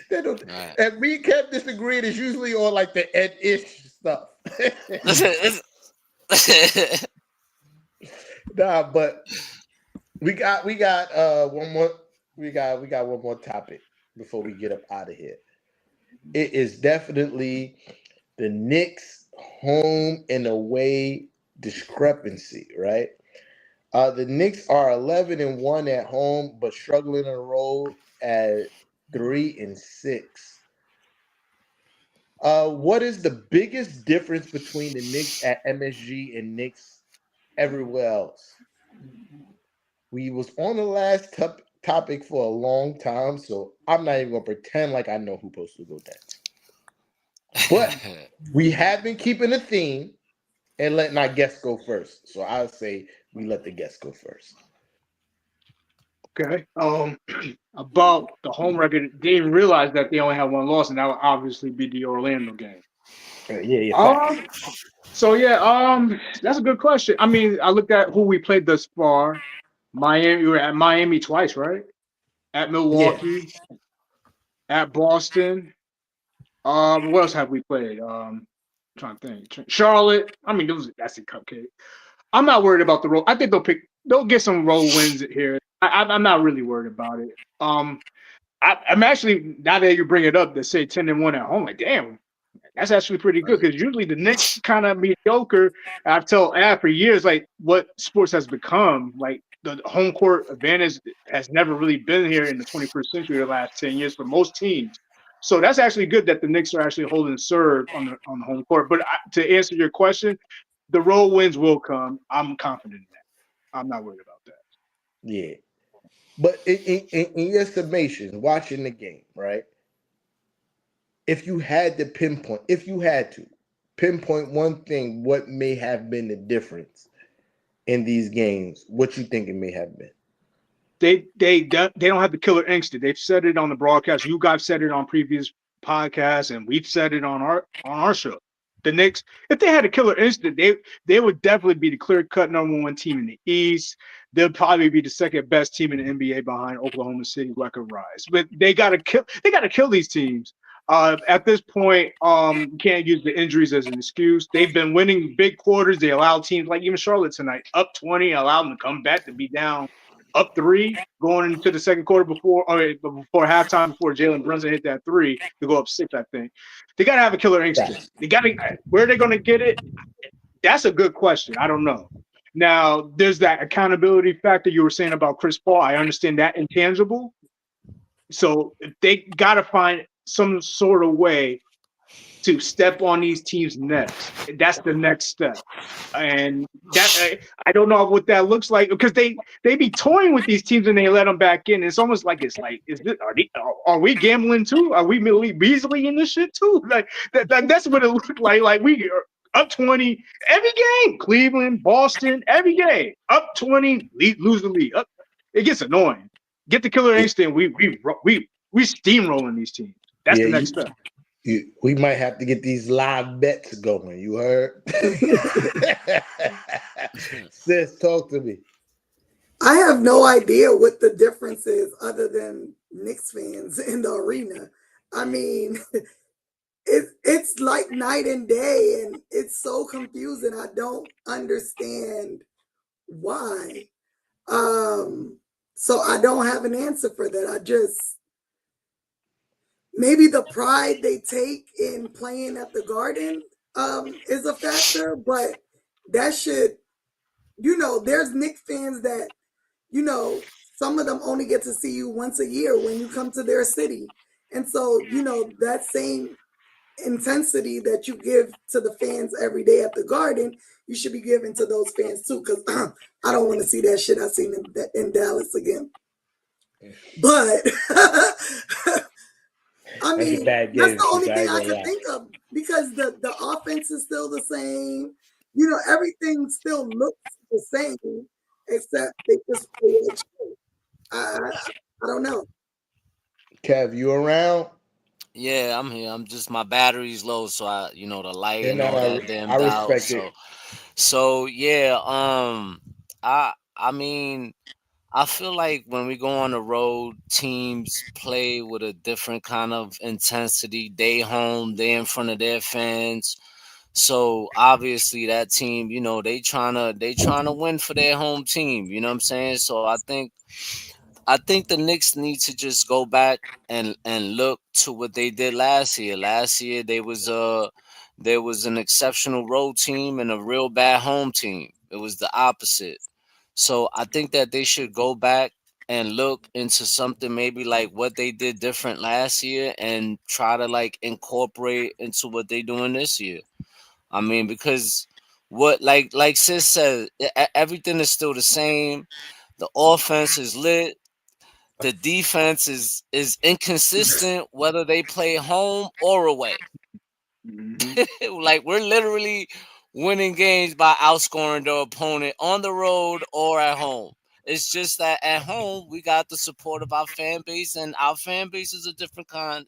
they don't. Right. And me and Kev disagreeing is usually on like the Ed-ish stuff. Nah, but we got one more. We got one more topic before we get up out of here. It is definitely the Knicks home and away discrepancy, right? The Knicks are 11-1 at home, but struggling on the road at 3-6. What is the biggest difference between the Knicks at MSG and Knicks everywhere else? We was on the last topic for a long time, so I'm not even gonna pretend like I know who's supposed to go next. But we have been keeping a theme and letting our guests go first. So I'll say we let the guests go first. Okay. About the home record, they didn't realize that they only had one loss, and that would obviously be the Orlando game. That's a good question. I mean, I looked at who we played thus far. Miami, we were at Miami twice, right? At Milwaukee, at Boston. What else have we played? I'm trying to think. Charlotte. I mean, that's a cupcake. I'm not worried about the road. I think they'll get some road wins here. I'm not really worried about it. I'm actually, now that you bring it up, to say 10-1 at home, like, damn, that's actually pretty good because usually the Knicks kind of mediocre. I've told Ad for years, like, what sports has become. Like, the home court advantage has never really been here in the 21st century, the last 10 years for most teams. So that's actually good that the Knicks are actually holding serve on the home court. But to answer your question, the road wins will come. I'm confident in that. I'm not worried about that. Yeah. But in your summation, watching the game, right? If you had to pinpoint one thing, what may have been the difference in these games, what you think it may have been? They don't have the killer instinct. They've said it on the broadcast. You guys said it on previous podcasts, and we've said it on our show. The Knicks, if they had a killer instinct, they would definitely be the clear-cut number one team in the East. They'll probably be the second best team in the NBA behind Oklahoma City record-wise. But they gotta kill these teams. At this point, you can't use the injuries as an excuse. They've been winning big quarters. They allow teams like even Charlotte tonight up 20, allow them to come back to be down up 3 going into the second quarter before halftime, before Jalen Brunson hit that 3 to go up 6, I think. They got to have a killer instinct. Where are they going to get it? That's a good question. I don't know. Now, there's that accountability factor you were saying about Chris Paul. I understand that intangible. So they got to find some sort of way to step on these teams' necks. That's the next step. And that I don't know what that looks like because they be toying with these teams and they let them back in. It's almost like is this are we gambling too? Are we Beasley in this shit too? Like that's what it looked like. Like we are up 20 every game. Cleveland, Boston, every game up 20, lose the lead. It gets annoying. Get the killer instinct. We steamrolling these teams. That's the next step. We might have to get these live bets going. You heard? Sis, talk to me. I have no idea what the difference is other than Knicks fans in the arena. I mean, it's like night and day, and it's so confusing. I don't understand why. So I don't have an answer for that. Maybe the pride they take in playing at the Garden is a factor, but that should, there's Knicks fans that, some of them only get to see you once a year when you come to their city. And so, that same intensity that you give to the fans every day at the Garden, you should be giving to those fans too, because I don't want to see that shit I seen in Dallas again. But I mean, that's the only thing I can think of because the offense is still the same. Everything still looks the same, except they just play like shit. I don't know. Kev, you around? Yeah, I'm here. I'm just my battery's low, so the light and all that damn I out. respect it. So yeah, I mean, I feel like when we go on the road, teams play with a different kind of intensity. They home, they in front of their fans. So obviously that team, they trying to win for their home team. You know what I'm saying? So I think the Knicks need to just go back and look to what they did last year. Last year there was an exceptional road team and a real bad home team. It was the opposite. So I think that they should go back and look into something maybe like what they did different last year and try to like incorporate into what they doing this year. I mean, because what like Sis said, everything is still the same. The offense is lit. The defense is inconsistent whether they play home or away. Mm-hmm. Like we're literally winning games by outscoring the opponent on the road or at home. It's just that at home we got the support of our fan base, and our fan base is a different kind.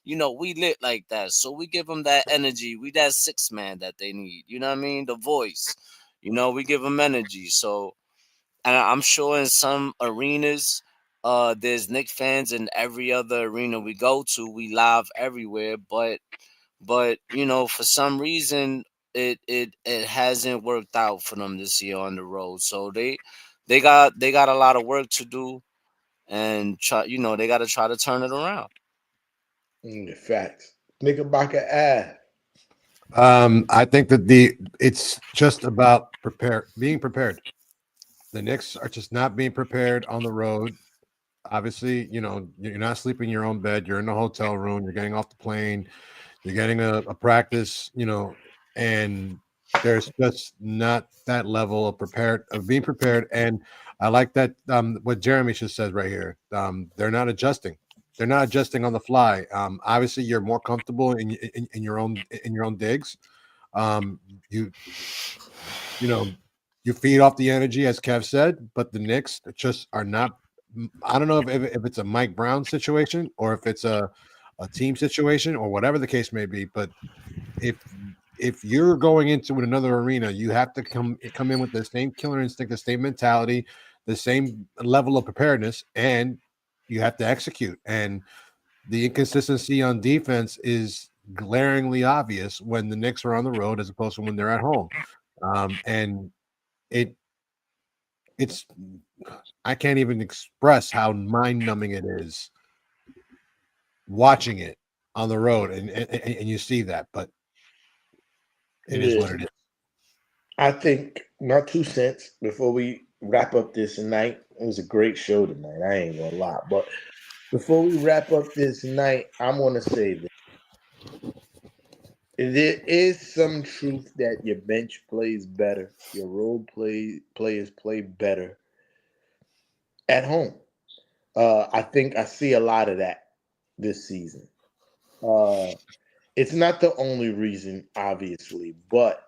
We lit like that, so we give them that energy. We that six man that they need. You know what I mean? The voice. We give them energy. So, and I'm sure in some arenas, there's Knicks fans in every other arena we go to. We live everywhere, but for some reason it hasn't worked out for them this year on the road. So they got a lot of work to do, and they got to try to turn it around. Facts. Knickerbocker I think that it's just about being prepared. The Knicks are just not being prepared on the road. Obviously, you're not sleeping in your own bed. You're in the hotel room. You're getting off the plane. You're getting a practice, and there's just not that level of being prepared. And I like that what Jeremy just said right here. They're not adjusting. They're not adjusting on the fly. Obviously, you're more comfortable in your own digs. You feed off the energy, as Kev said, but the Knicks just are not. I don't know if it's a Mike Brown situation or if it's a team situation or whatever the case may be. But if you're going into another arena, you have to come in with the same killer instinct, the same mentality, the same level of preparedness, and you have to execute. And the inconsistency on defense is glaringly obvious when the Knicks are on the road as opposed to when they're at home. And it's I can't even express how mind-numbing it is watching it on the road, and you see that, but it is what it is. I think my 2 cents before we wrap up this night. It was a great show tonight. I ain't gonna lie, but before we wrap up this night, I'm gonna say this. There is some truth that your bench plays better, your players play better at home. I think I see a lot of that this season. It's not the only reason, obviously, but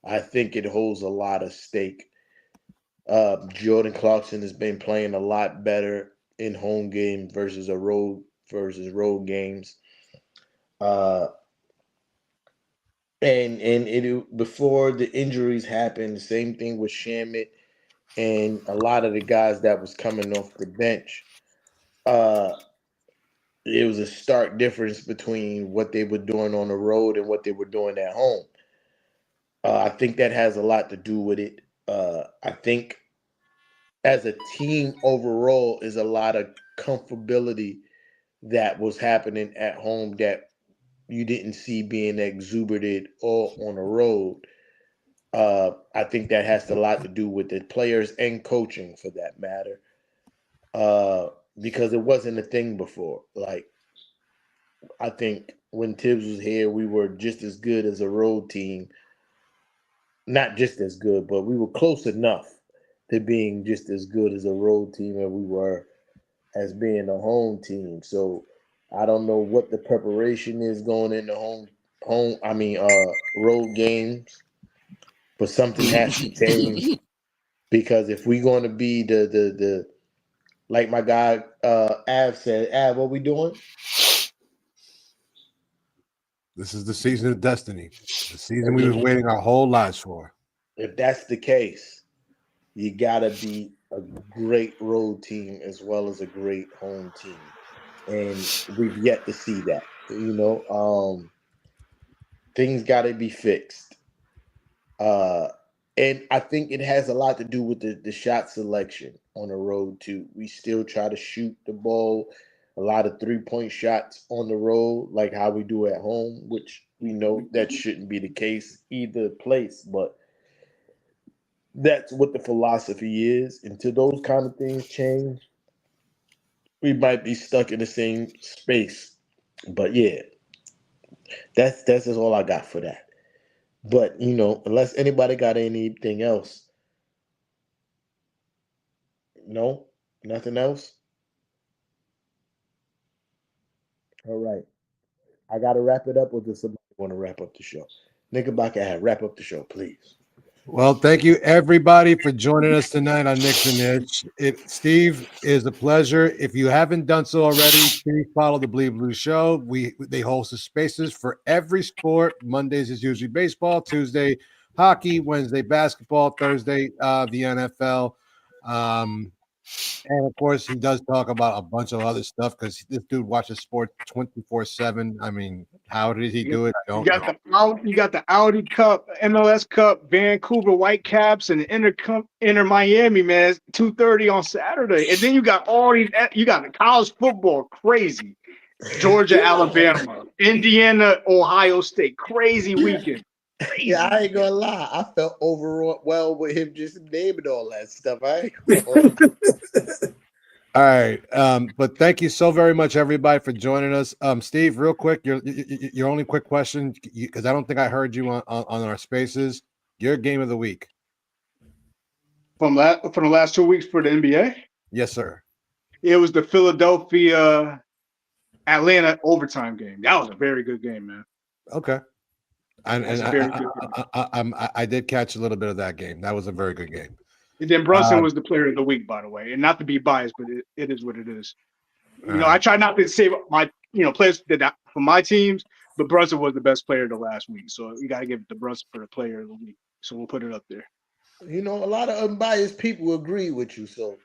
I think it holds a lot of stake. Jordan Clarkson has been playing a lot better in home games versus road games. And before the injuries happened, the same thing with Shamit and a lot of the guys that was coming off the bench. It was a stark difference between what they were doing on the road and what they were doing at home. I think that has a lot to do with it. I think as a team overall is a lot of comfortability that was happening at home that you didn't see being exuberant or on the road. I think that has a lot to do with the players and coaching for that matter. Because it wasn't a thing before. Like, I think when Tibbs was here, we were just as good as a road team. Not just as good, but we were close enough to being just as good as a road team as we were as being a home team. So I don't know what the preparation is going into road games, but something has to change because if we're going to be the like my guy Av said, Av, what we doing? This is the season of destiny. The season we was waiting our whole lives for. If that's the case, you gotta be a great road team as well as a great home team. And we've yet to see that. Things gotta be fixed. And I think it has a lot to do with the shot selection on the road too. We still try to shoot the ball, a lot of 3-point shots on the road, like how we do at home, which we know that shouldn't be the case either place, but that's what the philosophy is. Until those kind of things change, we might be stuck in the same space. But yeah, that's just all I got for that. But unless anybody got anything else, no, nothing else. All right, I gotta wrap it up, or does somebody want to wrap up the show? Knickerbocker, wrap up the show, please. Well, thank you everybody for joining us tonight on Knicks and Niche. Steve, is a pleasure. If you haven't done so already, please follow the Bleed Blue Show. They host the spaces for every sport. Mondays is usually baseball, Tuesday hockey, Wednesday basketball, Thursday the NFL. And of course, he does talk about a bunch of other stuff because this dude watches sports 24/7. I mean, how did he do it? You got the Audi Cup, MLS Cup, Vancouver Whitecaps, and the Inter Miami, man. It's 2:30 on Saturday, and then you got all these. You got the college football, crazy. Georgia, Alabama, Indiana, Ohio State, crazy weekend. Yeah, I ain't gonna lie. I felt overall well with him just naming all that stuff. I ain't gonna All right. But thank you so very much, everybody, for joining us. Steve, real quick, your only quick question, because I don't think I heard you on our spaces. Your game of the week. From the last 2 weeks for the NBA? Yes, sir. It was the Philadelphia Atlanta overtime game. That was a very good game, man. Okay. And I did catch a little bit of that game. That was a very good game. And then Brunson was the player of the week, by the way. And not to be biased, but it is what it is. I try not to say my players did that for my teams, but Brunson was the best player of the last week. So you got to give it to Brunson for the player of the week. So we'll put it up there. A lot of unbiased people agree with you. So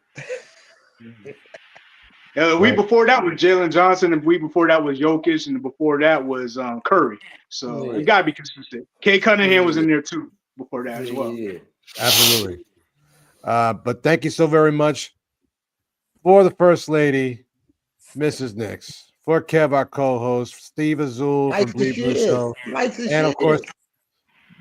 the week before that was Jalen Johnson, and the week before that was Jokic, and before that was Curry. So it got to be consistent. Kay Cunningham was in there too before that as well. Yeah. Absolutely. But thank you so very much for the First Lady, Mrs. Knicks, for Kev, our co-host, Steve Azul from Bleed Blue Show, and of course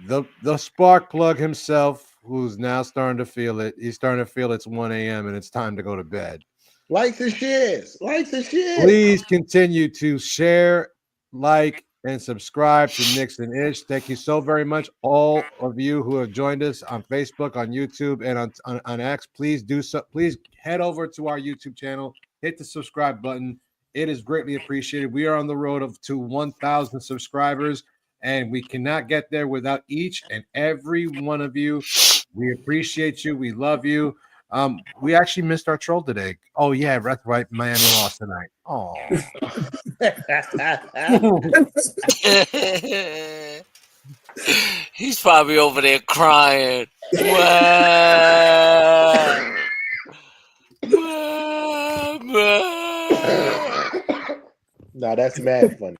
the spark plug himself, who's now starting to feel it. He's starting to feel it's 1 a.m. and it's time to go to bed. Likes and shares. Please continue to share, like, and subscribe to Knicks and Ish. Thank you so very much, all of you who have joined us on Facebook, on YouTube, and on X. Please do so. Please head over to our YouTube channel, hit the subscribe button. It is greatly appreciated. We are on the road to 1,000 subscribers, and we cannot get there without each and every one of you. We appreciate you. We love you. We actually missed our troll today. Oh, yeah, that's right. Miami lost tonight. Oh. He's probably over there crying. No, that's mad funny.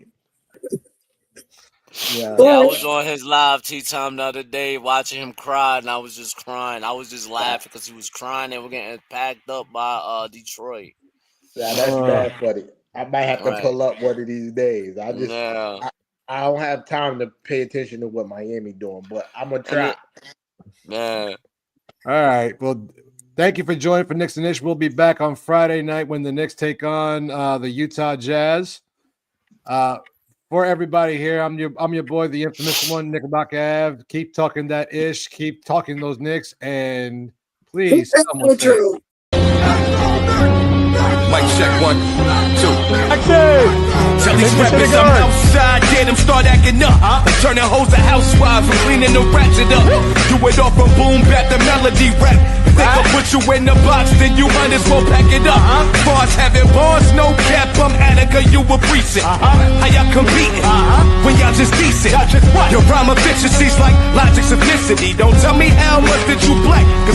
Yeah, I was on his live tea time the other day watching him cry, and I was just crying. I was just laughing because he was crying and we're getting packed up by Detroit. Yeah, that's mad funny. I might have to pull up one of these days. I don't have time to pay attention to what Miami doing, but I'm gonna try. Man. All right. Well, thank you for joining for Knicks and Ish. We'll be back on Friday night when the Knicks take on the Utah Jazz. For everybody here, I'm your boy, the infamous one, Knickerbocker Ave. Keep talking that ish. Keep talking those Knicks, and please, someone say. Mic check 1, 2. Tell these rappers I'm outside, get them start acting up. Turning hoes to housewives and cleaning the ratchet up. Do it all from boom back to melody rap. If they gon' put you in the box, then you might as well pack it up. Bars having bars, no cap, I'm Attica, you a precinct. How y'all competing when y'all just decent? Your rhyme efficiency's like logic simplicity. Don't tell me how much that you black, cause